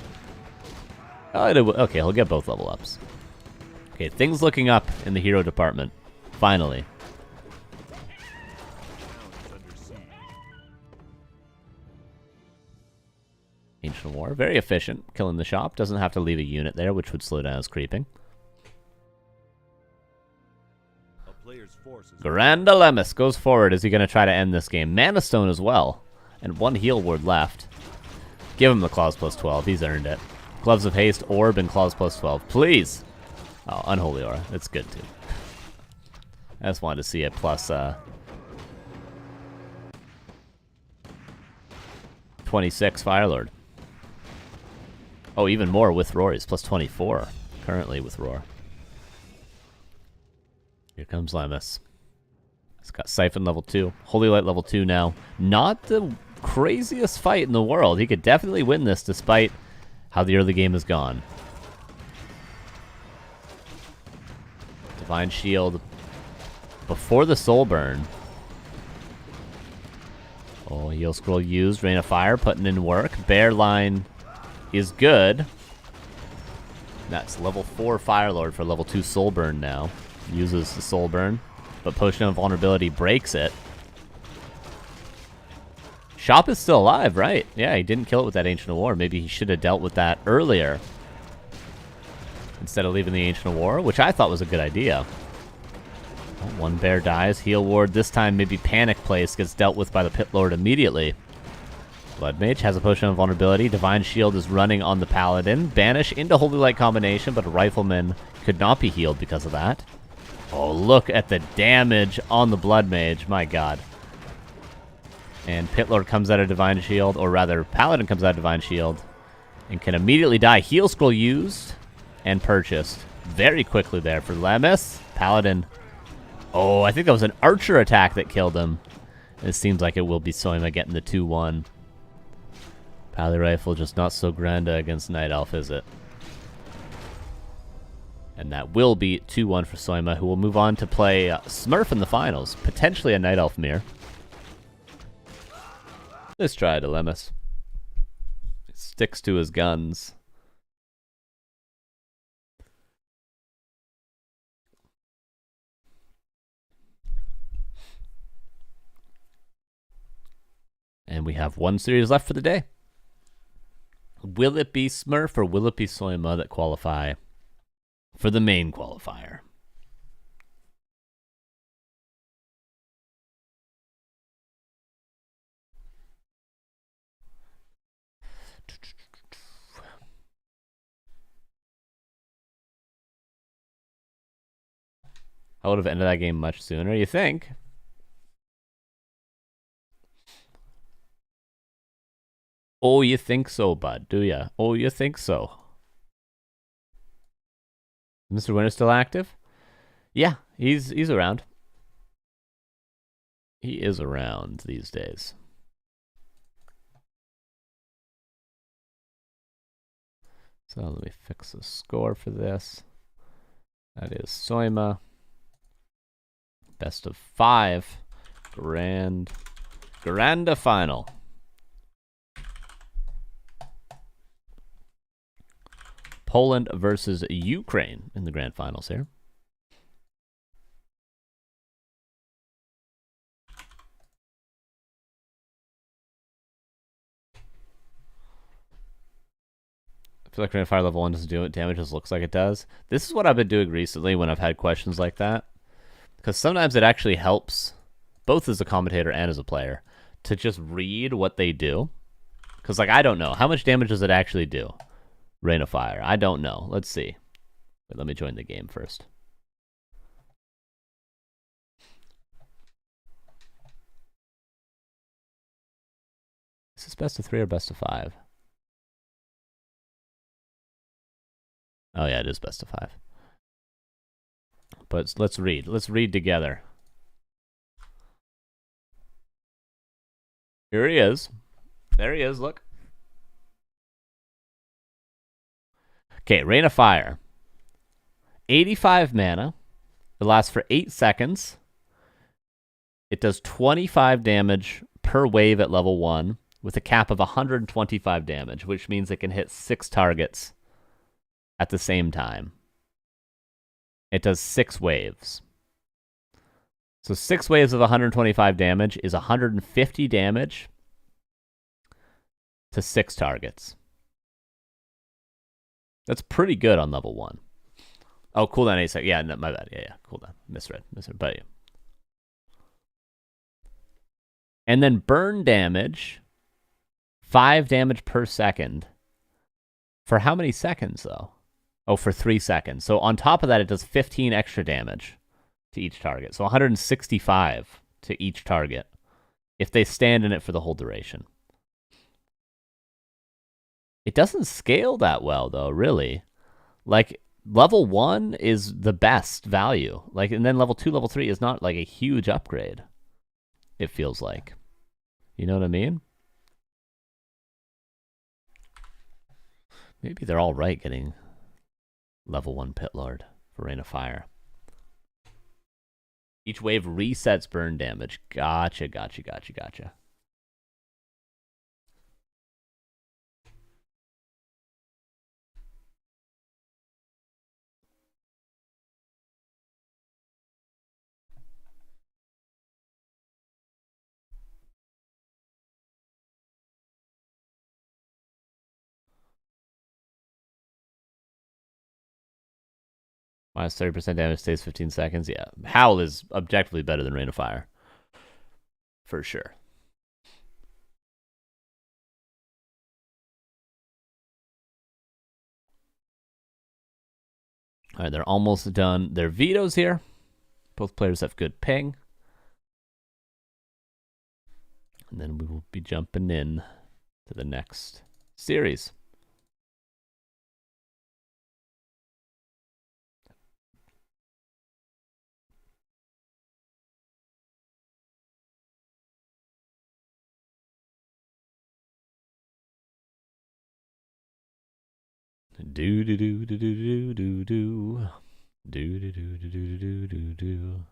Oh, okay, he'll get both level ups. Okay, things looking up in the hero department. Finally. Ancient War, very efficient. Killing the shop. Doesn't have to leave a unit there, which would slow down his creeping. Grande Lemis goes forward. Is he going to try to end this game? Mana Stone as well. And 1 heal ward left. Give him the Claws plus 12. He's earned it. Gloves of Haste, Orb, and Claws plus 12. Please! Oh, Unholy Aura. That's good, too. I just wanted to see it plus 26 Firelord. Oh, even more with Roar. He's plus 24 currently with Roar. Here comes Lemis. He's got Siphon level 2. Holy Light level 2 now. Not the craziest fight in the world. He could definitely win this despite how the early game has gone. Divine Shield before the Soul Burn. Oh, Heal Scroll used. Rain of Fire putting in work. Bear line is good. That's level 4 Firelord for level 2 Soul Burn now. Uses the Soul Burn, but Potion of Vulnerability breaks it. Shop is still alive, right? Yeah, he didn't kill it with that Ancient of War. Maybe he should have dealt with that earlier instead of leaving the Ancient of War, which I thought was a good idea. Oh, one bear dies. Heal ward. This time, maybe Panic Place gets dealt with by the Pit Lord immediately. Blood Mage has a potion of vulnerability. Divine Shield is running on the Paladin. Banish into Holy Light combination, but a Rifleman could not be healed because of that. Oh, look at the damage on the Blood Mage. My god. And Pit Lord comes out of Divine Shield, or rather, Paladin comes out of Divine Shield and can immediately die. Heal Scroll used and purchased very quickly there for Lemis. Paladin. Oh, I think that was an Archer attack that killed him. It seems like it will be Soima getting the 2-1. Pally Rifle just not so granda against Night Elf, is it? And that will be 2-1 for Soima, who will move on to play Smurf in the finals. Potentially a Night Elf mirror. Let's try Lemis. Sticks to his guns. And we have one series left for the day. Will it be Smurf or will it be Soima that qualify for the main qualifier? I would have ended that game much sooner, you think? Oh, you think so, bud, do ya? Oh, you think so? Mr. Winter still active? Yeah, he's around. He is around these days. So let me fix the score for this. That is Soima. Best of 5. Granda final. Poland versus Ukraine in the grand finals here. I feel like Grand Fire level 1 doesn't do it. Damage just looks like it does. This is what I've been doing recently when I've had questions like that. Because sometimes it actually helps, both as a commentator and as a player, to just read what they do. Because, like, I don't know. How much damage does it actually do? Rain of Fire. I don't know. Let's see. Wait, let me join the game first. Is this best of 3 or best of 5? Oh, yeah, it is best of 5. But let's read. Let's read together. Here he is. There he is, look. Okay, Rain of Fire. 85 mana. It lasts for 8 seconds. It does 25 damage per wave at level 1 with a cap of 125 damage, which means it can hit 6 targets at the same time. It does 6 waves. So 6 waves of 125 damage is 150 damage to 6 targets. That's pretty good on level 1. Oh, cooldown 8 seconds. Yeah, no, my bad. Yeah, cooldown. Misread. But yeah. And then burn damage, 5 damage per second. For how many seconds, though? Oh, for 3 seconds. So on top of that, it does 15 extra damage to each target. So 165 to each target if they stand in it for the whole duration. It doesn't scale that well, though, really. Like, level 1 is the best value. Like, and then level 2, level 3 is not, like, a huge upgrade, it feels like. You know what I mean? Maybe they're all right getting level 1 Pit Lord for Rain of Fire. Each wave resets burn damage. Gotcha. Minus 30% damage stays 15 seconds. Yeah, Howl is objectively better than Rain of Fire. For sure. All right, they're almost done their vetoes here. Both players have good ping. And then we will be jumping in to the next series. Do do do do do do do do do do do do do do do.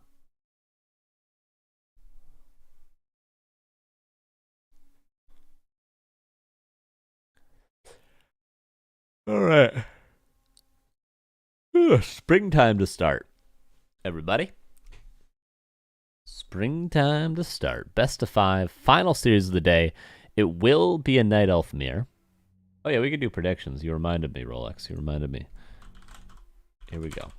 All right. Springtime to start, everybody. Springtime to start. Best of 5, final series of the day. It will be a Night Elf mirror. Oh yeah, we could do predictions. You reminded me, Rolex. You reminded me. Here we go.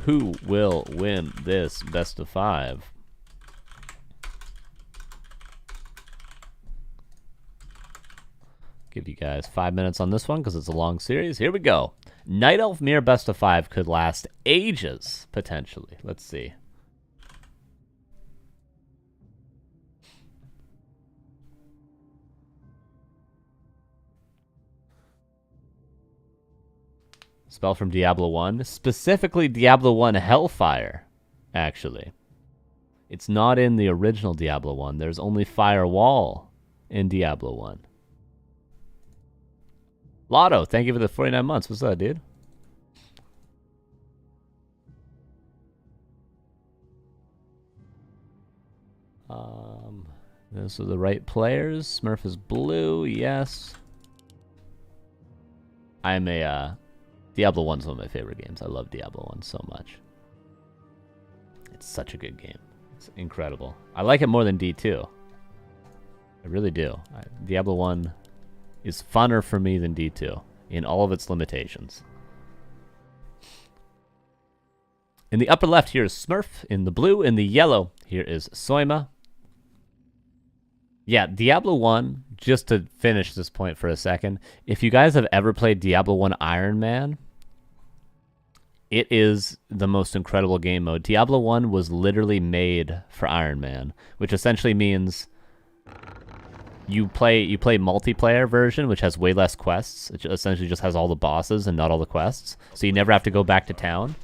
Who will win this best of 5? Give you guys 5 minutes on this one because it's a long series. Here we go. Night Elf mirror best of 5 could last ages, potentially. Let's see. Spell from Diablo 1. Specifically Diablo 1 Hellfire, actually. It's not in the original Diablo 1. There's only Firewall in Diablo 1. Lotto, thank you for the 49 months. What's up, dude? Those are the right players. Smurf is blue, yes. I'm a Diablo 1's one of my favorite games. I love Diablo 1 so much. It's such a good game. It's incredible. I like it more than D2. I really do. Diablo 1 is funner for me than D2 in all of its limitations. In the upper left, here is Smurf. In the blue, in the yellow, here is Soima. Yeah, Diablo 1, just to finish this point for a second, if you guys have ever played Diablo 1 Iron Man, it is the most incredible game mode. Diablo 1 was literally made for Iron Man, which essentially means you play multiplayer version, which has way less quests. It essentially just has all the bosses and not all the quests. So you never have to go back to town.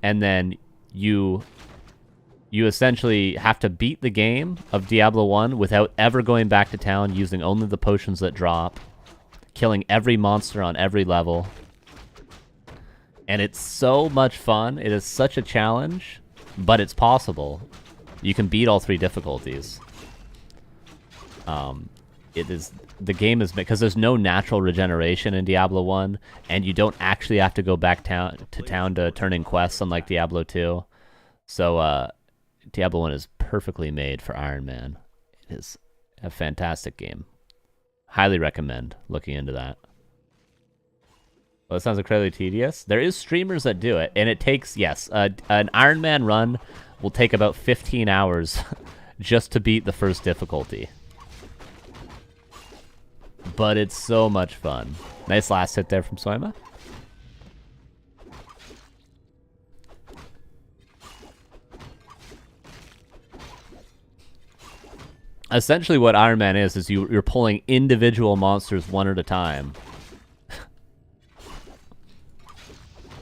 And then you essentially have to beat the game of Diablo 1 without ever going back to town, using only the potions that drop, killing every monster on every level. And it's so much fun. It is such a challenge, but it's possible. You can beat all 3 difficulties. The game is, because there's no natural regeneration in Diablo 1, and you don't actually have to go back to town to turn in quests, unlike Diablo 2. So Diablo 1 is perfectly made for Iron Man. It is a fantastic game. Highly recommend looking into that. Well, that sounds incredibly tedious. There is streamers that do it, and it takes, yes, an Iron Man run will take about 15 hours just to beat the first difficulty. But it's so much fun. Nice last hit there from Soima. Essentially what Iron Man is you're pulling individual monsters one at a time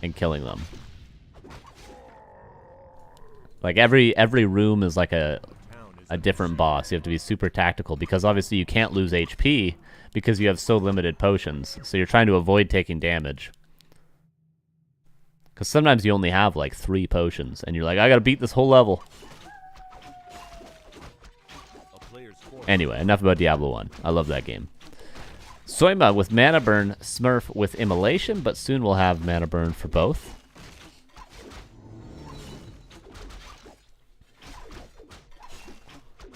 and killing them. Like every room is like a different boss. You have to be super tactical because obviously you can't lose HP because you have so limited potions. So you're trying to avoid taking damage. Because sometimes you only have like 3 potions and you're like, I gotta beat this whole level. Anyway, enough about Diablo 1. I love that game. Soima with Mana Burn, Smurf with Immolation, but soon we'll have Mana Burn for both.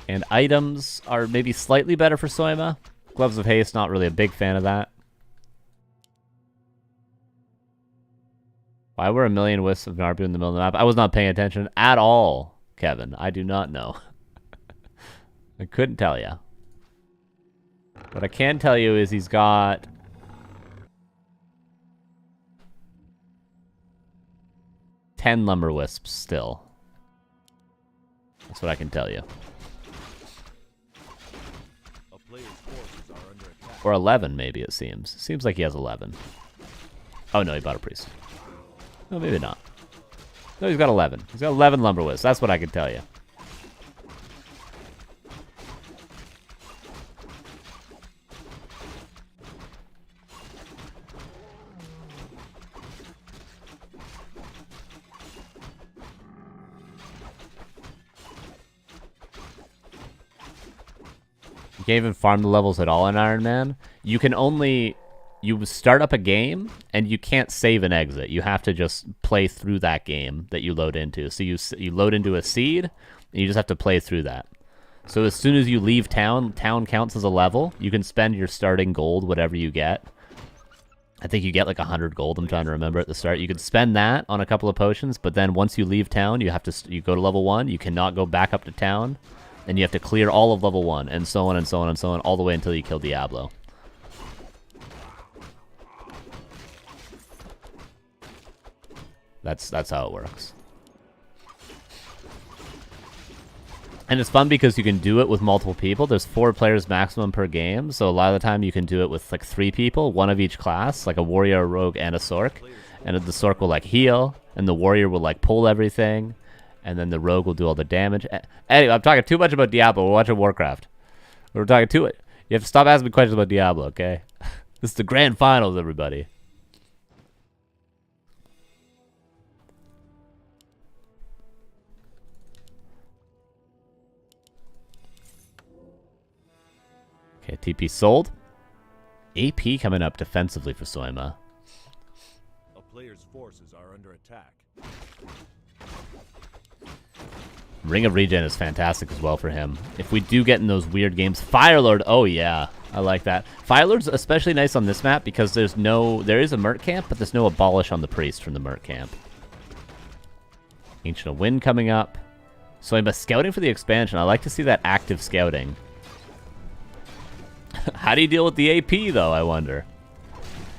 And items are maybe slightly better for Soima. Gloves of Haste, not really a big fan of that. Why were a million wisps of Naru in the middle of the map? I was not paying attention at all, Kevin. I do not know. I couldn't tell you. What I can tell you is he's got... 10 lumber wisps still. That's what I can tell you. A player's forces are under attack. Or 11, maybe, it seems. Seems like he has 11. Oh, no, he bought a priest. No, maybe not. No, he's got 11. He's got 11 lumber wisps. That's what I can tell you. You can't even farm the levels at all in Iron Man. You can only... You start up a game, and you can't save and exit. You have to just play through that game that you load into. So you load into a seed, and you just have to play through that. So as soon as you leave town, town counts as a level. You can spend your starting gold, whatever you get. I think you get like 100 gold, I'm trying to remember at the start. You could spend that on a couple of potions, but then once you leave town, you have to you go to level 1. You cannot go back up to town, and you have to clear all of level 1, and so on and so on and so on, all the way until you kill Diablo. That's how it works. And it's fun because you can do it with multiple people. There's 4 players maximum per game, so a lot of the time you can do it with like 3 people, 1 of each class, like a warrior, a rogue, and a sorc. And the sorc will like heal, and the warrior will like pull everything, and then the rogue will do all the damage. Anyway, I'm talking too much about Diablo. We're watching Warcraft. We're talking too much. You have to stop asking me questions about Diablo, okay? This is the grand finals, everybody. Okay, TP sold. AP coming up defensively for Soima. A player's forces are under attack. Ring of Regen is fantastic as well for him. If we do get in those weird games, Firelord, oh yeah, I like that. Firelord's especially nice on this map because there is a Merc camp, but there's no abolish on the priest from the Merc camp. Ancient of Wind coming up. Soima scouting for the expansion. I like to see that active scouting. How do you deal with the AP, though, I wonder?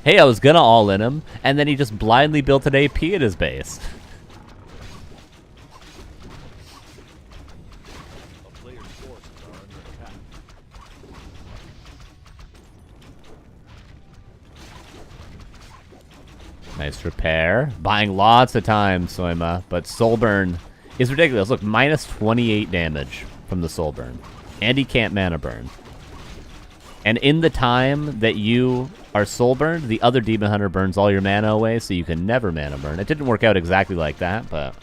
Hey, I was gonna all-in him, and then he just blindly built an AP at his base. A player's forces are under attack. Nice repair. Buying lots of time, Soima, but soul burn is ridiculous. Look, minus 28 damage from the soul burn. And he can't mana burn. And in the time that you are soul burned, the other demon hunter burns all your mana away, so you can never mana burn. It didn't work out exactly like that, but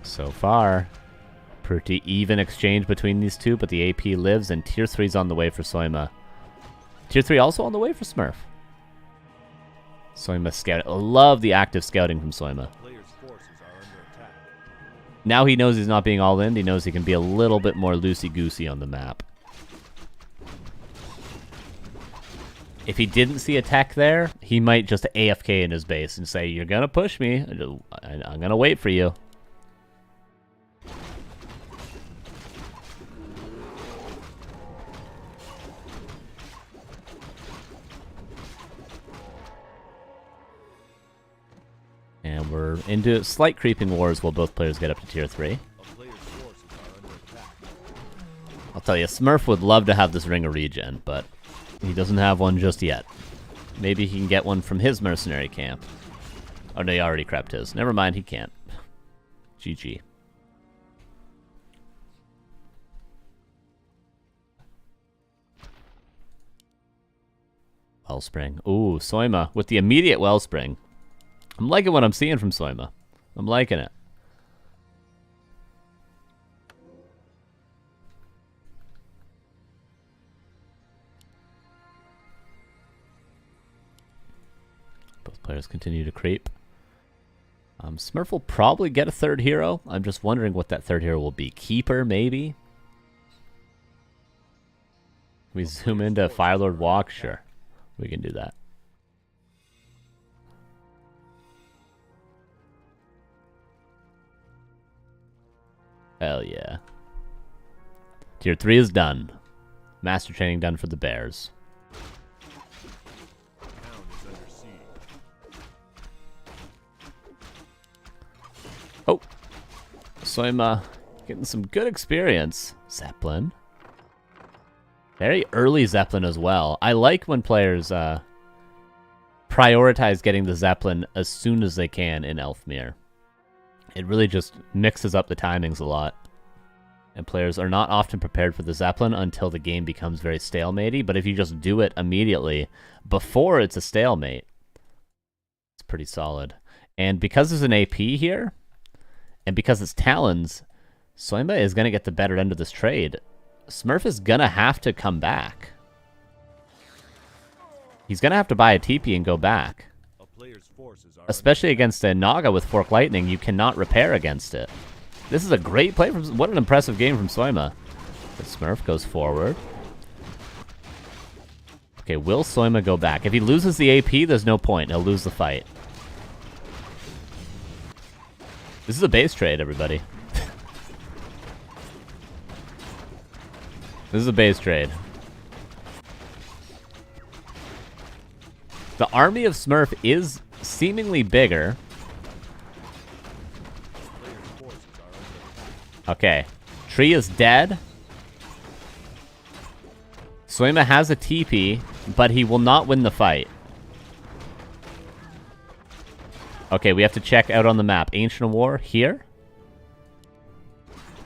so far, pretty even exchange between these two, but the AP lives, and Tier 3's on the way for Soima. Tier 3 also on the way for Smurf. Soima scout. Love the active scouting from Soima. Now he knows he's not being all in. He knows he can be a little bit more loosey-goosey on the map. If he didn't see a tech there, he might just AFK in his base and say, "You're gonna push me. I'm gonna wait for you." And we're into slight creeping wars while both players get up to Tier 3. I'll tell you, Smurf would love to have this Ring of Regen, but he doesn't have one just yet. Maybe he can get one from his mercenary camp. Oh no, he already crept his. Never mind, he can't. GG. Wellspring. Ooh, Soima with the immediate Wellspring. I'm liking what I'm seeing from Soima. I'm liking it. Both players continue to creep. Smurf will probably get a third hero. I'm just wondering what that third hero will be. Keeper, maybe? Can we zoom into Firelord Walk? Sure. We can do that. Hell yeah. Tier 3 is done. Master training done for the Bears. Town is under siege. Oh. So I'm getting some good experience. Zeppelin. Very early Zeppelin as well. I like when players prioritize getting the Zeppelin as soon as they can in Elfmere. It really just mixes up the timings a lot. And players are not often prepared for the Zeppelin until the game becomes very stalematey. But if you just do it immediately before it's a stalemate, it's pretty solid. And because there's an AP here, and because it's Talons, Soimba is going to get the better end of this trade. Smurf is going to have to come back. He's going to have to buy a TP and go back. A player's forces are Especially against a Naga with Fork Lightning, you cannot repair against it. This is a great play from... What an impressive game from Soima. But Smurf goes forward. Okay, will Soima go back? If he loses the AP, there's no point. He'll lose the fight. This is a base trade, everybody. This is a base trade. The army of Smurf is seemingly bigger. Okay. Tree is dead. Soima has a TP, but he will not win the fight. Okay, we have to check out on the map. Ancient War here.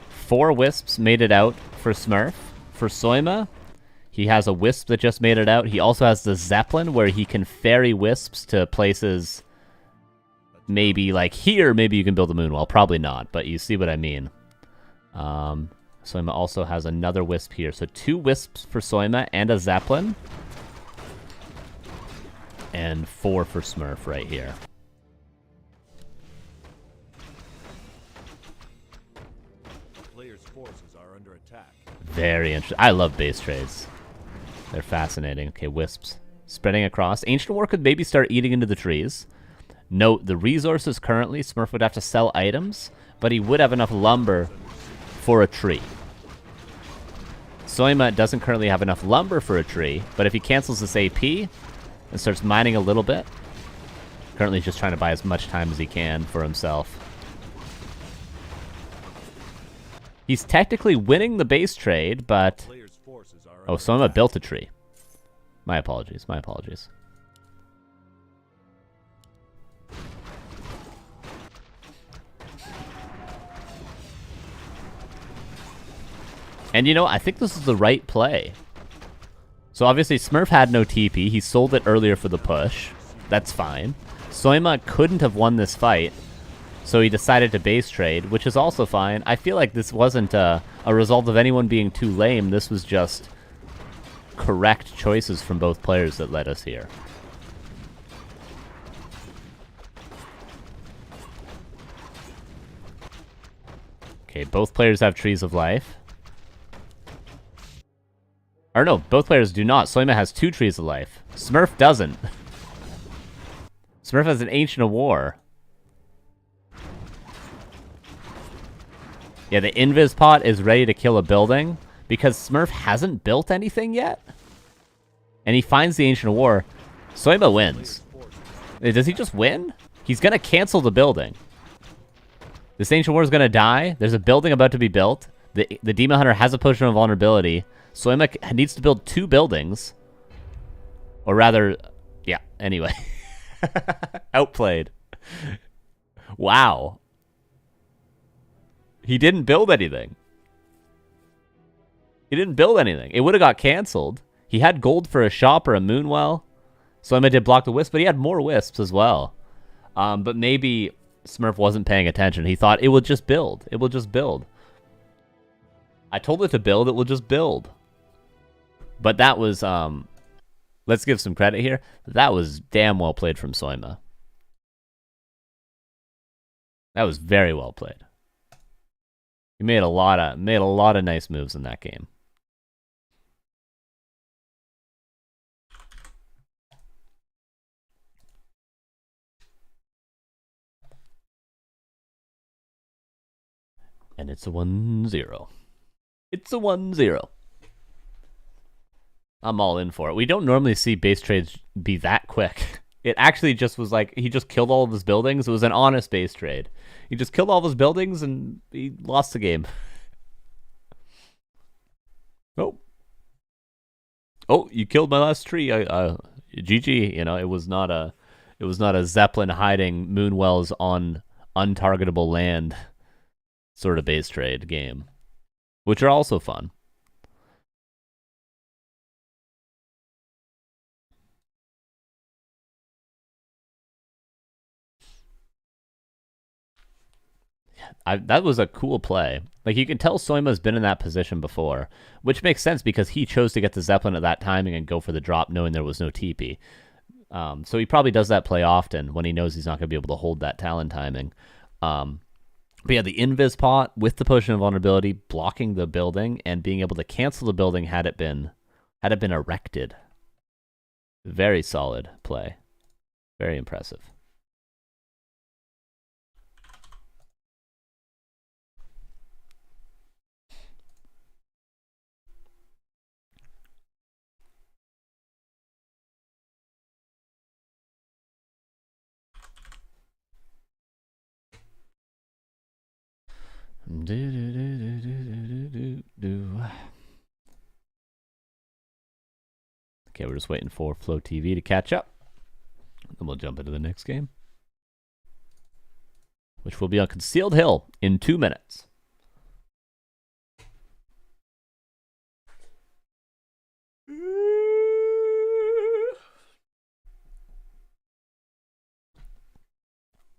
4 Wisps made it out for Smurf. For Soima, he has a Wisp that just made it out. He also has the Zeppelin where he can ferry Wisps to places maybe like here. Maybe you can build a Moonwell. Probably not, but you see what I mean. Soima also has another Wisp here. So 2 Wisps for Soima and a Zeppelin. And 4 for Smurf right here. player's forces are under attack. Very interesting. I love base trades. They're fascinating. Okay, Wisps. Spreading across. Ancient War could maybe start eating into the trees. Note, the resources currently, Smurf would have to sell items, but he would have enough lumber for a tree. Soima doesn't currently have enough lumber for a tree, but if he cancels this AP and starts mining a little bit, currently just trying to buy as much time as he can for himself. He's technically winning the base trade, but... Player's forces are Oh, under Soima attack. built a tree. My apologies, my apologies. And you know, I think this is the right play. So obviously Smurf had no TP. He sold it earlier for the push. That's fine. Soima couldn't have won this fight, so he decided to base trade, which is also fine. I feel like this wasn't a result of anyone being too lame. This was just correct choices from both players that led us here. Okay, both players have Trees of Life. Or no, both players do not. Soima has 2 Trees of Life. Smurf doesn't. Smurf has an Ancient of War. Yeah, the Invis pot is ready to kill a building because Smurf hasn't built anything yet. And he finds the Ancient of War. Soima wins. Does he just win? He's going to cancel the building. This Ancient War is going to die. There's a building about to be built. The Demon Hunter has a potion of vulnerability. Soima needs to build 2 buildings. Or rather, yeah, anyway. Outplayed. Wow. He didn't build anything. He didn't build anything. It would have got canceled. He had gold for a shop or a Moonwell. Soima did block the Wisp, but he had more Wisps as well. But maybe Smurf wasn't paying attention. He thought it would just build. It will just build. I told it to build. It will just build. But that was, let's give some credit here. That was damn well played from Soima. That was very well played. He made a lot of nice moves in that game. And it's a 1-0. It's a 1-0. I'm all in for it. We don't normally see base trades be that quick. It actually just was like, he just killed all of his buildings. It was an honest base trade. He just killed all of his buildings and he lost the game. Oh. Oh, you killed my last tree. GG, you know, it was not a Zeppelin hiding moonwells on untargetable land sort of base trade game, which are also fun. That was a cool play. Like, you can tell Soima's been in that position before, which makes sense because he chose to get the Zeppelin at that timing and go for the drop knowing there was no TP. So he probably does that play often when he knows he's not going to be able to hold that Talon timing. But yeah, the invis pot with the potion of vulnerability, blocking the building and being able to cancel the building had it been erected. Very solid play. Very impressive. Okay, we're just waiting for Flow TV to catch up. Then we'll jump into the next game, which will be on Concealed Hill in 2 minutes.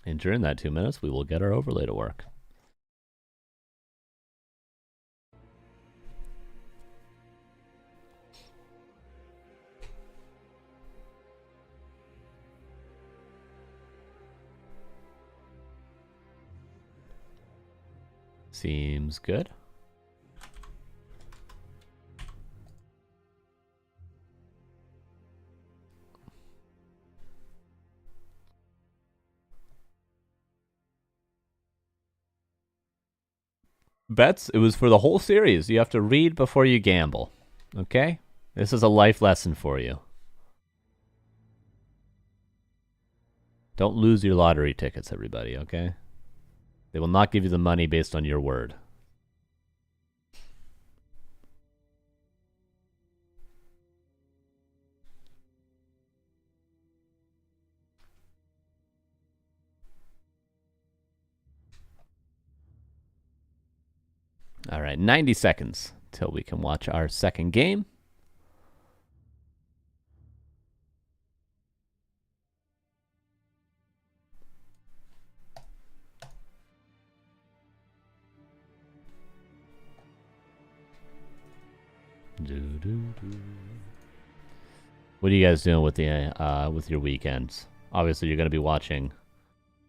And during that 2 minutes, we will get our overlay to work. Seems good. Bets, it was for the whole series. You have to read before you gamble. Okay? This is a life lesson for you. Don't lose your lottery tickets, everybody, okay? They will not give you the money based on your word. All right, 90 seconds till we can watch our second game. What are you guys doing with the with your weekends? Obviously, you're going to be watching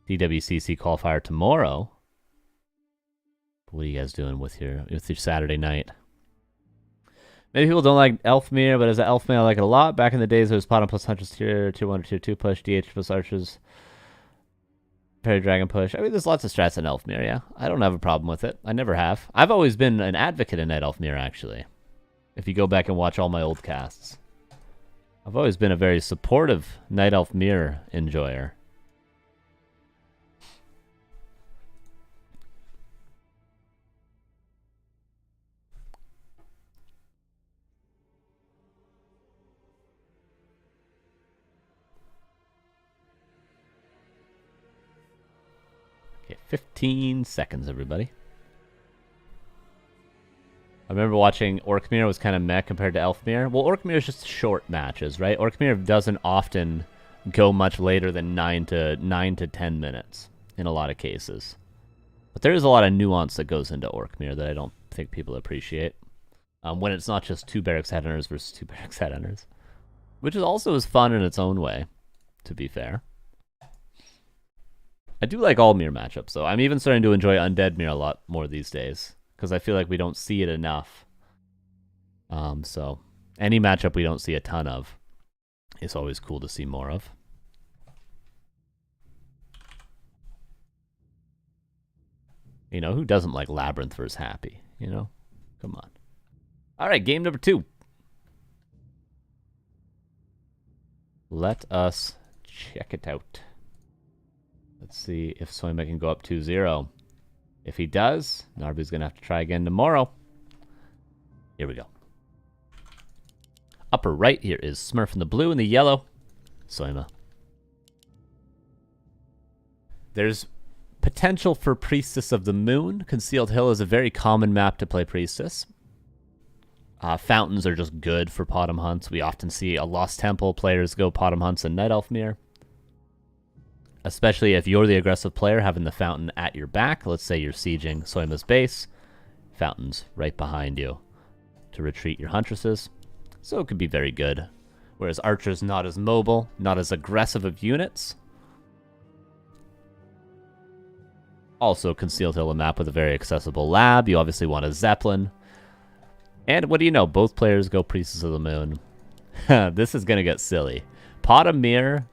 DWCC Qualifier tomorrow. What are you guys doing with your Saturday night? Many people don't like Elfmere, but as an Elfmere, I like it a lot. Back in the days, it was Bottom plus Hunters tier 1 or tier 2 push, DH plus Archers, Parry Dragon push. I mean, there's lots of strats in Elfmere, yeah. I don't have a problem with it. I never have. I've always been an advocate in Night Elfmere, actually. If you go back and watch all my old casts. I've always been a very supportive Night Elf Mirror enjoyer. Okay, 15 seconds, everybody. I remember watching Orkmere was kind of meh compared to Elfmere. Well, Orkmere is just short matches, right? Orkmere doesn't often go much later than 9 to 10 minutes in a lot of cases. But there is a lot of nuance that goes into Orkmere that I don't think people appreciate. When it's not just 2 Barracks Headhunters versus 2 Barracks Headhunters. Which is also as fun in its own way, to be fair. I do like all mirror matchups, though. I'm even starting to enjoy Undead Mirror a lot more these days, because I feel like we don't see it enough. So any matchup we don't see a ton of is always cool to see more of. You know, who doesn't like Labyrinth versus Happy? You know? Come on. All right, game number 2. Let us check it out. Let's see if Soima can go up 2-0. If he does, Narbu's going to have to try again tomorrow. Here we go. Upper right here is Smurf in the blue and the yellow. Soima. There's potential for Priestess of the Moon. Concealed Hill is a very common map to play Priestess. Fountains are just good for Potom Hunts. We often see a Lost Temple players go Potom Hunts and Night Elf Mirror. Especially if you're the aggressive player having the fountain at your back. Let's say you're sieging Soima's base. Fountain's right behind you to retreat your Huntresses. So it could be very good. Whereas Archer's not as mobile, not as aggressive of units. Also, Concealed Hill, a map with a very accessible lab. You obviously want a Zeppelin. And what do you know? Both players go Priestess of the Moon. This is going to get silly. Potom Mirror.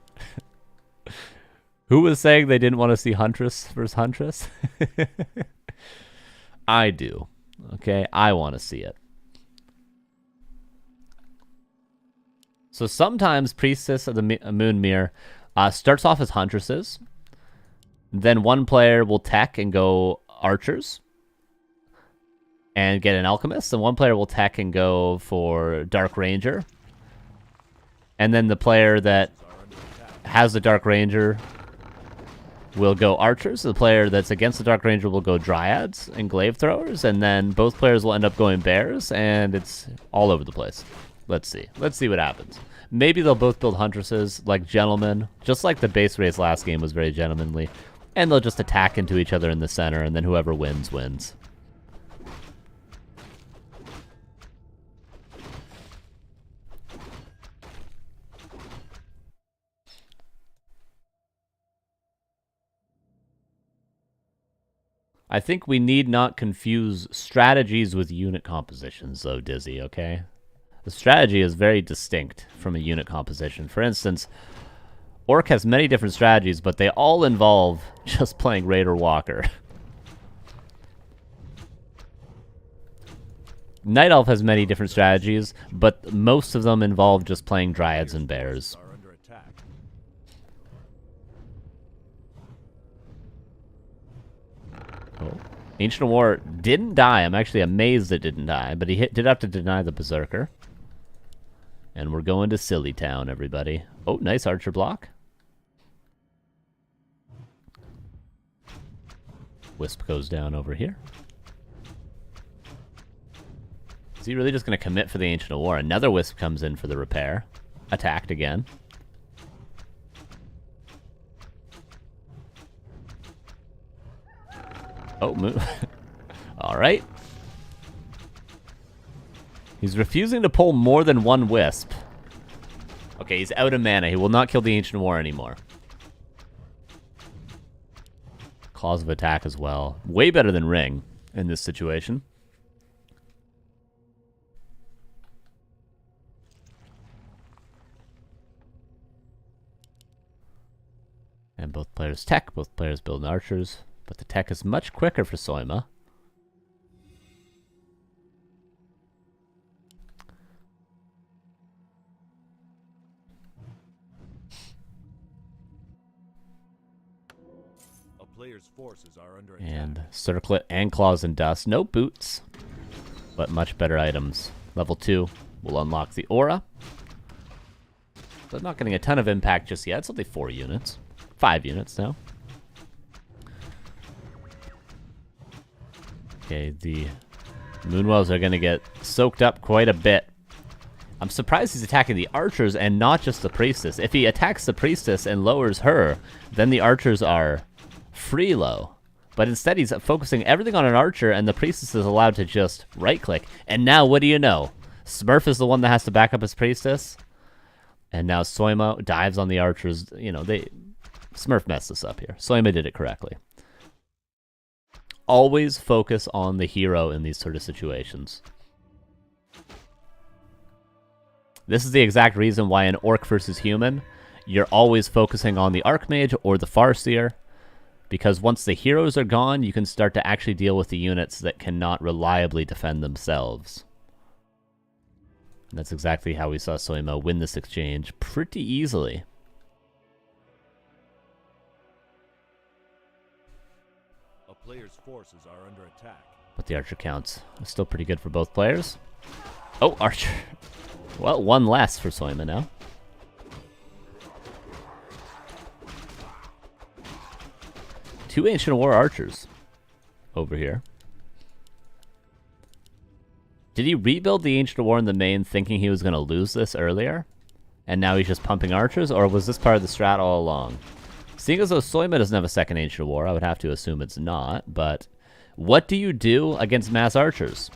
Who was saying they didn't want to see Huntress versus Huntress? I do. Okay, I want to see it. So sometimes Priestess of the Moon Mirror starts off as Huntresses. Then one player will tech and go Archers and get an Alchemist. And one player will tech and go for Dark Ranger. And then the player that has the Dark Ranger will go Archers. The player that's against the Dark Ranger will go Dryads and Glaive Throwers. And then both players will end up going Bears. And it's all over the place. Let's see. Let's see what happens. Maybe they'll both build Huntresses like gentlemen. Just like the base race last game was very gentlemanly. And they'll just attack into each other in the center, and then whoever wins, wins. I think we need not confuse strategies with unit compositions, though, Dizzy, okay? The strategy is very distinct from a unit composition. For instance, Orc has many different strategies, but they all involve just playing Raider Walker. Night Elf has many different strategies, but most of them involve just playing Dryads and Bears. Oh. Ancient War didn't die. I'm actually amazed it didn't die, but he did have to deny the Berserker. And we're going to Silly Town, everybody. Oh, nice Archer block. Wisp goes down over here. Is he really just going to commit for the Ancient War? Another Wisp comes in for the repair. Attacked again. Oh, move. All right. He's refusing to pull more than one Wisp. Okay, he's out of mana. He will not kill the Ancient War anymore. Claws of Attack as well. Way better than Ring in this situation. And both players tech, both players build Archers. But the tech is much quicker for Soima. A player's forces are under attack. And Circlet and Claws and Dust. No boots, but much better items. Level 2 will unlock the Aura. So not getting a ton of impact just yet. It's only 4 units. 5 units now. Okay, the Moonwells are going to get soaked up quite a bit. I'm surprised he's attacking the Archers and not just the Priestess. If he attacks the Priestess and lowers her, then the Archers are free low. But instead he's focusing everything on an Archer and the Priestess is allowed to just right-click. And now, what do you know? Smurf is the one that has to back up his Priestess. And now Soima dives on the Archers. You know, Smurf messed this up here. Soima did it correctly. Always focus on the hero in these sort of situations. This is the exact reason why in Orc versus Human, you're always focusing on the Archmage or the Farseer. Because once the heroes are gone, you can start to actually deal with the units that cannot reliably defend themselves. And that's exactly how we saw Soima win this exchange pretty easily. A player's forces are under attack. But the archer counts is still pretty good for both players. Oh, archer. Well, one less for Soima now. Two Ancient War archers over here. Did he rebuild the Ancient War in the main thinking he was going to lose this earlier? And now he's just pumping archers? Or was this part of the strat all along? Seeing as though Soima doesn't have a second Ancient War, I would have to assume it's not. But what do you do against mass archers?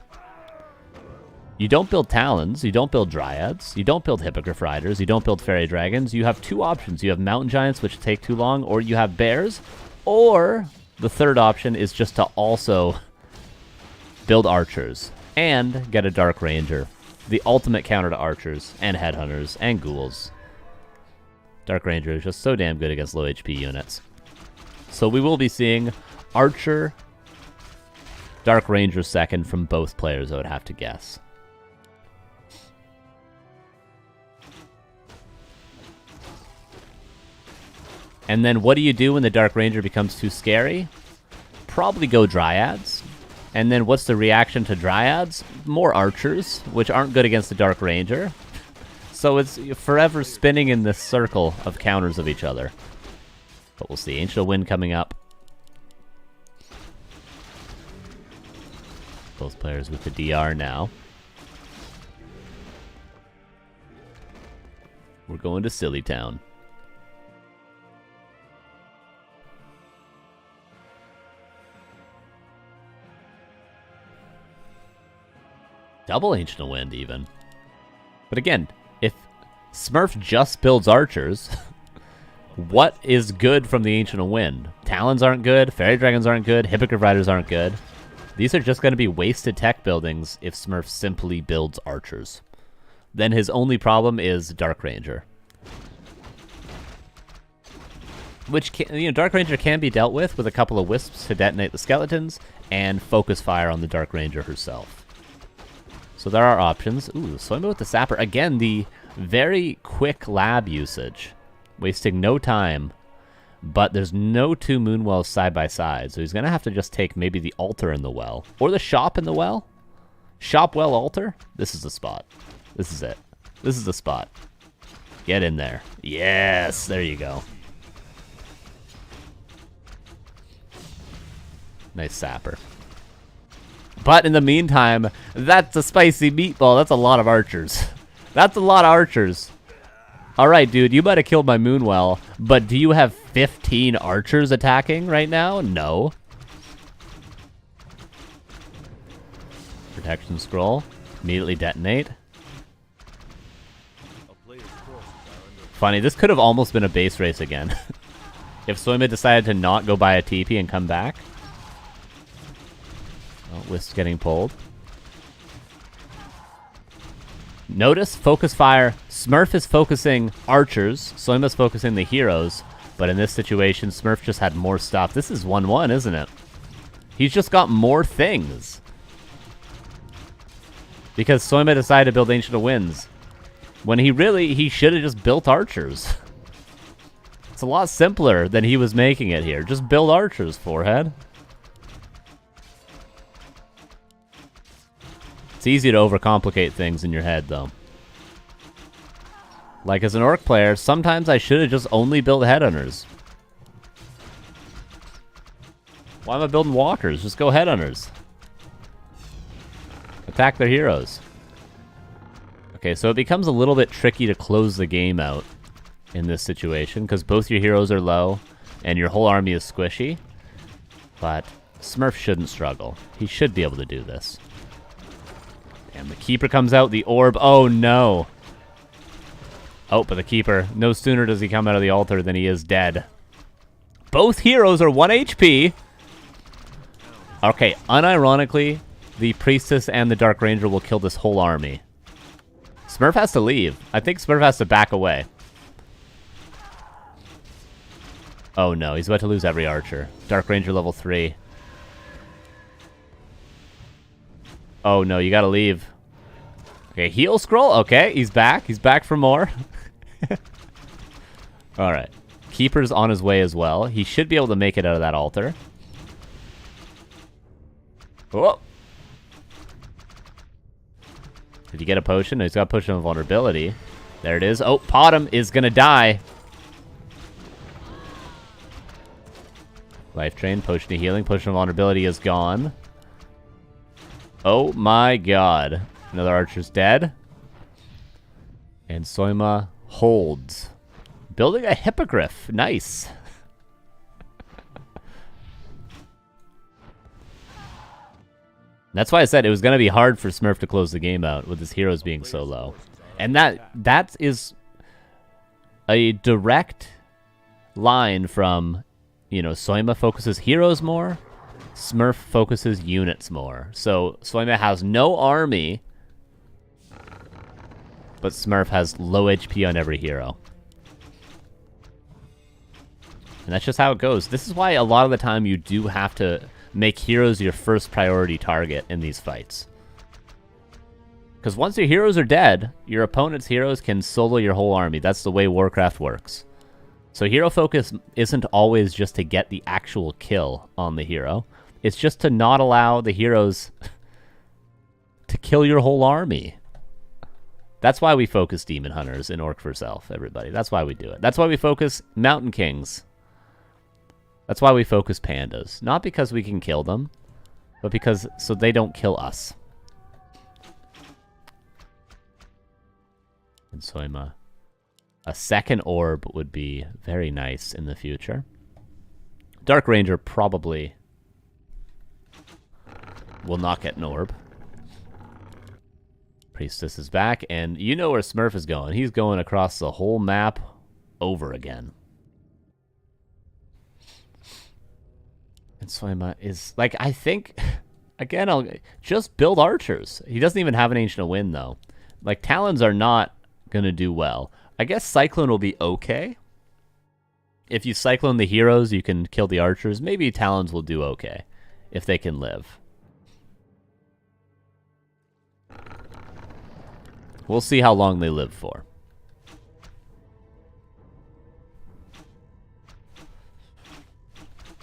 You don't build Talons, you don't build Dryads, you don't build Hippogriff Riders, you don't build Fairy Dragons. You have two options. You have Mountain Giants, which take too long, or you have Bears, or the third option is just to also build Archers and get a Dark Ranger. The ultimate counter to Archers and Headhunters and Ghouls. Dark Ranger is just so damn good against low HP units. So we will be seeing Archer, Dark Ranger second from both players, I would have to guess. And then what do you do when the Dark Ranger becomes too scary? Probably go Dryads. And then what's the reaction to Dryads? More Archers, which aren't good against the Dark Ranger. So it's forever spinning in this circle of counters of each other. But we'll see. Ancient Wind coming up. Both players with the DR now. We're going to Silly Town. Double Ancient Wind, even. But again, if Smurf just builds archers, what is good from the Ancient Wind? Talons aren't good, Fairy Dragons aren't good, Hippogriff Riders aren't good. These are just going to be wasted tech buildings if Smurf simply builds archers. Then his only problem is Dark Ranger. Which, Dark Ranger can be dealt with a couple of Wisps to detonate the skeletons, and focus fire on the Dark Ranger herself. So there are options. Ooh, Soima with the Sapper. Again, the very quick lab usage. Wasting no time. But there's no two Moonwells side by side. So he's going to have to just take maybe the altar in the well. Or the shop in the well. Shop well altar. This is the spot. This is it. This is the spot. Get in there. Yes, there you go. Nice Sapper. But in the meantime, that's a spicy meatball. That's a lot of archers. That's a lot of archers. Alright, dude, you might have killed my Moonwell, but do you have 15 archers attacking right now? No. Protection scroll. Immediately detonate. Funny, this could have almost been a base race again. If Soima decided to not go buy a TP and come back. Wisp getting pulled. Notice focus fire. Smurf is focusing archers. Soima's focusing the heroes. But in this situation, Smurf just had more stuff. This is 1-1, isn't it? He's just got more things. Because Soima decided to build Ancient Winds. When he should have just built archers. It's a lot simpler than he was making it here. Just build archers, forehead. It's easy to overcomplicate things in your head, though. Like, as an Orc player, sometimes I should have just only built Headhunters. Why am I building Walkers? Just go Headhunters. Attack their heroes. Okay, so it becomes a little bit tricky to close the game out in this situation, because both your heroes are low, and your whole army is squishy. But Smurf shouldn't struggle. He should be able to do this. And the Keeper comes out, the Orb, oh no! Oh, but the Keeper, no sooner does he come out of the altar than he is dead. Both heroes are 1 HP! Okay, unironically, the Priestess and the Dark Ranger will kill this whole army. Smurf has to leave. I think Smurf has to back away. Oh no, he's about to lose every archer. Dark Ranger level 3. Oh no, you gotta leave. Okay, heal scroll. Okay, he's back. He's back for more. Alright. Keeper's on his way as well. He should be able to make it out of that altar. Oh! Did he get a potion? No, he's got a potion of vulnerability. There it is. Oh, Potom is gonna die. Life Drain, Potion of Healing, Potion of Vulnerability is gone. Oh my god. Another archer's dead. And Soima holds. Building a Hippogriff. Nice. That's why I said it was going to be hard for Smurf to close the game out with his heroes being so low. And that is a direct line from, you know, Soima focuses heroes more, Smurf focuses units more. So Soima has no army, but Smurf has low HP on every hero. And that's just how it goes. This is why a lot of the time you do have to make heroes your first priority target in these fights. Because once your heroes are dead, your opponent's heroes can solo your whole army. That's the way Warcraft works. So hero focus isn't always just to get the actual kill on the hero. It's just to not allow the heroes to kill your whole army. That's why we focus Demon Hunters in Orc vs. Elf, everybody. That's why we do it. That's why we focus Mountain Kings. That's why we focus Pandas. Not because we can kill them, but because so they don't kill us. And Soima. A second orb would be very nice in the future. Dark Ranger probably will not get an orb. Priestess is back, and you know where Smurf is going. He's going across the whole map over again. And Soima is, like, I think, again, I'll just build archers. He doesn't even have an Ancient of Wind, though. Like, Talons are not going to do well. I guess Cyclone will be okay. If you Cyclone the heroes, you can kill the archers. Maybe Talons will do okay, if they can live. We'll see how long they live for.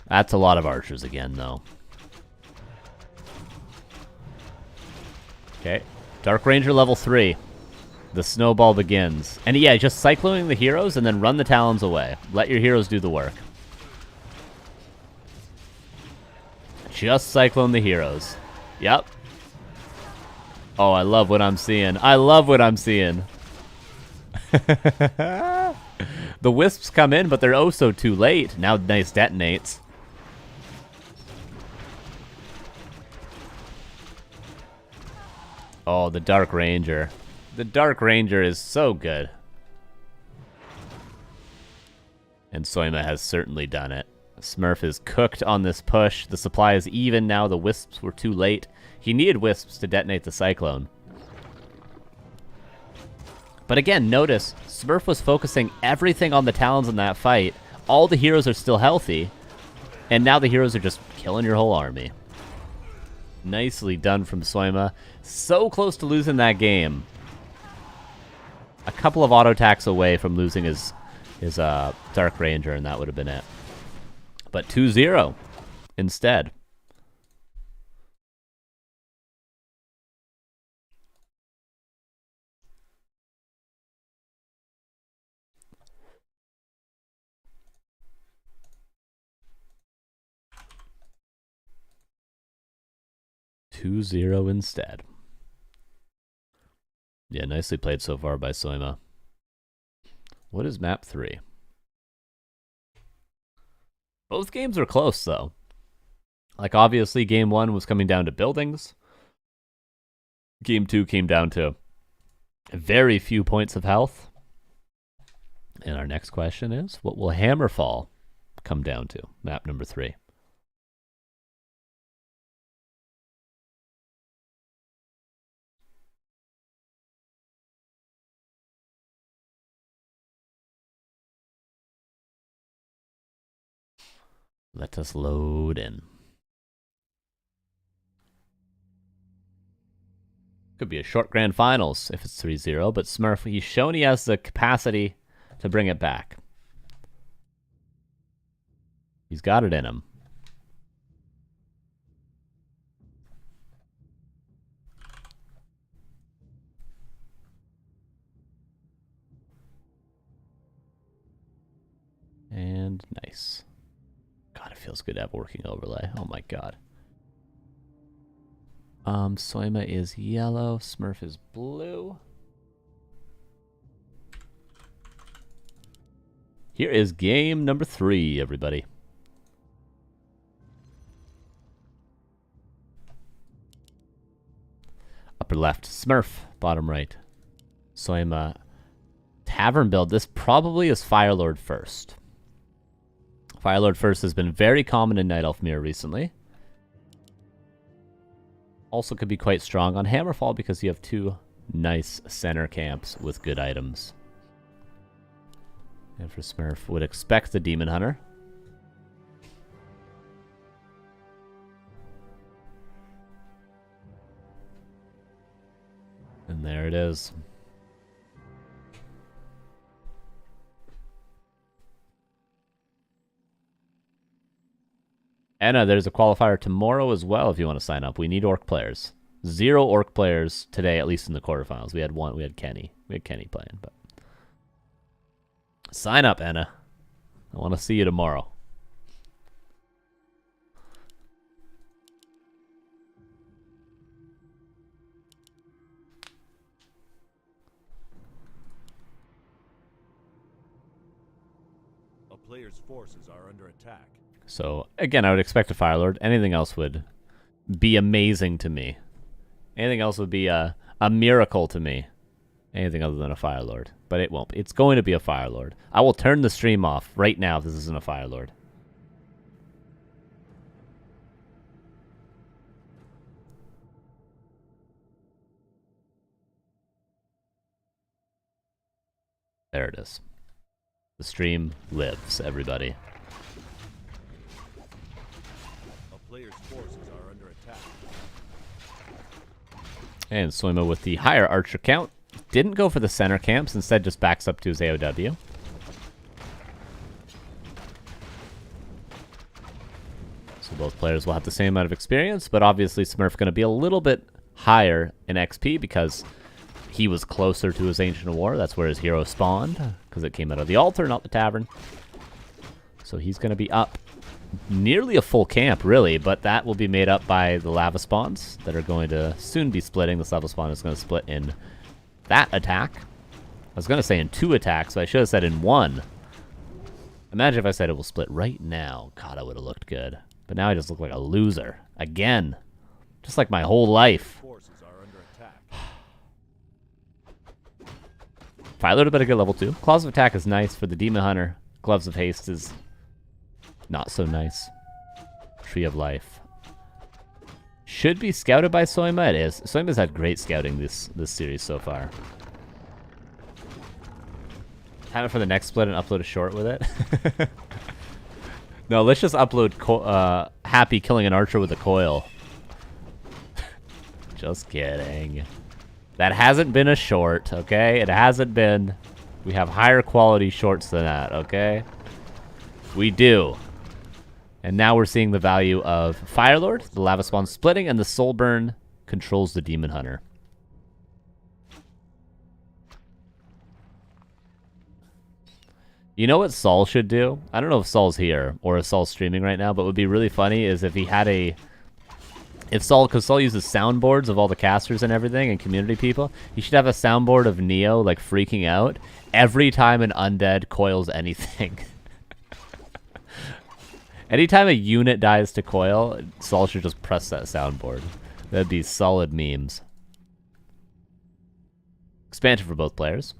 That's a lot of archers again, though. Okay. Dark Ranger level 3. The snowball begins. And yeah, just cycloning the heroes and then run the Talons away. Let your heroes do the work. Just cyclone the heroes. Yep. Oh, I love what I'm seeing. I love what I'm seeing. The wisps come in, but they're oh so too late. Now nice detonates. Oh, the Dark Ranger. The Dark Ranger is so good. And Soima has certainly done it. Smurf is cooked on this push. The supply is even now. The wisps were too late. He needed wisps to detonate the cyclone. But again, notice, Smurf was focusing everything on the Talons in that fight. All the heroes are still healthy. And now the heroes are just killing your whole army. Nicely done from Soima. So close to losing that game. A couple of auto attacks away from losing his Dark Ranger, and that would have been it. But 2-0 instead. Instead. Yeah, nicely played so far by Soima. What is map 3? Both games are close, though. Like, obviously, game 1 was coming down to buildings. Game 2 came down to very few points of health. And our next question is, what will Hammerfall come down to? Map number 3. Let us load in. Could be a short grand finals if it's 3-0, but Smurf, he's shown he has the capacity to bring it back. He's got it in him. And nice. God, it feels good to have working overlay. Oh my god. Soima is yellow. Smurf is blue. Here is game number 3, everybody. Upper left, Smurf. Bottom right, Soima. Tavern build. This probably is Firelord first. Firelord first has been very common in Night Elf Mirror recently. Also could be quite strong on Hammerfall because you have 2 nice center camps with good items. And for Smurf, would expect the Demon Hunter. And there it is. Anna, there's a qualifier tomorrow as well if you want to sign up. We need Orc players. 0 Orc players today, at least in the quarterfinals. We had one. We had Kenny. We had Kenny playing, but sign up, Anna. I want to see you tomorrow. A player's forces are under attack. So, again, I would expect a Firelord. Anything else would be amazing to me. Anything else would be a miracle to me. Anything other than a Firelord. But it won't. It's going to be a Firelord. I will turn the stream off right now if this isn't a Firelord. There it is. The stream lives, everybody. Players' forces are under attack. And Soima with the higher archer count. Didn't go for the center camps, instead just backs up to his AOW. So both players will have the same amount of experience, but obviously Smurf going to be a little bit higher in XP because he was closer to his Ancient of War. That's where his hero spawned, because it came out of the altar, not the tavern. So he's going to be up nearly a full camp, really, but that will be made up by the lava spawns that are going to soon be splitting. This lava spawn is going to split in that attack. I was going to say in 2 attacks, but I should have said in 1. Imagine if I said it will split right now. God, I would have looked good. But now I just look like a loser. Again. Just like my whole life. Forces are under attack. Firelord better get level 2. Claws of Attack is nice for the Demon Hunter. Gloves of Haste is not so nice. Tree of Life should be scouted by Soima. It is. Soima's had great scouting this series so far. Time for the next split and upload a short with it. No, let's just upload Happy killing an archer with a coil. Just kidding. That hasn't been a short, okay? It hasn't been. We have higher quality shorts than that, okay? We do. And now we're seeing the value of Firelord, the lava spawn splitting, and the soul burn controls the Demon Hunter. You know what Saul should do? I don't know if Saul's here or if Saul's streaming right now, but what would be really funny is if he had a... If Saul, because Saul uses soundboards of all the casters and everything and community people, he should have a soundboard of Neo, like, freaking out every time an undead coils anything. Anytime a unit dies to coil, Saul should just press that soundboard. That'd be solid memes. Expansion for both players.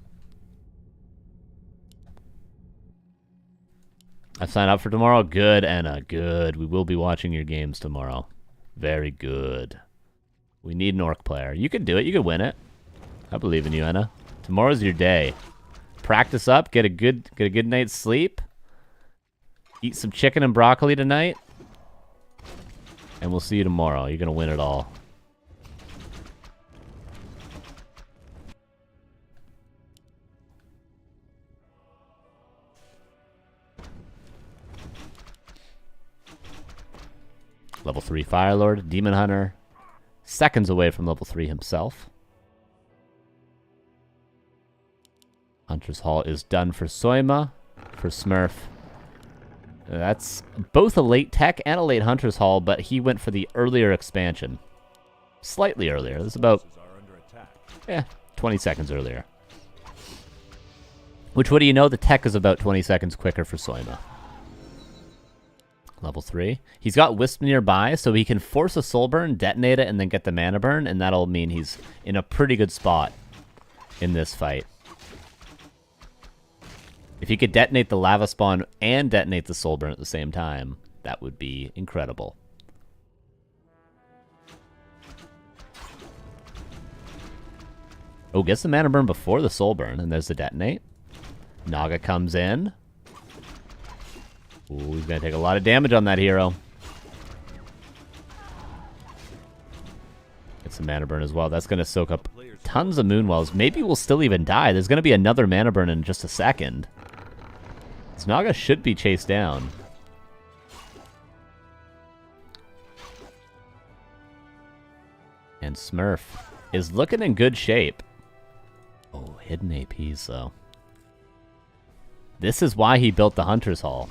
I've signed up for tomorrow. Good, Anna. Good. We will be watching your games tomorrow. Very good. We need an Orc player. You can do it. You can win it. I believe in you, Anna. Tomorrow's your day. Practice up. Get a good night's sleep. Eat some chicken and broccoli tonight. And we'll see you tomorrow. You're going to win it all. Level 3 Firelord, Demon Hunter. Seconds away from level 3 himself. Hunter's Hall is done for Soima. For Smurf. That's both a late tech and a late Hunter's Hall, but he went for the earlier expansion. Slightly earlier. It was about, 20 seconds earlier. Which, what do you know? The tech is about 20 seconds quicker for Soima. Level 3. He's got Wisp nearby, so he can force a Soul Burn, detonate it, and then get the Mana Burn, and that'll mean he's in a pretty good spot in this fight. If he could detonate the Lava Spawn and detonate the Soul Burn at the same time, that would be incredible. Oh, gets the Mana Burn before the Soul Burn, and there's the detonate. Naga comes in. Ooh, he's going to take a lot of damage on that hero. Get some Mana Burn as well. That's going to soak up tons of Moonwells. Maybe we'll still even die. There's going to be another Mana Burn in just a second. This Naga should be chased down. And Smurf is looking in good shape. Oh, hidden APs, though. This is why he built the Hunter's Hall.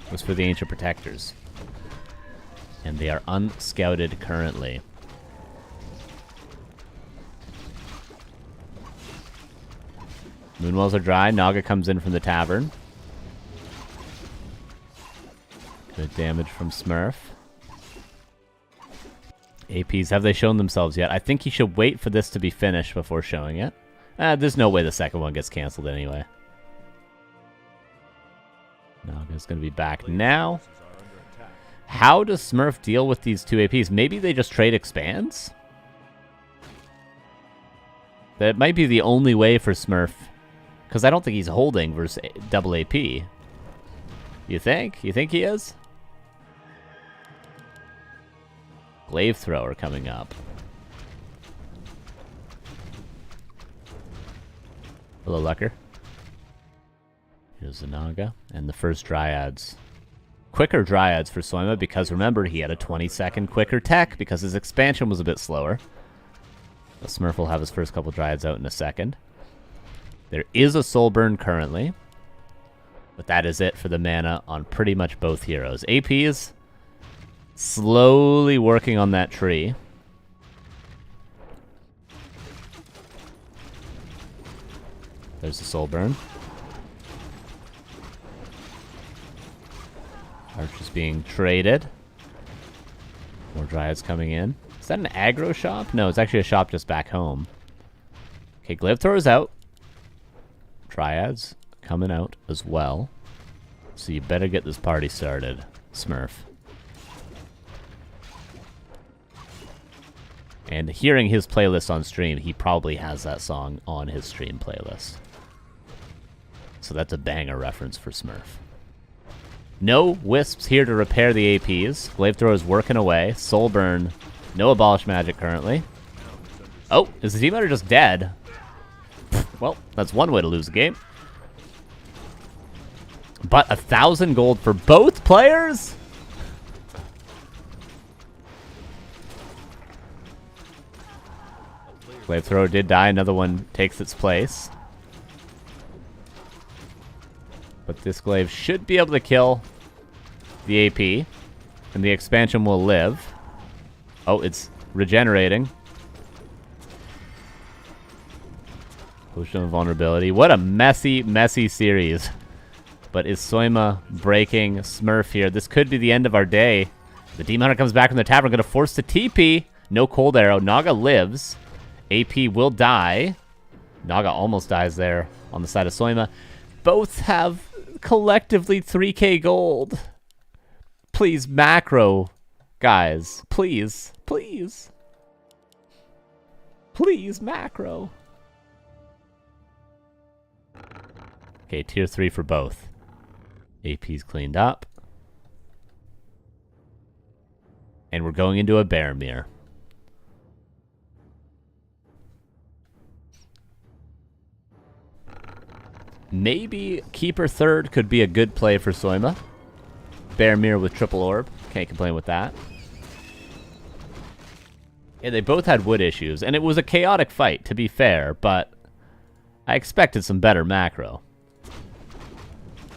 Was for the Ancient Protectors. And they are unscouted currently. Moonwells are dry. Naga comes in from the tavern. Good damage from Smurf. APs, have they shown themselves yet? I think he should wait for this to be finished before showing it. There's no way the second one gets canceled anyway. Naga's going to be back now. How does Smurf deal with these two APs? Maybe they just trade expands? That might be the only way for Smurf. Because I don't think he's holding versus double AP. You think? You think he is? Glaive Thrower coming up. Hello, Lucker. Here's the Naga. And the first Dryads. Quicker Dryads for Soima because remember he had a 20-second quicker tech because his expansion was a bit slower. The Smurf will have his first couple Dryads out in a second. There is a Soul Burn currently. But that is it for the mana on pretty much both heroes. AP is slowly working on that tree. There's the Soul Burn. Archers being traded. More Dryads coming in. Is that an aggro shop? No, it's actually a shop just back home. Okay, Glaive Thrower's out. Dryads coming out as well. So you better get this party started, Smurf. And hearing his playlist on stream, he probably has that song on his stream playlist. So that's a banger reference for Smurf. No Wisps here to repair the APs. Glaive Thrower is working away. Soul Burn. No Abolish Magic currently. Oh, is the team member just dead? Well, that's one way to lose the game. But 1,000 gold for both players? Glaive Thrower did die. Another one takes its place. But this Glaive should be able to kill the AP. And the expansion will live. Oh, it's regenerating. Potion of Vulnerability. What a messy, messy series. But is Soima breaking Smurf here? This could be the end of our day. The Demon Hunter comes back from the tavern. Going to force the TP. No Cold Arrow. Naga lives. AP will die. Naga almost dies there on the side of Soima. Both have collectively 3k gold. Please, macro, guys. Please, please. Please, macro. Okay, tier 3 for both. AP's cleaned up. And we're going into a bear mirror. Maybe keeper third could be a good play for Soima. Bear mirror with triple orb. Can't complain with that. Yeah, they both had wood issues, and it was a chaotic fight, to be fair, but I expected some better macro.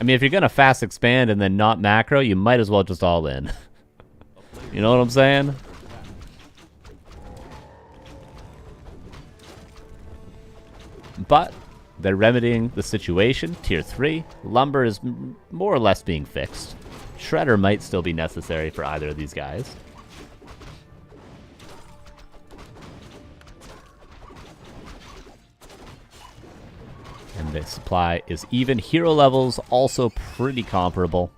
I mean, if you're going to fast expand and then not macro, you might as well just all in. You know what I'm saying? But they're remedying the situation. Tier 3. Lumber is more or less being fixed. Shredder might still be necessary for either of these guys. And the supply is even. Hero levels also pretty comparable.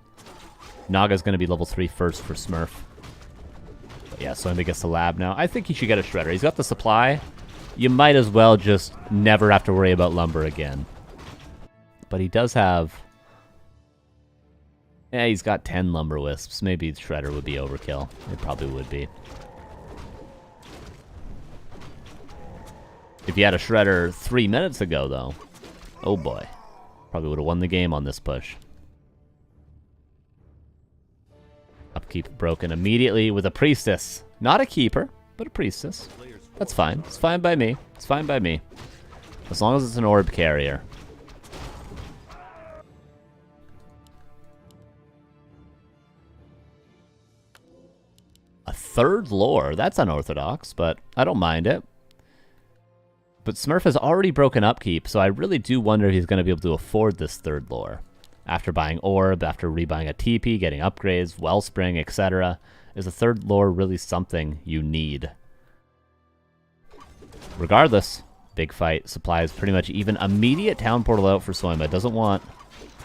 Naga's going to be level 3 first for Smurf. But yeah, Soima gets the lab now. I think he should get a Shredder. He's got the supply. You might as well just never have to worry about Lumber again. But he does have... Yeah, he's got 10 Lumber Wisps. Maybe Shredder would be overkill. It probably would be. If you had a Shredder 3 minutes ago, though, oh boy. Probably would have won the game on this push. Upkeep broken immediately with a Priestess. Not a Keeper, but a Priestess. That's fine. It's fine by me. It's fine by me. As long as it's an Orb Carrier. A third lore? That's unorthodox, but I don't mind it. But Smurf has already broken upkeep, so I really do wonder if he's going to be able to afford this third lore. After buying Orb, after rebuying a TP, getting upgrades, Wellspring, etc. Is a third lore really something you need? Regardless, big fight. Supply is pretty much even. Immediate town portal out for Soima. Doesn't want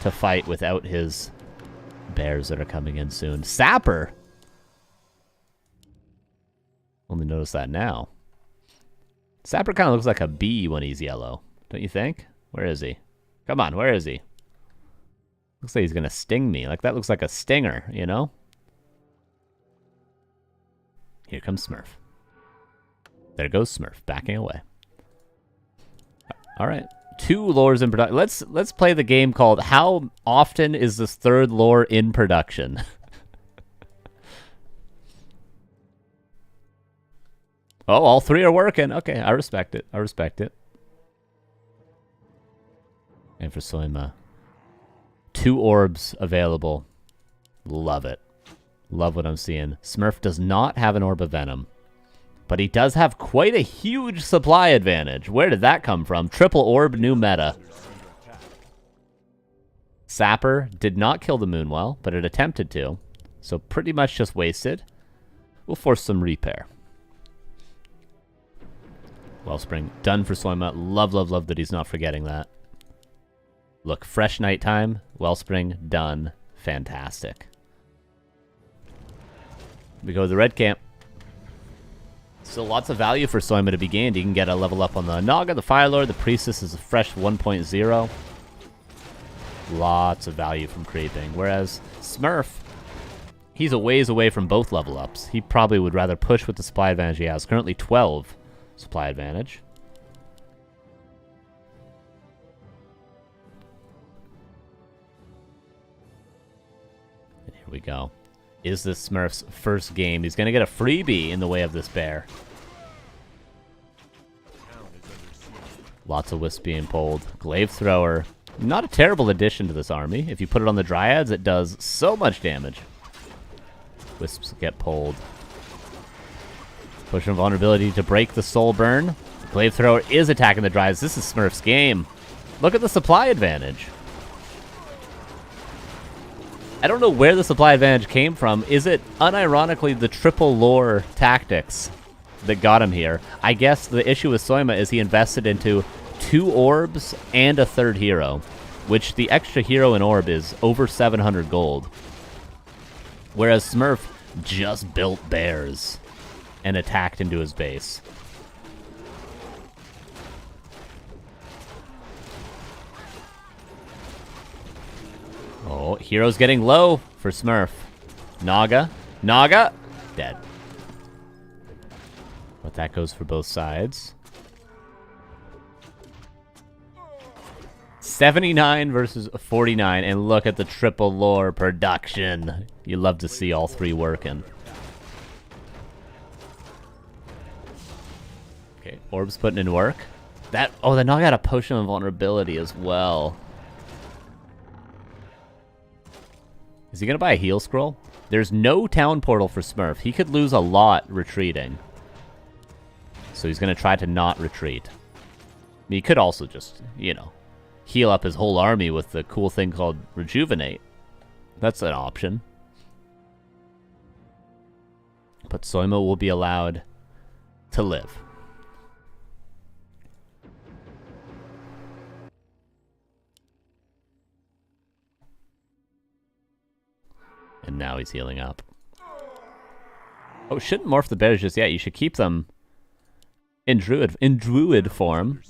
to fight without his bears that are coming in soon. Sapper! Only notice that now. Sapper kind of looks like a bee when he's yellow. Don't you think? Where is he? Come on, where is he? Looks like he's going to sting me. Like, that looks like a stinger, you know? Here comes Smurf. There goes Smurf, backing away. All right. 2 lores in production. Let's play the game called How Often Is This Third Lore in Production? Oh, all 3 are working. Okay, I respect it. I respect it. And for Soima, 2 orbs available. Love it. Love what I'm seeing. Smurf does not have an Orb of Venom. But he does have quite a huge supply advantage. Where did that come from? Triple Orb, new meta. Sapper did not kill the Moonwell, but it attempted to. So pretty much just wasted. We'll force some repair. Wellspring done for Soima. Love, love, love that he's not forgetting that. Look, fresh nighttime. Wellspring done. Fantastic. We go to the red camp. Still lots of value for Soima to be gained. You can get a level up on the Naga, the Fire Lord, the Priestess is a fresh 1.0. Lots of value from creeping. Whereas Smurf, he's a ways away from both level ups. He probably would rather push with the supply advantage he has. Currently 12 supply advantage. And here we go. Is this Smurf's first game? He's going to get a freebie in the way of this bear. Lots of wisps being pulled. Glaive Thrower. Not a terrible addition to this army. If you put it on the Dryads, it does so much damage. Wisps get pulled. Push and vulnerability to break the Soul Burn. Glaive Thrower is attacking the Dryads. This is Smurf's game. Look at the supply advantage. I don't know where the supply advantage came from. Is it, unironically, the triple lore tactics that got him here? I guess the issue with Soima is he invested into 2 orbs and a third hero, which the extra hero and orb is over 700 gold. Whereas Smurf just built bears and attacked into his base. Oh, hero's getting low for Smurf. Naga. Naga. Dead. That goes for both sides. 79 versus 49, and look at the triple lore production. You love to see all three working. Okay, Orb's putting in work. That Nog got a potion of vulnerability as well. Is he gonna buy a heal scroll? There's no town portal for Smurf. He could lose a lot retreating. So he's gonna try to not retreat. He could also just, you know, heal up his whole army with the cool thing called Rejuvenate. That's an option. But Soima will be allowed to live. And now he's healing up. Oh, shouldn't morph the bears just yet. You should keep them in druid form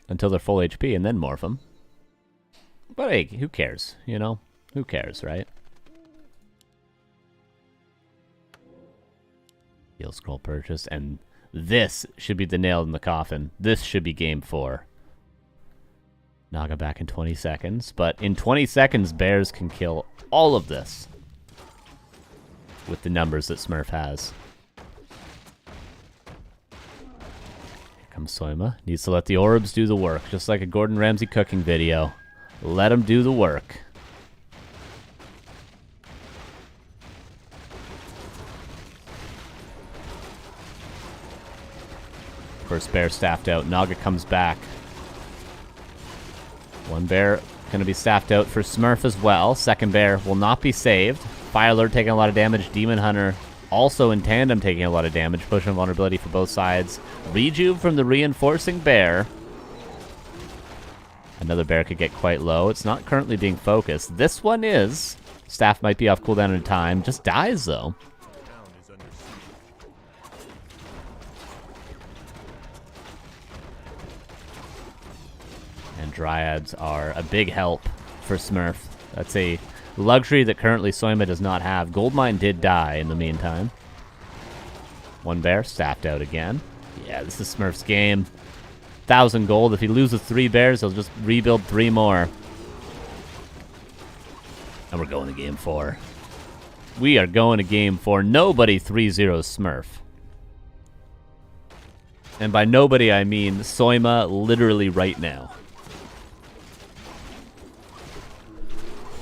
until they're full HP and then morph them. But hey, who cares, you know? Who cares, right? Heal scroll purchase, and this should be the nail in the coffin. This should be game 4. Naga back in 20 seconds, but in 20 seconds, bears can kill all of this with the numbers that Smurf has. Here comes Soima. Needs to let the orbs do the work, just like a Gordon Ramsay cooking video. Let them do the work. First bear staffed out. Naga comes back. One bear going to be staffed out for Smurf as well. Second bear will not be saved. Fire Alert taking a lot of damage. Demon Hunter also in tandem taking a lot of damage. Pushing vulnerability for both sides. Rejuve from the reinforcing bear. Another bear could get quite low. It's not currently being focused. This one is. Staff might be off cooldown in time. Just dies, though. And Dryads are a big help for Smurf. That's a luxury that currently Soima does not have. Goldmine did die in the meantime. One bear staffed out again. Yeah, this is Smurf's game. 1,000 gold. If he loses 3 bears, he'll just rebuild 3 more. And we're going to game 4. We are going to game 4. Nobody 3-0 Smurf. And by nobody, I mean Soima literally right now.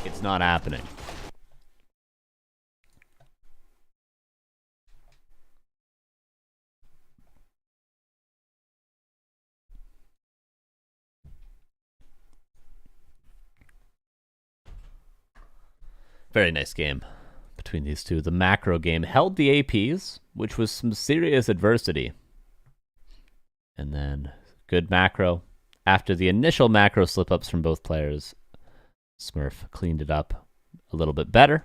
It's not happening. Very nice game between these two. The macro game held the APs, which was some serious adversity. And then good macro. After the initial macro slip-ups from both players, Smurf cleaned it up a little bit better.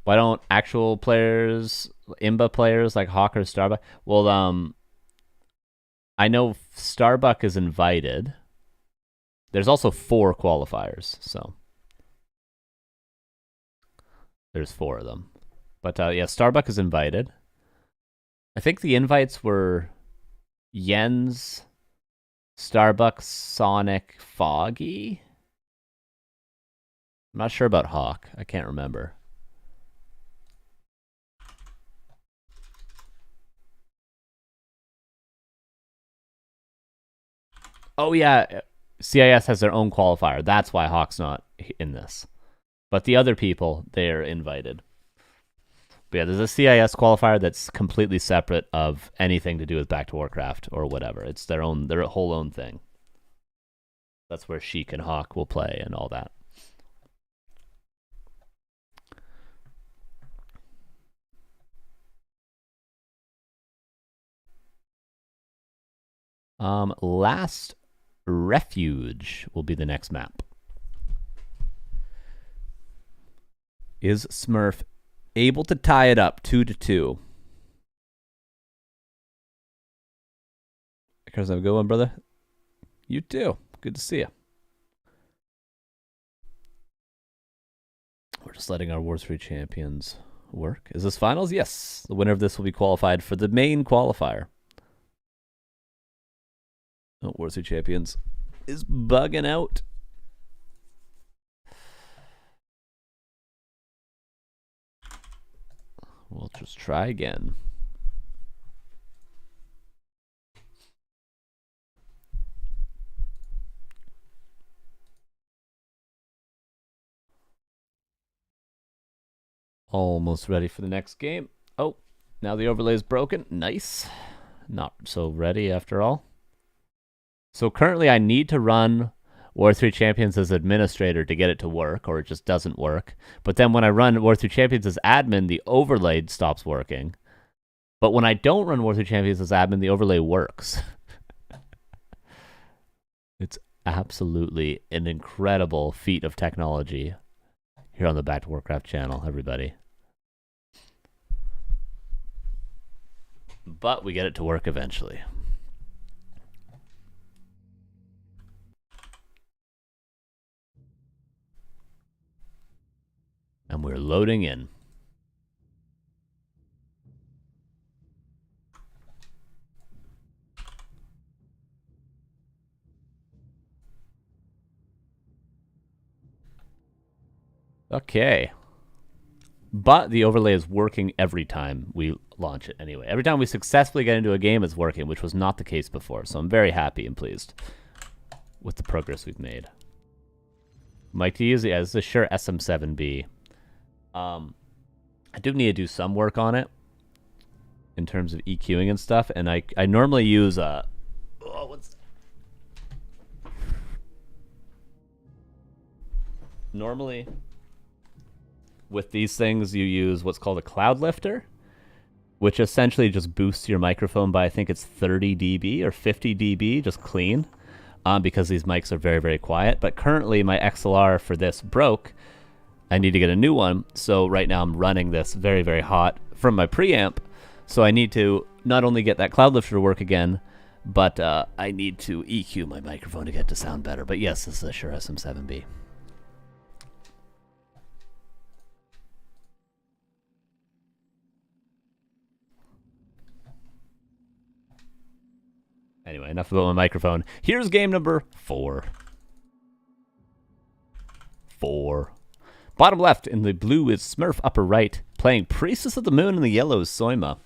Why don't actual players, IMBA players like Hawk or Starbuck? Well, I know Starbuck is invited. There's also 4 qualifiers, so there's 4 of them. But yeah, Starbuck is invited. I think the invites were Jens, Starbuck, Sonic, Foggy. I'm not sure about Hawk. I can't remember. Oh, yeah. CIS has their own qualifier. That's why Hawk's not in this. But the other people, they're invited. But yeah, there's a CIS qualifier that's completely separate of anything to do with Back to Warcraft or whatever. It's their whole own thing. That's where Sheik and Hawk will play and all that. Last Refuge will be the next map. Is Smurf able to tie it up 2-2? Because I'm going, brother. You too. Good to see you. we're just letting our War 3 champions work. Is this finals? Yes. The winner of this will be qualified for the main qualifier. Oh, War 3 champions is bugging out. We'll just try again. Almost ready for the next game. Oh, now the overlay is broken. Nice. Not so ready after all. So currently I need to run War 3 Champions as administrator to get it to work, or it just doesn't work. But then when I run War 3 Champions as admin, the overlay stops working. But when I don't run War 3 Champions as admin, the overlay works. It's absolutely an incredible feat of technology here on the Back to Warcraft channel, everybody. But we get it to work eventually. And we're loading in. Okay. But the overlay is working every time we launch it anyway. Every time we successfully get into a game, it's working, which was not the case before. So I'm very happy and pleased with the progress we've made. Mic to use, yeah, this is a Shure SM7B. I do need to do some work on it in terms of EQing and stuff, and I normally use normally with these things you use what's called a cloud lifter, which essentially just boosts your microphone by, I think it's 30 dB or 50 dB, just clean, because these mics are very, very quiet. But currently my XLR for this broke. I need to get a new one, so right now I'm running this very, very hot from my preamp. So I need to not only get that cloud lifter to work again, but I need to EQ my microphone to get to sound better. But yes, this is a Shure SM7B. Anyway, enough about my microphone. Here's game number 4. Bottom left in the blue is Smurf, upper right, playing Priestess of the Moon, and the yellow is Soima.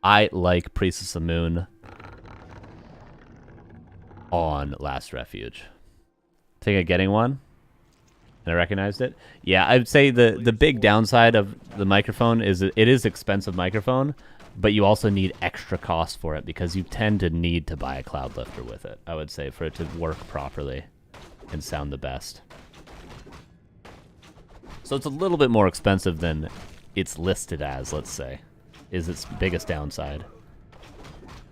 I like Priestess of the Moon on Last Refuge. Think of getting one? And I recognized it? Yeah, I'd say the big downside of the microphone is it is expensive microphone, but you also need extra cost for it because you tend to need to buy a cloud lifter with it, I would say, for it to work properly and sound the best. So it's a little bit more expensive than it's listed as, let's say, is its biggest downside.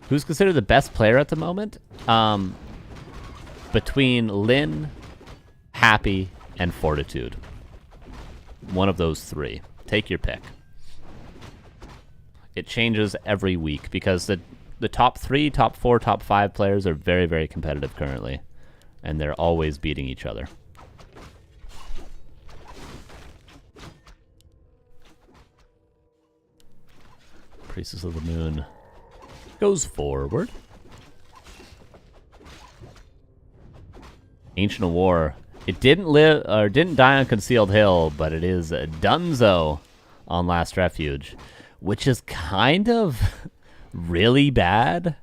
Who's considered the best player at the moment? Between Lin, Happy, and Fortitude. One of those 3. Take your pick. It changes every week because the top 3, top 4, top 5 players are very, very competitive currently. And they're always beating each other. Priestess of the Moon goes forward. Ancient of War. It didn't live or didn't die on Concealed Hill, but it is a Dunzo on Last Refuge, which is kind of really bad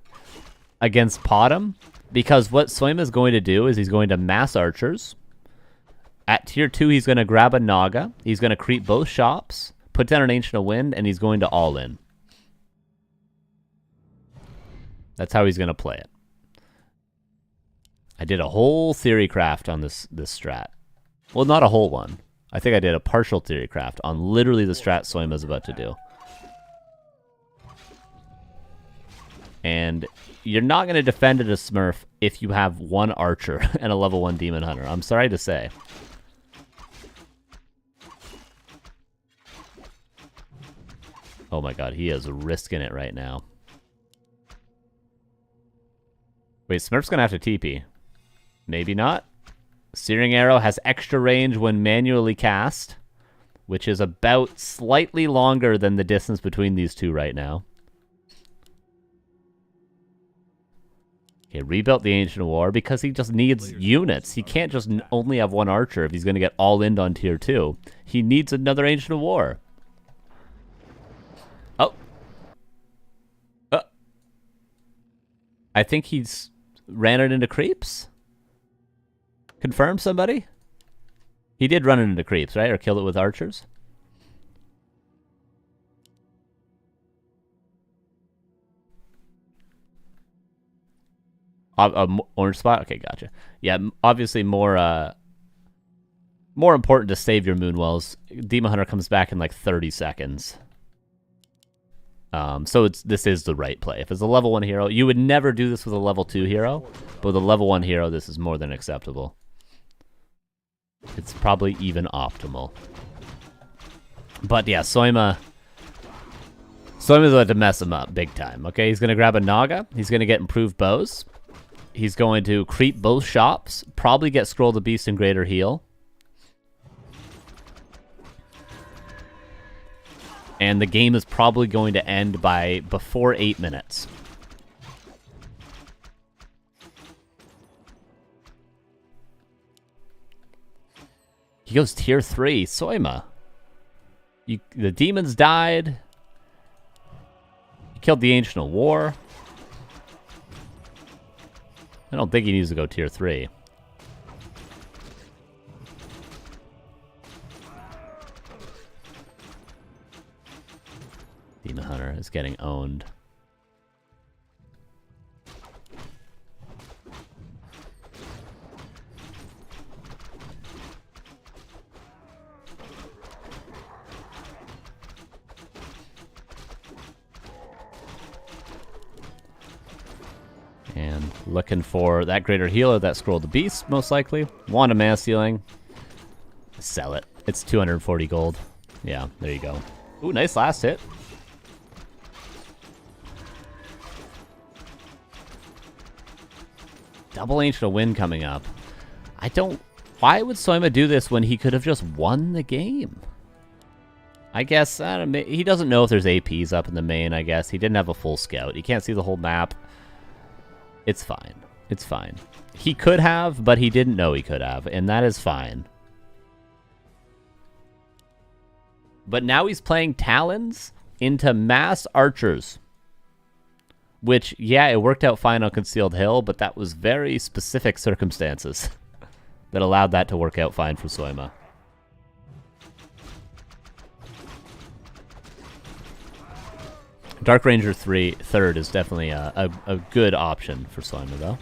against Potom, because what Soima is going to do is he's going to mass archers. At tier 2, he's going to grab a Naga. He's going to creep both shops, put down an Ancient of Wind, and he's going to all in. That's how he's going to play it. I did a whole theory craft on this strat. Well, not a whole one. I think I did a partial theory craft on literally the strat Soima's about to do. And you're not going to defend it as Smurf if you have one archer and a level 1 demon hunter. I'm sorry to say. Oh my god, he is risking it right now. Wait, Smurf's gonna have to TP. Maybe not. Searing Arrow has extra range when manually cast. which is about slightly longer than the distance between these two right now. Okay, rebuilt the Ancient War because he just needs units. He can't just only have one archer if he's going to get all in on tier 2. He needs another Ancient War. Oh. I think he's ran it into creeps. Confirm somebody? He did run it into creeps, right? Or kill it with archers? Orange spot? Okay, gotcha. Yeah, obviously more important to save your Moonwells. Demon Hunter comes back in like 30 seconds. So this is the right play. If it's a level 1 hero, you would never do this with a level 2 hero, but with a level 1 hero, this is more than acceptable. It's probably even optimal. But yeah, Soima... Soima's about to mess him up big time, okay? He's going to grab a Naga. He's going to get improved bows. He's going to creep both shops. Probably get Scroll the Beast and Greater Heal. And the game is probably going to end by before 8 minutes. He goes tier 3. Soima. The demons died. He killed the Ancient War. I don't think he needs to go tier 3. Demon Hunter is getting owned. And looking for that Greater Healer, that Scroll the Beast, most likely. Want a mana ceiling. Sell it. It's 240 gold. Yeah, there you go. Ooh, nice last hit. Double Ancient Wind coming up. I don't... Why would Soima do this when he could have just won the game? I guess, I don't know, he doesn't know if there's APs up in the main, I guess. He didn't have a full scout. He can't see the whole map. It's fine. It's fine. He could have, but he didn't know he could have, and that is fine. But now he's playing Talons into mass archers. Which, yeah, it worked out fine on Concealed Hill, but that was very specific circumstances that allowed that to work out fine for Soima. Dark Ranger 3rd is definitely a good option for Soima, though.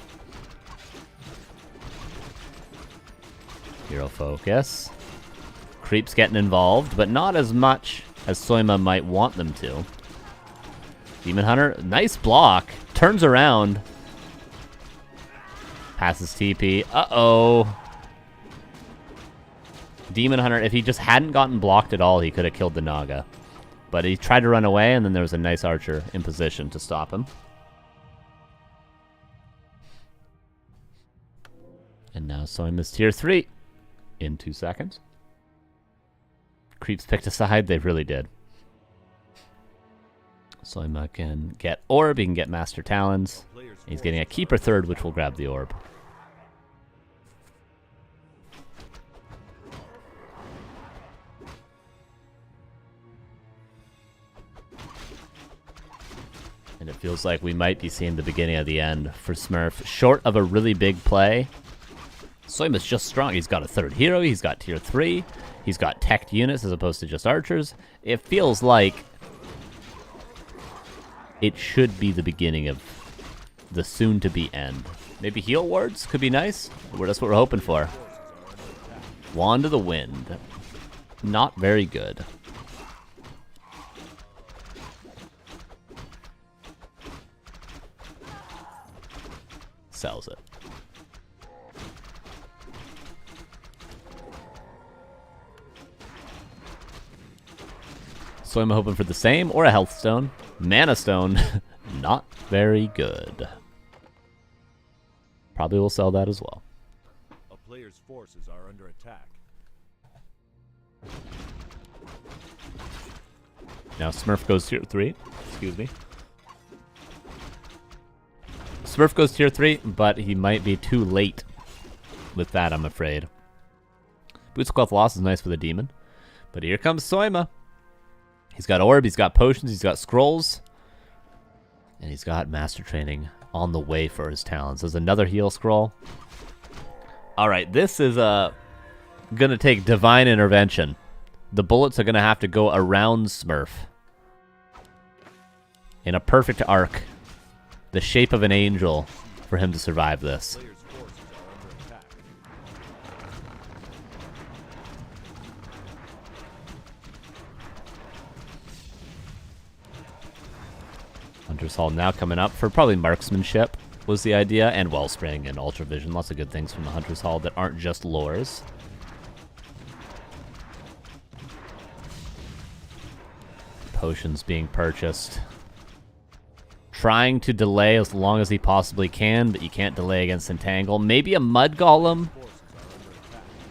Hero focus. Creeps getting involved, but not as much as Soima might want them to. Demon Hunter, nice block. Turns around. Passes TP. Uh-oh. Demon Hunter, if he just hadn't gotten blocked at all, he could have killed the Naga. But he tried to run away, and then there was a nice archer in position to stop him. And now Soima's tier 3 in 2 seconds. Creeps picked a side. They really did. Soima can get Orb. He can get Master Talons. He's getting a Keeper 3rd, which will grab the Orb. And it feels like we might be seeing the beginning of the end for Smurf. Short of a really big play. Soima's just strong. He's got a 3rd hero. He's got tier 3. He's got teched units as opposed to just archers. It feels like it should be the beginning of the soon-to-be end. Maybe heal wards could be nice. That's what we're hoping for. Wand of the Wind. Not very good. Sells it. So I'm hoping for the same or a health stone. Mana stone, not very good. Probably will sell that as well. A player's forces are under attack. Now Smurf goes tier 3. Excuse me. Smurf goes tier 3, but he might be too late with that, I'm afraid. Boots Cloth loss is nice for the demon. But here comes Soima. He's got orb, he's got potions, he's got scrolls. And he's got master training on the way for his talents. There's another heal scroll. Alright, this is gonna take divine intervention. The bullets are gonna have to go around Smurf in a perfect arc, the shape of an angel, for him to survive this. Players' forces are under attack. Hunter's Hall now coming up for probably marksmanship was the idea, and Wellspring and Ultra Vision. Lots of good things from the Hunter's Hall that aren't just lures. Potions being purchased. Trying to delay as long as he possibly can, but you can't delay against Entangle. Maybe a Mud Golem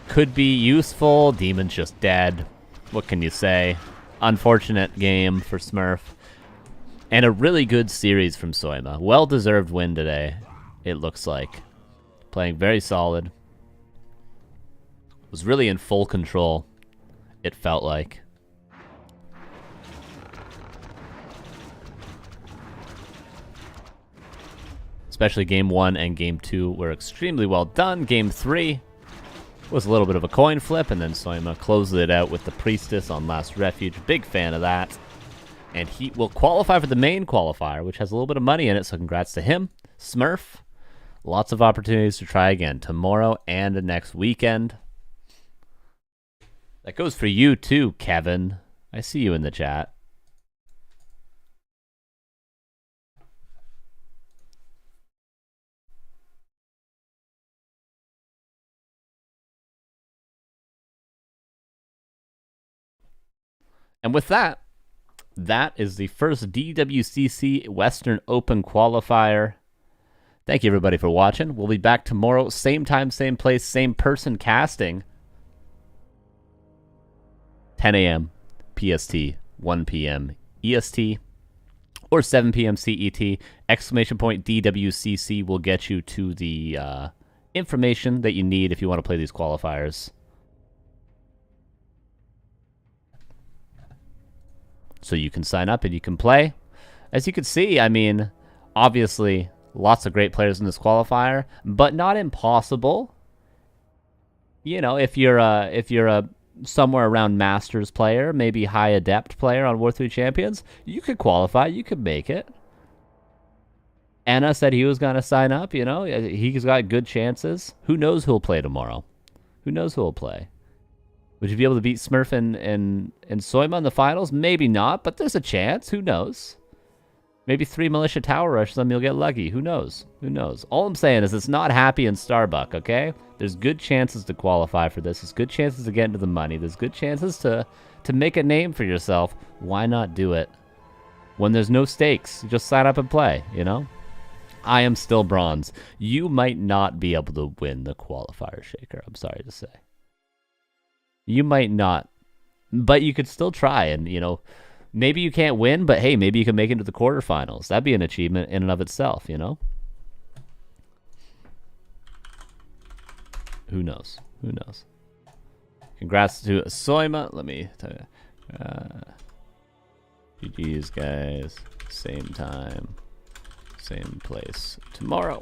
could be useful. Demon's just dead. What can you say? Unfortunate game for Smurf. And a really good series from Soima. Well-deserved win today, it looks like. Playing very solid. Was really in full control, it felt like. Especially Game 1 and Game 2 were extremely well done. Game 3 was a little bit of a coin flip, and then Soima closed it out with the Priestess on Last Refuge. Big fan of that. And he will qualify for the main qualifier, which has a little bit of money in it, so congrats to him. Smurf, lots of opportunities to try again tomorrow and next weekend. That goes for you too, Kevin. I see you in the chat. And with that, that is the first DWCC Western Open Qualifier. Thank you, everybody, for watching. We'll be back tomorrow, same time, same place, same person casting. 10 a.m. PST, 1 p.m. EST, or 7 p.m. CET. Exclamation point DWCC will get you to the information that you need if you want to play these qualifiers. So you can sign up and you can play. As you can see, I mean, obviously, lots of great players in this qualifier, but not impossible. You know, if you're a somewhere around Masters player, maybe high Adept player on War 3 Champions, you could qualify, you could make it. Anna said he was going to sign up, you know, he's got good chances. Who knows who'll play tomorrow? Who knows who'll play? Would you be able to beat Smurf and Soima in the finals? Maybe not, but there's a chance. Who knows? Maybe 3 Militia Tower Rush them, you'll get lucky. Who knows? Who knows? All I'm saying is it's not Happy and Starbuck, okay? There's good chances to qualify for this. There's good chances to get into the money. There's good chances to make a name for yourself. Why not do it? When there's no stakes, just sign up and play, you know? I am still bronze. You might not be able to win the qualifier, Shaker. I'm sorry to say. You might not, but you could still try, and, you know, maybe you can't win, but hey, maybe you can make it into the quarterfinals. That'd be an achievement in and of itself, you know? Who knows? Who knows? Congrats to Soima. Let me tell you. GG's, guys. Same time, same place tomorrow.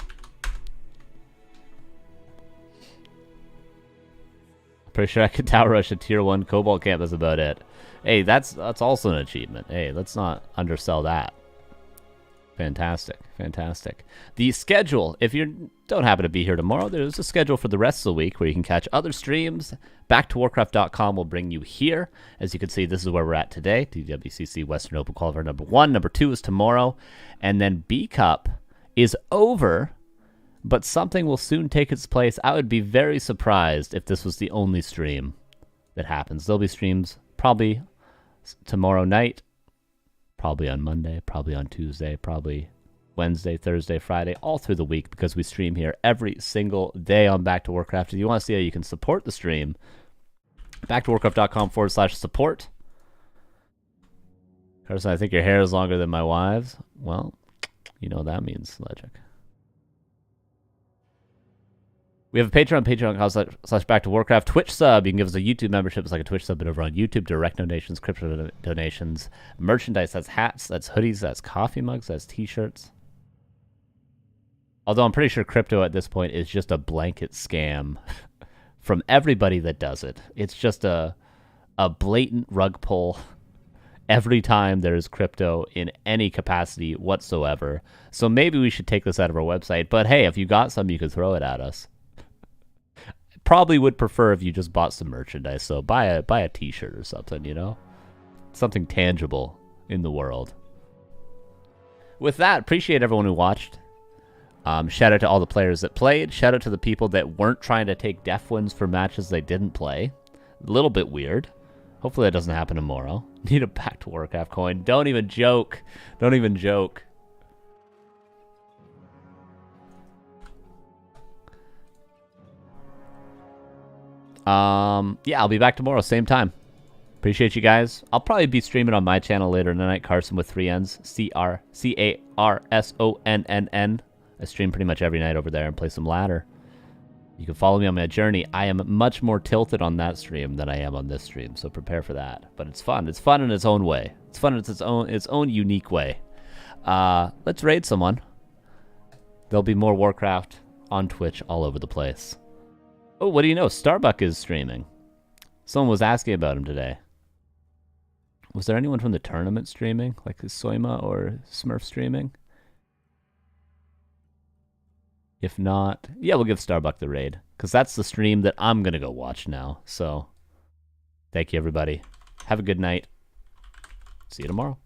Pretty sure I could tower rush a tier 1 Cobalt camp. That's about it. Hey, that's also an achievement. Hey, let's not undersell that. Fantastic. Fantastic. The schedule, if you don't happen to be here tomorrow, there's a schedule for the rest of the week where you can catch other streams. Back2Warcraft.com will bring you here. As you can see, this is where we're at today. DWCC Western Open Qualifier number 1. Number 2 is tomorrow. And then B Cup is over, but something will soon take its place. I would be very surprised if this was the only stream that happens. There'll be streams probably tomorrow night, probably on Monday, probably on Tuesday, probably Wednesday, Thursday, Friday, all through the week, because we stream here every single day on Back to Warcraft. If you want to see how you can support the stream, back to warcraft.com/support. Carson, I think your hair is longer than my wife's. Well, you know what that means, Logic. We have a Patreon, patreon.com/back to Warcraft. Twitch sub. You can give us a YouTube membership. It's like a Twitch sub, but over on YouTube. Direct donations, crypto donations, merchandise. That's hats, that's hoodies, that's coffee mugs, that's t-shirts. Although I'm pretty sure crypto at this point is just a blanket scam from everybody that does it. It's just a blatant rug pull every time there's crypto in any capacity whatsoever. So maybe we should take this out of our website. But hey, if you got some, you could throw it at us. Probably would prefer if you just bought some merchandise. So buy a t-shirt or something, you know? Something tangible in the world. With that, appreciate everyone who watched. Shout out to all the players that played. Shout out to the people that weren't trying to take def wins for matches they didn't play. A little bit weird. Hopefully that doesn't happen tomorrow. Need a back to Warcraft coin. Don't even joke. Don't even joke. Yeah, I'll be back tomorrow, same time. Appreciate you guys. I'll probably be streaming on my channel later tonight, Carson with 3 N's. CarSonnn. I stream pretty much every night over there and play some ladder. You can follow me on my journey. I am much more tilted on that stream than I am on this stream, so prepare for that. But it's fun. It's fun in its own way. It's fun in its own unique way. Let's raid someone. There'll be more Warcraft on Twitch all over the place. Oh, what do you know? Starbuck is streaming. Someone was asking about him today. Was there anyone from the tournament streaming? Like is Soima or Smurf streaming? If not, yeah, we'll give Starbuck the raid. Because that's the stream that I'm going to go watch now. So, thank you, everybody. Have a good night. See you tomorrow.